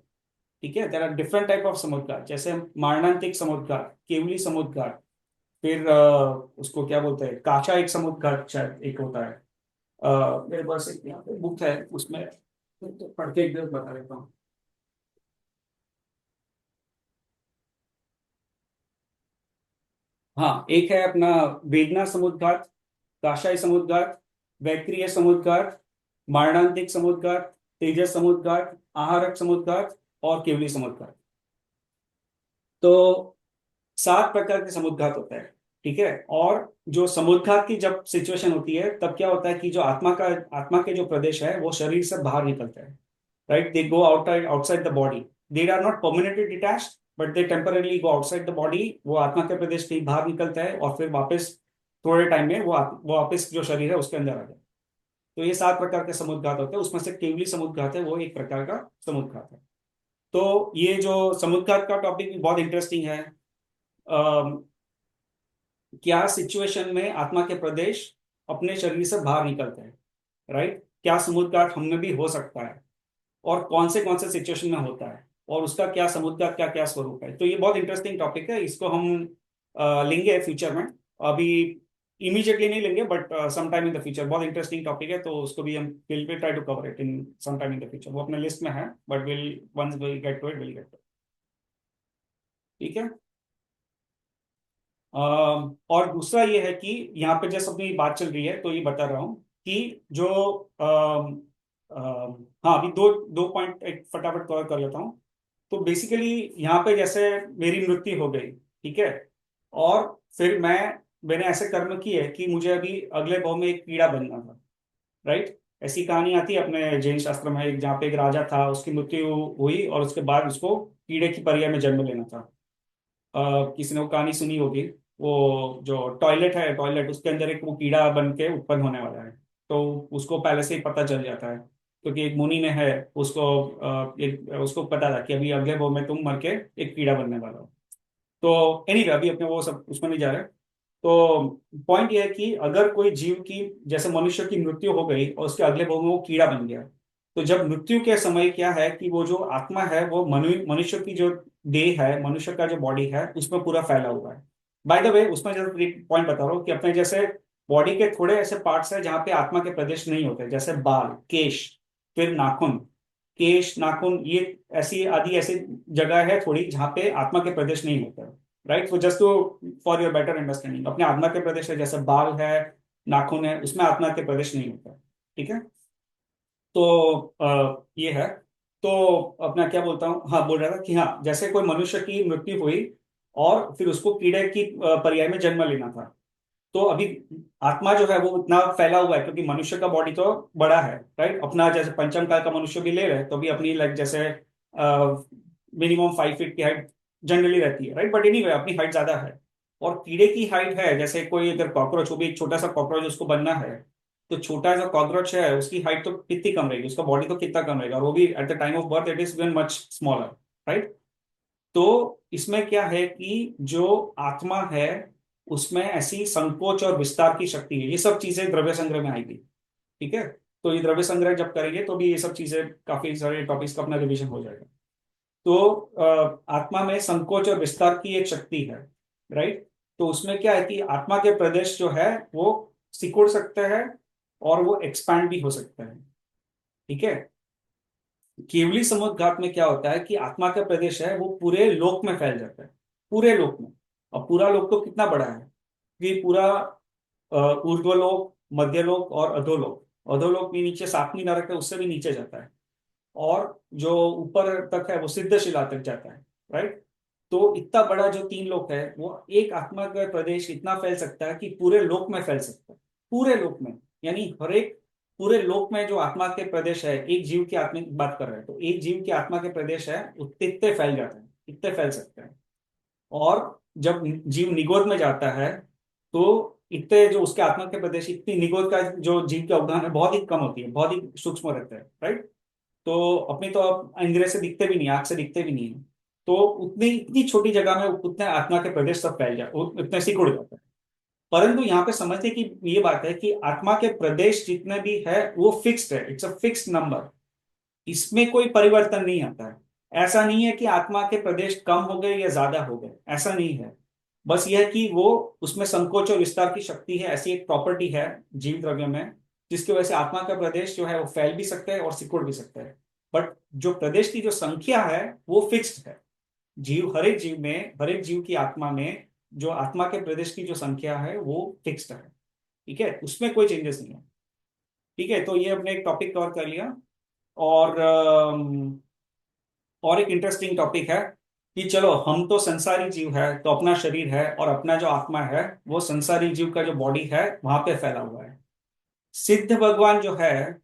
ठीक है, there are different type of समुद्घात, जैसे मारणांतिक समुद्घात, केवली समुद्घात, फिर उसको क्या बोलते हैं, काचा एक समुद्घात शायद एक होता है। मेरे पास एक यहाँ पे बुक है, उसमें तो पढ़ के एक बता देता हूँ। हाँ, एक है अपना वेदना समुद्घात, काशाई समुद्घात, वैक्रिय समुद्घात, मारणांतिक समुद्घात, तेजस समुद्घात, आहारक समुद्घात और केवली समुद्घात। तो 7 प्रकार के समुद्घात होता है। ठीक है, और जो समुद्घात की जब सिचुएशन होती है तब क्या होता है कि जो आत्मा के जो प्रदेश है वो शरीर से बाहर निकलता है। Right, they go outside the body. They are not permanently detached, but they temporarily go outside the body. वो आत्मा के प्रदेश कहीं बाहर निकलता है और फिर वापस थोड़े टाइम में वो वापस जो शरीर है उसके अंदर आ जाता है। तो ये 7 प्रकार के समुद्घात होते हैं, उसमें से केवली समुद्घात है वो एक प्रकार का समुद्घात है। तो ये जो समुद्घात का टॉपिक भी बहुत इंटरेस्टिंग है। क्या सिचुएशन में आत्मा के प्रदेश अपने शरीर से बाहर निकलते हैं, राइट? क्या समुद्घात हम में भी हो सकता है, और कौन से सिचुएशन में होता है, और उसका क्या समुद्घात क्या क्या स्वरूप है। तो ये बहुत इंटरेस्टिंग टॉपिक है, इसको हम लेंगे फ्यूचर में। अभी इमीडिएटली नहीं लेंगे, but some time in the future. बहुत इंटरेस्टिंग टॉपिक है, तो उसको भी हम will try to cover it in some time in the future. वो अपने लिस्ट में है, but will once will get to it, will get to. ठीक है। और दूसरा ये है कि यहाँ पे जैसे अपनी बात चल रही है, तो ये बता रहा हूँ कि जो हाँ, अभी दो दो पॉइंट एक फटाफट कवर कर लेता हूँ। तो बेसिकली यहाँ पे जैसे मेरी मृत्यु हो गई, ठीक है, और फिर मैंने ऐसे कर्म किए कि मुझे अभी अगले भाव में एक कीड़ा बनना था, राइट? ऐसी कहानी आती है अपने जैन शास्त्र में, जहाँ पे एक राजा था, उसकी मृत्यु हुई और उसके बाद उसको कीड़े की पर्याय में जन्म लेना था। किसी ने वो कहानी सुनी होगी, वो जो टॉयलेट है, टॉयलेट उसके अंदर एक वो कीड़ा बन के उत्पन्न होने वाला है। तो उसको पहले से ही पता चल जाता है, क्योंकि एक मुनि ने है उसको पता था कि अभी अगले भाव में तुम मर के एक कीड़ा बनने वाला हो। तो एनीवे अभी अपने वो सब उसमें नहीं जा रहे। तो पॉइंट ये है कि अगर कोई जीव की, जैसे मनुष्य की मृत्यु हो गई और उसके अगले भाव में वो कीड़ा बन गया, तो जब मृत्यु के समय क्या है कि वो जो आत्मा है वो मनुष्य की जो देह है, मनुष्य का जो बॉडी है, उसमें पूरा फैला हुआ है। बाय द वे, उसमें जैसे एक पॉइंट बता रहा हूँ कि अपने जैसे बॉडी के थोड़े ऐसे पार्ट्स हैं जहाँ पे आत्मा के प्रदेश नहीं होते, जैसे बाल, केश, फिर नाखून, केश, नाखून, ये ऐसी आदि ऐसी जगह है थोड़ी जहाँ पे आत्मा के प्रदेश नहीं होते, राइट? तो just to for your better understanding, अपने आत्मा के प्रदेश है, जैसे बाल है, नाखून है, उसमें आत्मा के प्रदेश नहीं होता। ठीक है, तो ये है। तो अपना क्या बोलता हूँ, हाँ, बोल रहा था कि हाँ, जैसे कोई मनुष्य की मृत्यु हुई और फिर उसको कीड़े की पर्याय में जन्म लेना था, तो अभी आत्मा जो है वो इतना फैला हुआ है, क्योंकि मनुष्य का बॉडी तो बड़ा है, राइट? अपना जैसे पंचम काल का मनुष्य भी ले रहे तो भी अपनी लाइक जैसे मिनिमम 5 फीट की हाइट जनरली रहती है, राइट? बट एनीवे अपनी हाइट ज्यादा है। और कीड़े की हाइट है, जैसे कोई अगर कॉकरोच हो भी, एक छोटा सा कॉकरोच उसको बनना है, तो छोटा सा कॉकरोच है, उसकी हाइट तो कितनी कम रहेगी, उसका बॉडी तो कितना कम रहेगा, और वो भी at the time of birth it is when much smaller, right? तो इसमें क्या है कि जो आत्मा है उसमें ऐसी संकोच और विस्तार की शक्ति है। ये सब चीजें द्रव्य संग्रह में आएगी। ठीक है, तो ये द्रव्य संग्रह जब करेंगे तो भी ये सब चीजें, काफी सारे टॉपिक्स का अपना रिवीजन हो जाएगा। तो आत्मा में संकोच और विस्तार की एक शक्ति है, राइट? तो उसमें क्या है कि आत्मा के प्रदेश जो है वो सिकुड़ सकते हैं और वो एक्सपैंड भी हो सकते हैं। ठीक है, केवली समुद्घात में क्या होता है कि आत्मा का प्रदेश है वो पूरे लोक में फैल जाता है, पूरे लोक में। और पूरा लोक तो कितना बड़ा है कि पूरा ऊर्ध्वलोक, मध्यलोक और अधोलोक। अधोलोक भी नीचे 7वीं नरक है, उससे भी नीचे जाता है, और जो ऊपर तक है वो सिद्धशिला तक जाता है, राइट? तो इतना बड़ा जो 3 लोक है वो एक आत्मा का प्रदेश इतना फैल सकता है कि पूरे लोक में फैल सकता है, पूरे लोक में। यानी हर एक पूरे लोक में जो आत्मा के प्रदेश है, एक जीव की आत्मा की बात कर रहे हैं, तो एक जीव की आत्मा के प्रदेश है इतने फैल जाते हैं, इतने फैल सकते हैं। और जब जीव निगोद में जाता है तो इतने जो उसके आत्मा के प्रदेश, इतनी निगोद का जो जीव का अवदान है बहुत ही कम होती है, बहुत ही सूक्ष्म रहता है, राइट? तो अपनी तो आप इंद्रिय से दिखते भी नहीं, आंख से दिखते भी नहीं है, तो उतनी इतनी छोटी जगह में उतने आत्मा के प्रदेश सब फैल जाते, उतने सिकुड़ जाते हैं। परंतु यहाँ पे समझते कि ये बात है कि आत्मा के प्रदेश जितने भी है वो फिक्स्ड है, इट्स अ फिक्स्ड नंबर, इसमें कोई परिवर्तन नहीं आता है। ऐसा नहीं है कि आत्मा के प्रदेश कम हो गए या ज्यादा हो गए, ऐसा नहीं है। बस यह है कि वो उसमें संकोच और विस्तार की शक्ति है, ऐसी एक प्रॉपर्टी है जीव द्रव्य में, जिसकी वजह से आत्मा का प्रदेश जो है वो फैल भी सकता है और सिकुड़ भी सकता है। बट जो प्रदेश की जो संख्या है वो फिक्स्ड है। जीव, हर एक जीव में, हर एक जीव की आत्मा में जो आत्मा के प्रदेश की जो संख्या है वो फिक्स्ड है। ठीक है, उसमें कोई चेंजेस नहीं है। ठीक है, तो ये हमने एक टॉपिक कवर कर लिया। और और एक इंटरेस्टिंग टॉपिक है कि चलो हम तो संसारी जीव है, तो अपना शरीर है और अपना जो आत्मा है वो संसारी जीव का जो बॉडी है वहां पे फैला हुआ है। सिद्ध भगवान जो है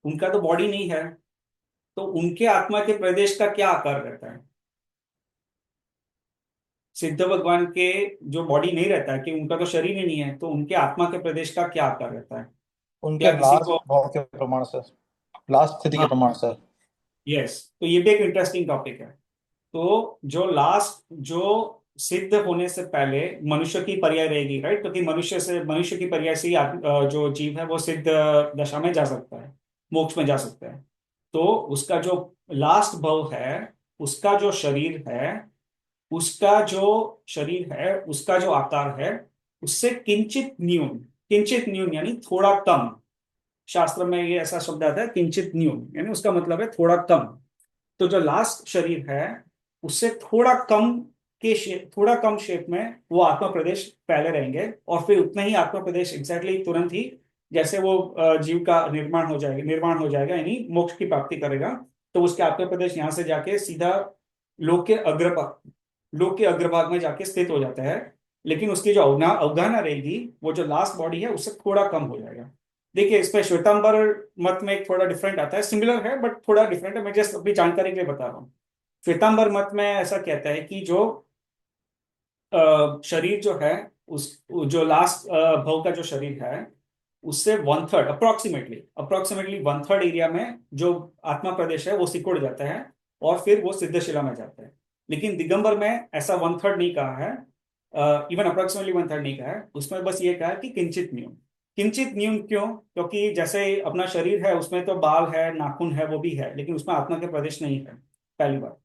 उनका तो बॉडी नहीं है, तो उनके आत्मा के प्रदेश का क्या आकार रहता है? सिद्ध भगवान के जो बॉडी नहीं रहता है, कि उनका तो शरीर ही नहीं है, तो उनके आत्मा के प्रदेश का क्या आकार रहता है? उनके क्या किसी लास्ट को? भाव के प्रमाण से, लास्ट स्थिति के हाँ, प्रमाण से। यस, तो ये भी एक इंटरेस्टिंग टॉपिक है। तो जो लास्ट, जो सिद्ध होने से पहले मनुष्य की पर्याय रहेगी, राइट, क्योंकि मनुष्य की पर्याय से ही जो जीव है वो सिद्ध दशा में जा सकता है, मोक्ष में जा सकता है। तो उसका जो लास्ट भव है, उसका जो शरीर है, उसका जो शरीर है, उसका जो आकार है, उससे किंचित न्यून यानी थोड़ा कम। शास्त्र में ये ऐसा शब्द आता है किंचित न्यून, यानी उसका मतलब है थोड़ा कम। तो जो लास्ट शरीर है उससे थोड़ा कम थोड़ा कम शेप में वो आत्मा प्रदेश पहले रहेंगे, और फिर उतना ही आत्मा प्रदेश एग्जैक्टली तुरंत ही जैसे वो जीव का निर्माण हो जाएगा यानी मोक्ष की प्राप्ति करेगा, तो उसके आत्मा प्रदेश यहाँ से जाके सीधा लोक के अग्रभाग लोक के अग्रभाग में जाके स्थित हो जाता है। लेकिन उसकी जो अवगाहना रहेगी, वो जो लास्ट बॉडी है उससे थोड़ा कम हो जाएगा। देखिए, इस पे श्वेतांबर मत में एक थोड़ा डिफरेंट आता है, सिमिलर है बट थोड़ा डिफरेंट है, मैं जस्ट अपनी जानकारी के लिए बता रहा हूँ। श्वेतांबर मत में ऐसा कहता है कि जो शरीर जो है, उस जो लास्ट भव का जो शरीर है, उससे 1/3 अप्रोक्सीमेटली 1/3 एरिया में जो आत्मा प्रदेश है वो सिकुड़ जाता है और फिर वो सिद्धशिला में जाता है। लेकिन दिगंबर में ऐसा 1/3 नहीं कहा है, इवन अप्रोक्सीमेटली 1/3 नहीं कहा है, उसमें बस ये कहा है कि किंचित न्यून। क्यों? क्योंकि जैसे अपना शरीर है उसमें तो बाल है, नाखून है, वो भी है, लेकिन उसमें आत्मा के प्रदेश नहीं है, पहली बात।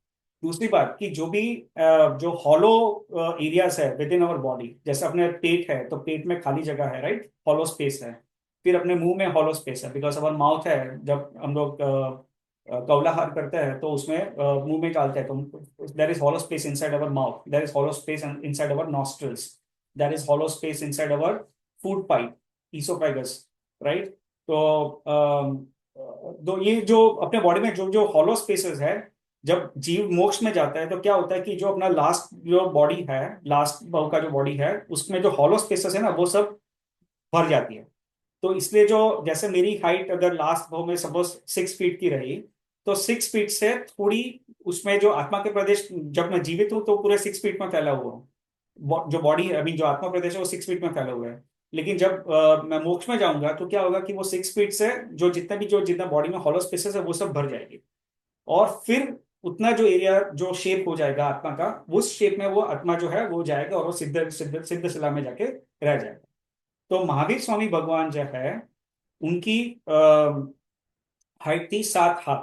दूसरी बात कि जो भी जो हॉलो एरियाज है विद इन अवर बॉडी, जैसे अपने पेट है तो पेट में खाली जगह है, राइट, हॉलो स्पेस है। फिर अपने मुंह में हॉलो स्पेस है बिकॉज अवर माउथ है, जब हम लोग कौलाहार करते हैं तो उसमें मुंह में डालते हैं, तो there is hollow space inside our mouth, there is hollow space inside our nostrils, there is hollow space inside our food pipe, oesophagus, right. तो ये जो अपने बॉडी में जो जो हॉलो स्पेसेस है, जब जीव मोक्ष में जाता है तो क्या होता है कि जो अपना लास्ट जो बॉडी है, लास्ट भाव का जो बॉडी है, उसमें जो हॉलो स्पेसेस है ना वो सब भर जाती है। तो इसलिए जो, जैसे मेरी हाइट अगर लास्ट भाव में सपोज 6 फीट की रही, तो 6 फीट से थोड़ी उसमें जो आत्मा के प्रदेश, जब मैं जीवित हूं तो पूरे 6 फीट में फैला हुआ हूँ, जो बॉडी है अभी, जो आत्मा प्रदेश है वो 6 फीट में फैला हुआ है। लेकिन जब मैं मोक्ष में जाऊंगा तो क्या होगा कि वो 6 फीट से जो जितना बॉडी में हॉलो स्पेसेस है वो सब भर जाएगी, और फिर उतना जो एरिया, जो शेप हो जाएगा आत्मा का, उस शेप में वो आत्मा जो है वो जाएगा और वो सिद्ध शिला में जाके रह जाएगा। तो महावीर स्वामी भगवान जो है, उनकी हाइट थी 7 हाथ।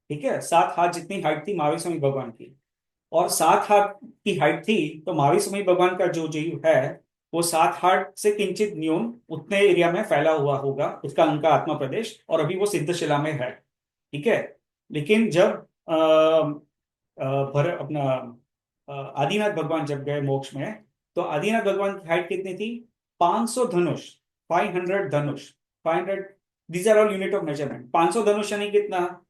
ठीक है, 7 हाथ जितनी हाइट थी महावीर स्वामी भगवान की, और 7 हाथ की हाइट थी, तो महावीर स्वामी भगवान का जो जीव है वो 7 हाथ से किंचित न्यून उतने एरिया में फैला हुआ होगा, उसका उनका आत्मा प्रदेश, और अभी वो सिद्धशिला में है। ठीक है, लेकिन जब भर अपना आदिनाथ भगवान जब गए मोक्ष में, तो आदिनाथ भगवान की हाइट कितनी थी? 500 धनुष, 500 धनुष, 500, these are all unit of measurement. 500 धनुष यानी कितना?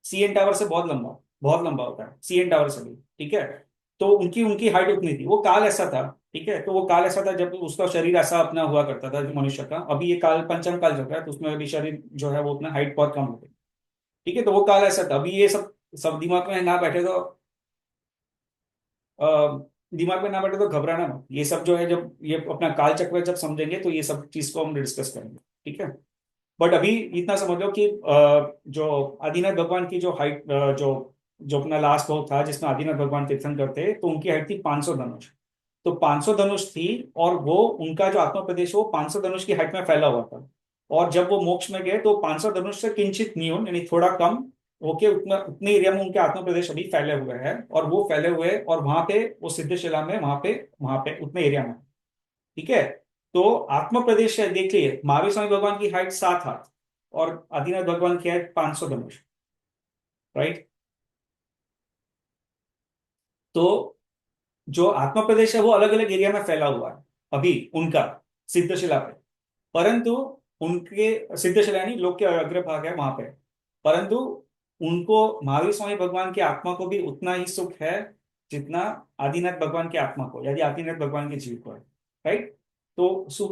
सीएन टावर से बहुत लंबा होता है सीएन टावर से भी। ठीक है, तो उनकी उनकी हाइट उतनी थी। वो काल ऐसा था, ठीक है, तो वो काल ऐसा था जब उसका शरीर ऐसा अपना हुआ करता था मनुष्य का। अभी ये काल पंचम काल चल रहा है, तो उसमें अभी शरीर जो है वो अपना हाइट बहुत कम हो गई। ठीक है, तो वो काल ऐसा था। अभी ये सब सब दिमाग में ना बैठे तो दिमाग में ना बैठे तो घबराना मत। ये सब जो है, जब ये अपना काल चक्र जब समझेंगे तो ये सब चीज को हम डिस्कस करेंगे। ठीक है, बट अभी इतना समझ लो कि जो आदिनाथ भगवान की जो हाइट, जो जो अपना लास्ट वो था जिसमें आदिनाथ भगवान तीर्थंकर थे, तो उनकी हाइट थी 500 धनुष। तो 500 धनुष थी, और वो उनका जो आत्मा प्रदेश वो 500 धनुष की हाइट में फैला हुआ था। और जब वो मोक्ष में गए तो 500 धनुष से किंचित न्यून, यानी थोड़ा कम होके उतना उतने एरिया में उनके आत्मा प्रदेश अभी फैले हुए हैं, और वो फैले हुए और वहां पे वो सिद्धशिला में वहां पे उतने एरिया में। ठीक है। तो आत्म प्रदेश है, देखिए महावीर स्वामी भगवान की हाइट 7 हाथ और आदिनाथ भगवान की हाइट 500 धनुष। राइट। तो जो आत्म प्रदेश है वो अलग अलग एरिया में फैला हुआ है अभी उनका सिद्धशिला पे। परंतु उनके सिद्धशिला यानी लोक के अग्रभाग है वहां पे। परंतु उनको महावीर स्वामी भगवान की आत्मा को भी उतना ही सुख है जितना आदिनाथ भगवान की आत्मा को, यदि आदिनाथ भगवान के जीव को है। राइट। तो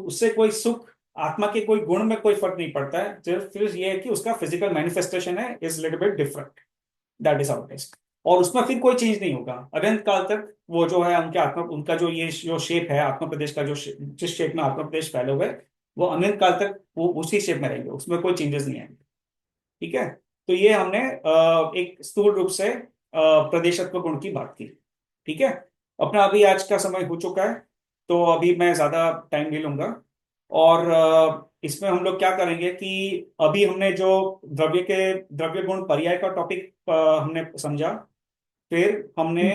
उससे कोई सुख, आत्मा के कोई गुण में कोई फर्क नहीं पड़ता है, सिर्फ ये है कि उसका फिजिकल मैनिफेस्टेशन है is little bit different. That is how it is. और उसमें फिर कोई चेंज नहीं होगा अनंत काल तक। वो जो है उनके आत्मा, उनका जो ये जो शेप है आत्मा प्रदेश का, जो जिस शेप में आत्मा प्रदेश फैले हुए वो अनंत काल तक वो उसी शेप में रहेंगे, उसमें कोई चेंजेस नहीं आएंगे। ठीक है। तो ये हमने एक स्थूल रूप से प्रदेशत्व गुण की बात की। ठीक है। अपना अभी आज का समय हो चुका है, तो अभी मैं ज्यादा टाइम नहीं लूंगा। और इसमें हम लोग क्या करेंगे कि अभी हमने जो द्रव्य गुण पर्याय का टॉपिक हमने समझा। फिर हमने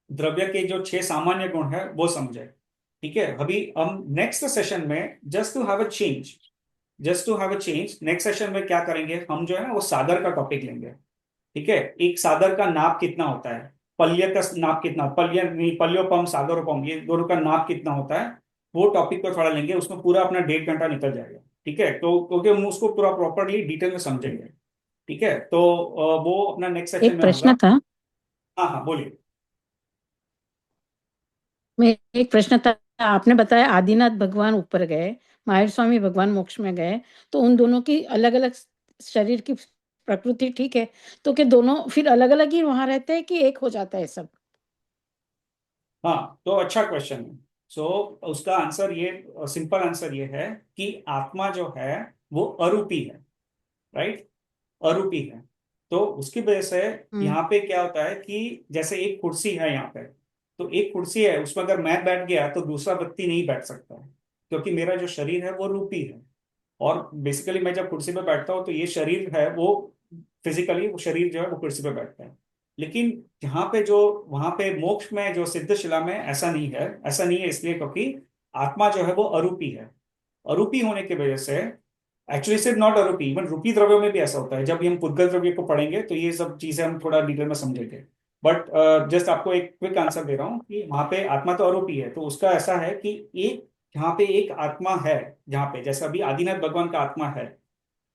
द्रव्य के जो 6 सामान्य गुण है वो समझे। ठीक है। अभी हम नेक्स्ट सेशन में just to have a change next session में क्या करेंगे, हम जो है ना वो सागर का टॉपिक लेंगे। ठीक है। एक सागर का नाप कितना होता है, पल्य का नाप कितना, पल्य नहीं, पल्योपम सागरोपम, ये दोनों का नाप कितना होता है, वो टॉपिक को थोड़ा लेंगे। उसमें पूरा अपना 1.5 घंटा निकल जाएगा। ठीक है। तो क्योंकि हम उसको पूरा प्रॉपरली डिटेल में समझेंगे। ठीक है। तो वो अपना नेक्स्ट सेशन एक में होगा। प्रश्न था। हाँ हाँ बोलिए। मैं एक प्रश्न था, आपने बताया आदिनाथ भगवान ऊपर गए, महावीर स्वामी भगवान मोक्ष में गए, तो उन दोनों की अलग अलग शरीर की प्रकृति ठीक है, तो क्या दोनों फिर अलग अलग ही वहां रहते हैं कि एक हो जाता है सब? हाँ, तो अच्छा क्वेश्चन है। सो उसका आंसर ये, सिंपल आंसर ये है कि आत्मा जो है वो अरूपी है। राइट। अरूपी है। तो उसकी वजह से यहाँ पे क्या होता है कि जैसे एक कुर्सी है यहाँ पे, तो एक कुर्सी है उसमें अगर मैं बैठ गया तो दूसरा व्यक्ति नहीं बैठ सकता है, क्योंकि मेरा जो शरीर है वो रूपी है। और बेसिकली मैं जब कुर्सी पे बैठता हूँ तो ये शरीर है वो, फिजिकली वो शरीर जो है वो कुर्सी पे बैठता है। लेकिन यहाँ पे जो, वहां पे मोक्ष में जो सिद्धशिला में ऐसा नहीं है। ऐसा नहीं है इसलिए क्योंकि आत्मा जो है वो अरूपी है। अरूपी होने की वजह से, एक्चुअली सिर्फ नॉट अरूपी, इवन रूपी द्रव्यों में भी ऐसा होता है। जब भी हम पुद्गल द्रव्य को पढ़ेंगे तो ये सब चीजें हम थोड़ा डिटेल में समझेंगे। बट जस्ट आपको एक क्विक आंसर दे रहा हूँ कि वहां पे आत्मा तो अरूपी है। तो उसका ऐसा है कि एक, यहाँ पे एक आत्मा है, जहाँ पे जैसे अभी आदिनाथ भगवान का आत्मा है।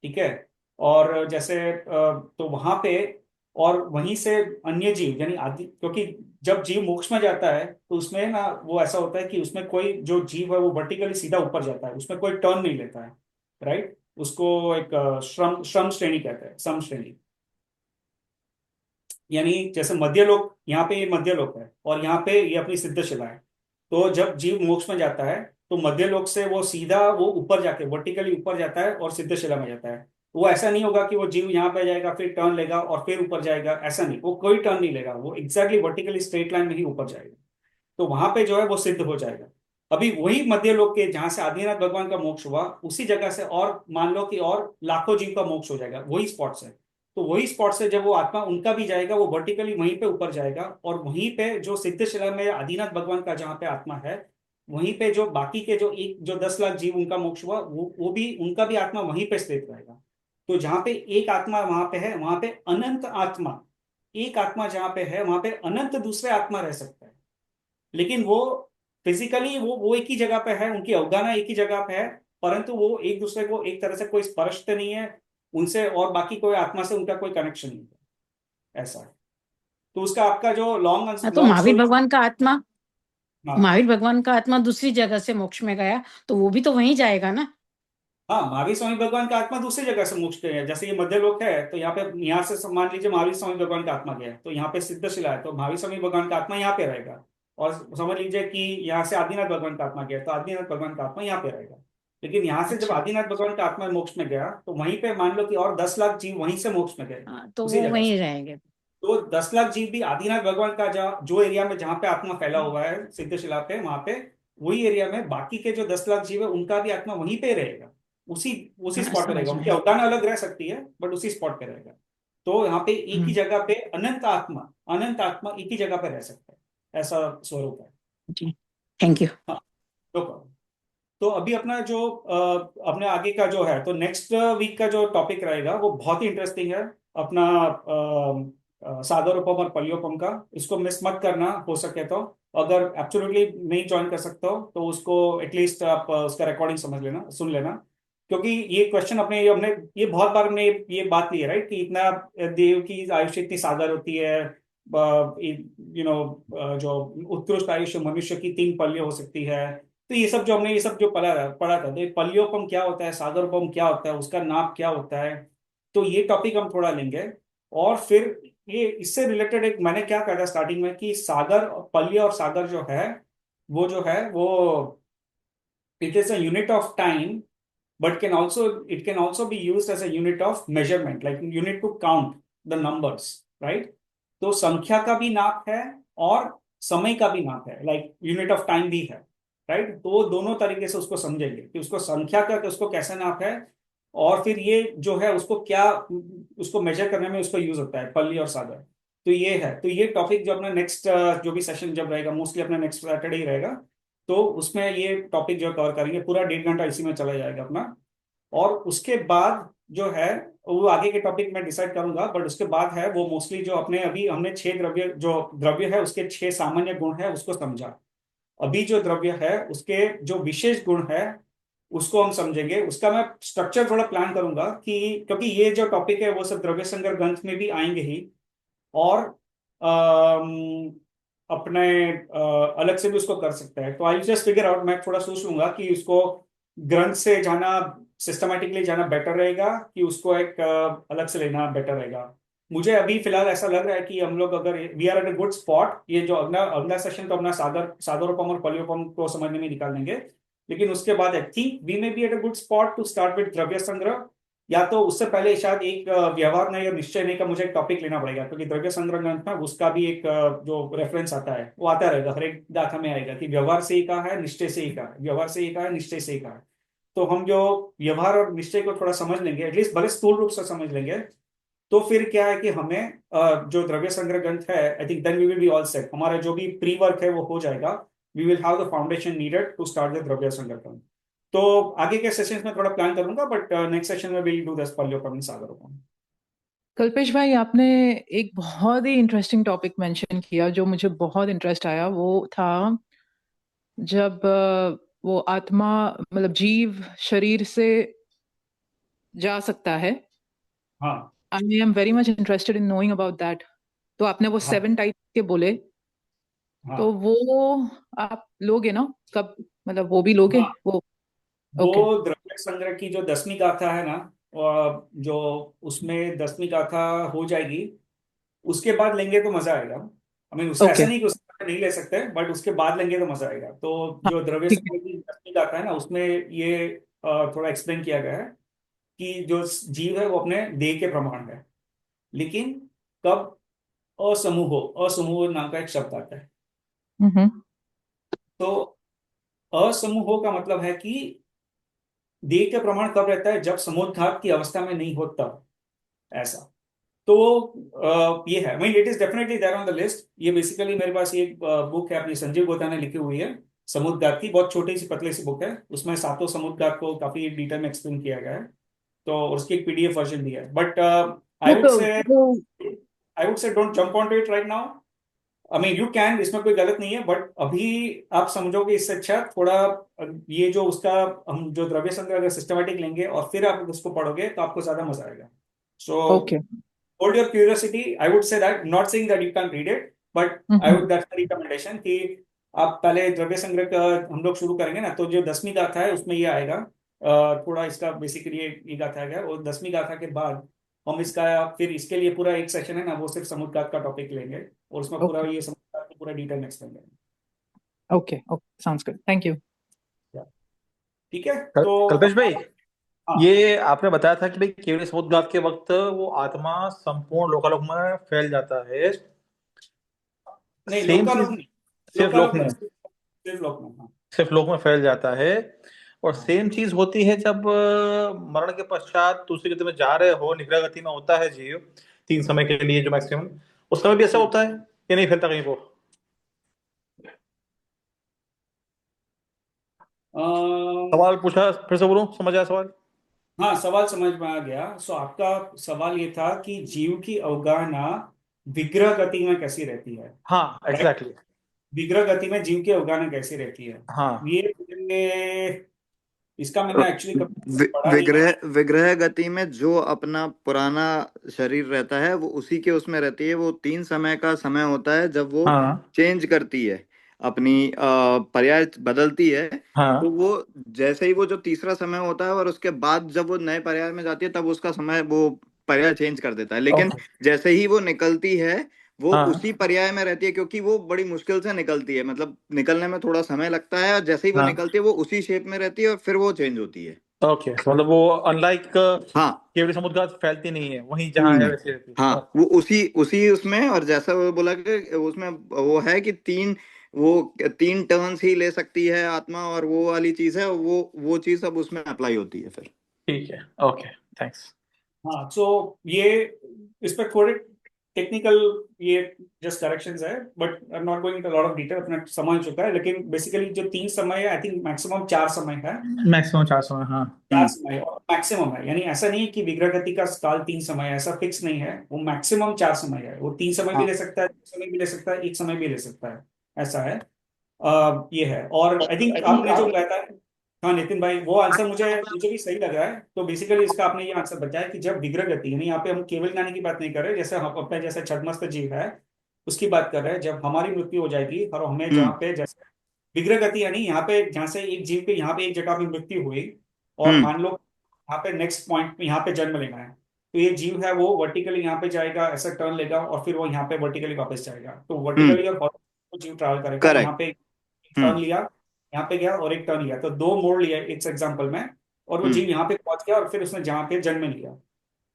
ठीक है। और जैसे तो वहां पे, और वहीं से अन्य जीव यानी आदि, क्योंकि जब जीव मोक्ष में जाता है तो उसमें ना वो ऐसा होता है कि उसमें कोई जो जीव है वो वर्टिकली सीधा ऊपर जाता है, उसमें कोई टर्न नहीं लेता है। राइट। उसको एक श्रम श्रम श्रेणी कहते हैं, सम श्रेणी। यानी जैसे मध्यलोक, यहाँ पे ये मध्यलोक है और यहाँ पे ये अपनी सिद्धशिला है। तो जब जीव मोक्ष में जाता है तो मध्यलोक से वो सीधा वो ऊपर जाके वर्टिकली ऊपर जाता है और सिद्धशिला में जाता है। वो ऐसा नहीं होगा कि वो जीव यहाँ पे जाएगा फिर टर्न लेगा और फिर ऊपर जाएगा, ऐसा नहीं, वो कोई टर्न नहीं लेगा, वो एग्जैक्टली वर्टिकली स्ट्रेट लाइन में ही ऊपर जाएगा। तो वहां पे जो है वो सिद्ध हो जाएगा। अभी वही मध्यलोक के जहां से आदिनाथ भगवान का मोक्ष हुआ उसी जगह से और मान लो कि और लाखों जीव का मोक्ष हो जाएगा वही स्पॉट से। तो वही स्पॉट से जब वो आत्मा उनका भी जाएगा वो वर्टिकली वहीं पे ऊपर जाएगा, और वहीं पे जो सिद्धशिला में आदिनाथ भगवान का जहाँ पे आत्मा है, वहीं पे जो बाकी के जो 10 लाख जीव उनका मोक्ष हुआ वो भी, उनका भी आत्मा वहीं पे स्थित रहेगा। तो जहाँ पे एक आत्मा वहां पे है वहां पे अनंत आत्मा, एक आत्मा जहाँ पे है वहां पे अनंत दूसरे आत्मा रह सकता है। लेकिन वो फिजिकली वो एक ही जगह पे है, उनकी अवगाहना एक ही जगह पे है, परंतु वो एक दूसरे को एक तरह से कोई स्पर्श तो नहीं है उनसे, और बाकी कोई आत्मा से उनका कोई कनेक्शन नहीं है, ऐसा है। तो उसका आपका जो हाँ, तो लॉन्ग महावीर स्टोरी। भगवान का आत्मा, हाँ महावीर भगवान का आत्मा दूसरी जगह से मोक्ष में गया, तो वो भी तो वहीं जाएगा ना? हाँ, महावीर स्वामी भगवान का आत्मा दूसरी जगह से मोक्ष गया है। जैसे ये मध्यलोक है तो यहाँ पे, यहाँ से मान लीजिए महावीर स्वामी भगवान का आत्मा गया तो यहाँ पे सिद्धशिला है, तो महावीर स्वामी भगवान का आत्मा यहाँ पे रहेगा। और समझ लीजिए कि यहाँ से आदिनाथ भगवान का आत्मा गया तो आदिनाथ भगवान का आत्मा यहाँ पे रहेगा। लेकिन यहाँ से जब अच्छा। आदिनाथ भगवान का आत्मा मोक्ष में गया तो वहीं पे मान लो कि और 10 लाख जीव वहीं से मोक्ष में गए, हाँ, तो उसी वो जगह से। वहीं रहेंगे। तो 10 लाख जीव भी आदिनाथ भगवान का जो एरिया में जहाँ पे आत्मा फैला हुआ है सिद्धशिला पे, वहां पे वही एरिया में बाकी के जो 10 लाख जीव है उनका भी आत्मा वहीं पे रहेगा, उसी उसी हाँ, स्पॉट पे रहेगा। समझ उनकी में। अवदान अलग रह सकती है बट उसी स्पॉट पे रहेगा। तो यहाँ पे एक ही हम्म। जगह पे अनंत आत्मा एक ही जगह पे रह सकता है, ऐसा स्वरूप है। जी, थैंक यू। हाँ, no problem। तो अभी अपना जो अपने आगे का जो है, तो नेक्स्ट वीक का जो टॉपिक रहेगा वो बहुत ही इंटरेस्टिंग है अपना, सागर उपम और पल्योपम का। इसको मिस मत करना हो सके तो। अगर एब्सोल्युटली नहीं ज्वाइन कर सकते हो तो उसको एटलीस्ट आप उसका रिकॉर्डिंग समझ लेना, सुन लेना। क्योंकि ये क्वेश्चन हमने ये बहुत बार हमने ये बात ली है, राइट, कि इतना देव की आयुष्य इतनी सागर होती है, जो उत्कृष्ट आयुष्य मनुष्य की 3 पल्य हो सकती है। तो ये सब जो पढ़ा था, तो पल्योपम क्या होता है, सागरोपम क्या होता है, उसका नाप क्या होता है, तो ये टॉपिक हम थोड़ा लेंगे। और फिर ये इससे रिलेटेड एक मैंने क्या कहा था स्टार्टिंग में कि सागर, पल्य और सागर जो है वो it is a unit of time, but it can also be used as a unit of measurement, like unit to count the numbers, right? तो संख्या का भी नाप है और समय का भी नाप है, like unit of time भी है, right? तो वो दोनों तरीके से उसको समझेंगे कि उसको संख्या का उसको कैसे नाप है, और फिर ये जो है उसको मेजर करने में उसको यूज होता है पल्ली और सागर। तो ये है, तो ये टॉपिक जो अपना नेक्स्ट जो भी सेशन जब रहेगा, मोस्टली अपना नेक्स्ट सैटरडे ही रहेगा, तो उसमें ये टॉपिक जो कवर करेंगे, पूरा 1.5 घंटा इसी में चला जाएगा अपना। और उसके बाद जो है वो आगे के टॉपिक में डिसाइड करूंगा, बट उसके बाद है वो मोस्टली जो अपने अभी हमने 6 द्रव्य है उसके 6 सामान्य गुण है उसको समझा। अभी जो द्रव्य है उसके जो विशेष गुण है उसको हम समझेंगे। उसका मैं स्ट्रक्चर थोड़ा प्लान करूंगा कि क्योंकि ये जो टॉपिक है वो सब द्रव्य संग्रह ग्रंथ में भी आएंगे ही, और अपने अलग से भी उसको कर सकते हैं। तो आई जस्ट फिगर आउट, मैं थोड़ा सोच लूंगा कि उसको ग्रंथ से जाना, सिस्टमैटिकली जाना बेटर रहेगा कि उसको एक अलग से लेना बेटर रहेगा। मुझे अभी फिलहाल ऐसा लग रहा है कि हम लोग अगर we are at a good spot, ये जो अगला अगला सेशन तो अपना सागरोपम और पल्योपम को समझने में निकाल देंगे, लेकिन उसके बाद I think we may be at a good spot to start with Dravya Sangrah. या तो उससे पहले शायद एक व्यवहार नहीं और निश्चय नहीं का मुझे एक टॉपिक लेना पड़ेगा, क्योंकि द्रव्य संग्रह ग्रंथ में उसका भी एक जो रेफरेंस आता है वो आता रहेगा, हर एक गाथा में आएगा कि व्यवहार से ही कहा है, निश्चय से ही कहा है, व्यवहार से ही कहा है, निश्चय से ही कहा है। तो हम जो व्यवहार और निश्चय को थोड़ा समझ लेंगे, एटलीस्ट भले स्थूल रूप से समझ लेंगे, तो फिर क्या है कि हमें जो द्रव्य संग्रह ग्रंथ है, I think then we will be all set. हमारा जो भी प्री वर्क है वो हो जाएगा। We will have the foundation needed to start the Dravya Sangrah ग्रंथ। तो आगे के सेशंस में थोड़ा प्लान करूंगा, बट नेक्स्ट सेशन में विल डू दिस पल्योपम सागरोपम। कल्पेश भाई, आपने एक बहुत ही इंटरेस्टिंग टॉपिक मेंशन किया जो मुझे बहुत इंटरेस्ट आया। वो था जब वो आत्मा मतलब जीव शरीर से जा सकता है। हाँ I am very much interested in knowing about that. तो आपने वो हाँ 7 टाइप के बोले, हाँ तो वो आप लोगे ना कब, मतलब वो भी लोगे हाँ। वो? वो ओके। द्रव्य संग्रह की जो 10वीं गाथा है ना, जो उसमें 10वीं गाथा हो जाएगी, उसके बाद लेंगे तो मजा आएगा। आई मीन उससे ऐसा ओके। नहीं कि उसके बाद नहीं ले सकते, बट उसके बाद लेंगे तो मजा आएगा। तो हाँ, जो द्रव्य ठीक संग्रह की 10वीं गाथा है ना, उसमें ये थोड़ा एक्सप्लेन किया गया है कि जो जीव है वो अपने देह के प्रमाण है, लेकिन कब असमूह नाम का एक शब्द आता है। है। तो असमूह का मतलब है कि देह के प्रमाण कब रहता है, जब समुद्घात की अवस्था में नहीं हो तब, ऐसा। तो ये है, mean it is definitely there on the list. ये बेसिकली मेरे पास ये बुक है अपनी, संजीव गोता ने लिखी हुई है, समुद्घात की, बहुत छोटी सी पतली सी बुक है। उसमें 7 समुद्घात को काफी डिटेल में एक्सप्लेन किया गया है। तो उसकी एक पीडीएफ वर्जन भी है, बट आई वो वुड से वो don't jump on to it right now. I mean you can, इसमें कोई गलत नहीं है, बट अभी आप समझोगे इससे अच्छा थोड़ा ये जो उसका हम जो द्रव्य संग्रह अगर सिस्टमेटिक लेंगे और फिर आप उसको पढ़ोगे तो आपको ज्यादा मजा आएगा। So okay. hold your curiosity, I would say that, not saying that you can read it, but I would, that's the recommendation कि आप पहले द्रव्य संग्रह का हम लोग शुरू करेंगे ना, तो जो 10वीं गाथा है उसमें ये आएगा। थोड़ा इसका बेसिकली ये गाथा है, और 10वीं गाथा के बाद हम इसका फिर इसके लिए पूरा एक सेशन है ना, वो सिर्फ समुद्घात का टॉपिक लेंगे और उसमें पूरा ओके। ये समुद्घात को पूरा डिटेल में एक्सप्लेन करेंगे। Okay. Okay, sounds good, thank you. ठीक है, तो कल्पेश भाई, हाँ, ये आपने बताया था कि भाई केवल समुद्रघात के वक्त वो आत्मा संपूर्ण लोकालोक में फैल जाता है। नहीं सेम लोकालोक चीज नहीं, सिर्फ लोक लोकालोक में, नहीं, सिर्फ लोक में, हाँ। सिर्फ लोक में फैल जाता है। और हाँ सेम चीज होती है जब मरण के पश्चात दूसरी गति में जा रहे हो, निग्रह गति में होता है जीव 3 समय के लिए जो मैक्सिमम, उस समय भी ऐसा होता है या नहीं फैलता कहीं वो? अ, सवाल पूछा, फिर से बोलूं, समझ आया सवाल? हाँ, सवाल समझ में आ गया। सो आपका सवाल ये था कि जीव की अवगाहना विग्रह गति में कैसी रहती है, हाँ राइट? एग्जैक्टली। विग्रह गति में जीव की अवगाहना कैसी रहती है, हाँ इसका मैंने एक्चुअली कभी पढ़ा नहीं है। विग्रह विग्रह गति में जो अपना पुराना शरीर रहता है वो उसी के उसमें रहती है। वो 3 समय का समय होता है जब वो हाँ चेंज करती है, अपनी पर्याय बदलती है। तो हाँ। वो जैसे ही वो जो तीसरा समय होता है और उसके बाद जब वो नए पर्याय में जाती है तब उसका समय वो पर्याय चेंज कर देता है। लेकिन ओके। जैसे ही वो निकलती है वो हाँ उसी पर्याय में रहती है, क्योंकि वो बड़ी मुश्किल से निकलती है, मतलब निकलने में थोड़ा समय लगता है। और जैसे ही वो हाँ। निकलती है वो उसी शेप में रहती है और फिर वो चेंज होती है। ओके, मतलब वो अनलाइक हाँ। केवली समुद्रघात फैलती नहीं है, वहीं जहाँ है नहीं। वैसे रहती है। हाँ, वो उसी उसी उसमें, और जैसा वो बोला कि उसमें वो है कि वो 3 टर्न्स ही ले सकती है आत्मा, और वो वाली चीज है, वो चीज अब उसमें अप्लाई होती है फिर। ठीक है, ओके, थैंक्स। हाँ, सो ये इस पे थोड़े टेक्निकल, ये जस्ट करेक्शंस है, but I am not going into lot of detail, अपना समझ चुका है। लेकिन बेसिकली जो 3 समय है, आई थिंक मैक्सिमम 4 समय है। मैक्सिमम 4 समय, हाँ। चार समय और मैक्सिमम है, यानी ऐसा नहीं है कि विग्रह गति का काल 3 समय है, ऐसा फिक्स नहीं है। वो मैक्सिमम 4 समय है, वो 3 समय भी हाँ। ले सकता है, 2 समय भी ले सकता है, 1 समय भी ले सकता है, ऐसा है। ये है। और आई थिंक आपने जो बताया था, हाँ नितिन भाई, वो आंसर मुझे मुझे भी सही लग रहा है। तो बेसिकली इसका आपने ये आंसर बताया कि जब विग्रह गति, यानी यहाँ पे हम केवल ज्ञानी की बात नहीं कर रहे, जैसे हम अपने जैसे छद्मस्त जीव है उसकी बात कर रहे हैं। जब हमारी मृत्यु हो जाएगी और हमें जहाँ हम्म। पे जैसे विग्रह गति, यानी यहाँ पे जहाँ से एक जीव के यहाँ पे एक जगह पे मृत्यु हुई, और हम्म। मान लो यहाँ पे नेक्स्ट पॉइंट पे यहाँ पे जन्म लेना है, तो ये जीव है वो वर्टिकली यहाँ पे जाएगा, ऐसा टर्न लेगा, और फिर वो यहाँ पे वर्टिकली वापस जाएगा। तो हम्म। वर्टिकली और हॉरिजॉन्टली जीव ट्रैवल करेगा। यहाँ करेक्ट। पे हम्म। टर्न लिया, यहाँ पे गया और एक टर्न लिया, तो 2 मोड़ लिया इस एग्जाम्पल में, और वो हम्म। जीव यहाँ पे पहुंच गया और फिर उसने जहाँ पे जन्म लिया।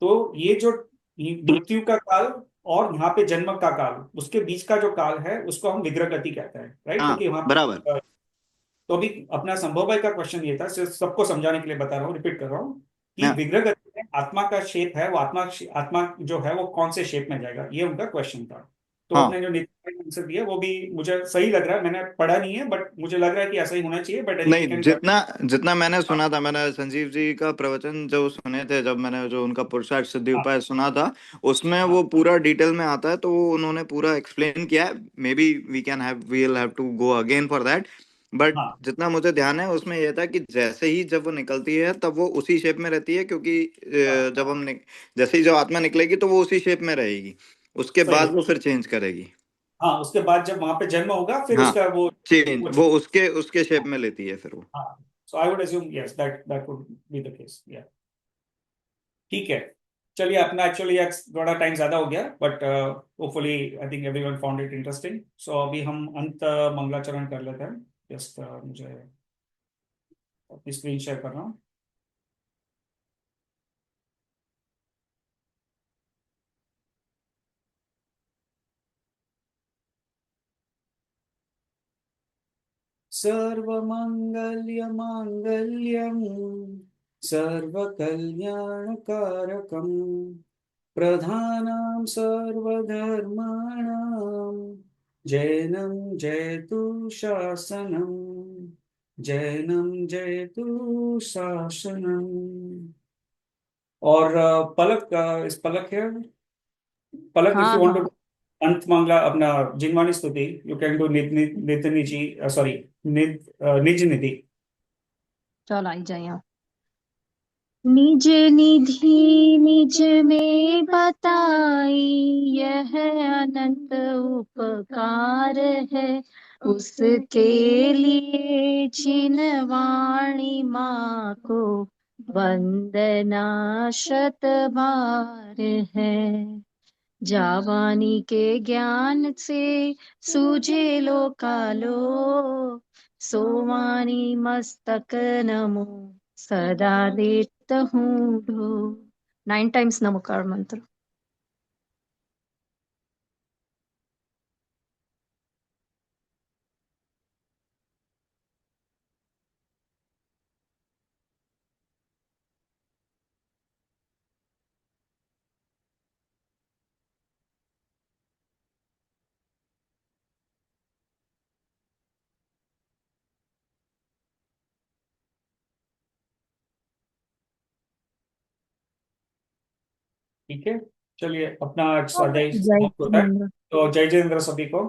तो ये जो मृत्यु का काल और यहाँ पे जन्म का काल, उसके बीच का जो काल है उसको हम विग्रह गति कहते हैं, राइट? हाँ, क्योंकि वहां बराबर। तो अभी अपना संभव भाई का क्वेश्चन ये था, सिर्फ सबको समझाने के लिए बता रहा हूँ, रिपीट कर रहा हूँ कि हाँ। विग्रह गति में आत्मा का शेप है, वो आत्मा आत्मा जो है वो कौन से शेप में जाएगा, ये उनका क्वेश्चन था। तो हाँ। अपने जो नितिन आंसर दिया वो भी मुझे सही लग रहा है। मैंने पढ़ा नहीं है, बट मुझे लग रहा है कि ऐसा ही होना चाहिए, बट आई थिंक वी नहीं, कैन कर। जितना जितना मैंने सुना था, मैंने संजीव जी का प्रवचन जो सुने थे, जब मैंने जो उनका पुरुषार्थ सिद्धि हाँ उपाय सुना था, उसमें हाँ वो पूरा डिटेल में आता है। तो वो उन्होंने पूरा एक्सप्लेन किया है। May be we will have to go again for that. But हाँ, जितना मुझे ध्यान है उसमें यह था कि जैसे ही जब वो निकलती है तब वो उसी शेप में रहती है, क्योंकि हाँ, जब जैसे ही जब आत्मा निकलेगी तो वो उसी शेप में रहेगी। उसके सही बाद है। वो फिर चेंज करेगी। हाँ, उसके बाद जब वहां पे जन्म होगा फिर हाँ, उसका चेंज वो वो उसके उसके शेप में लेती है फिर वो। हाँ, so I would assume yes, that that would be the case, या ठीक है। चलिए, अपना एक्चुअली थोड़ा टाइम ज्यादा हो गया, but hopefully I think everyone found it interesting. So अभी हम अंत मंगलाचरण कर लेते हैं। जस्ट मुझे अपनी स्क्रीन शेयर कर रहा हूँ। सर्वमंगल्य मांगल्यम सर्वकल्याणकारकम प्रधानां सर्वधर्माणां जैनं जयतु शासनम्, जैनं जयतु शासनम्। और पलक, इस पलक है, पलक, इफ हाँ यू वांट हाँ, टू अंत मंगला अपना जिनवाणी स्तुति, यू कैन डू नित निजी, सॉरी, निज निधि। चल आई जाए यहाँ। निज निधि निज में बताई, यह अनंत उपकार है। उसके लिए जिनवाणी माँ को वंदना शत बार है। जावानी के ज्ञान से सूझे लो कालो, सोवानी मस्तक नमो सदा देत हूँ ढो। 9 times नमोकार मंत्र। ठीक है, चलिए अपना स्वाध्याय जय समाप्त होता है। जिनेन्द्र। तो जय जयेंद्र सभी को।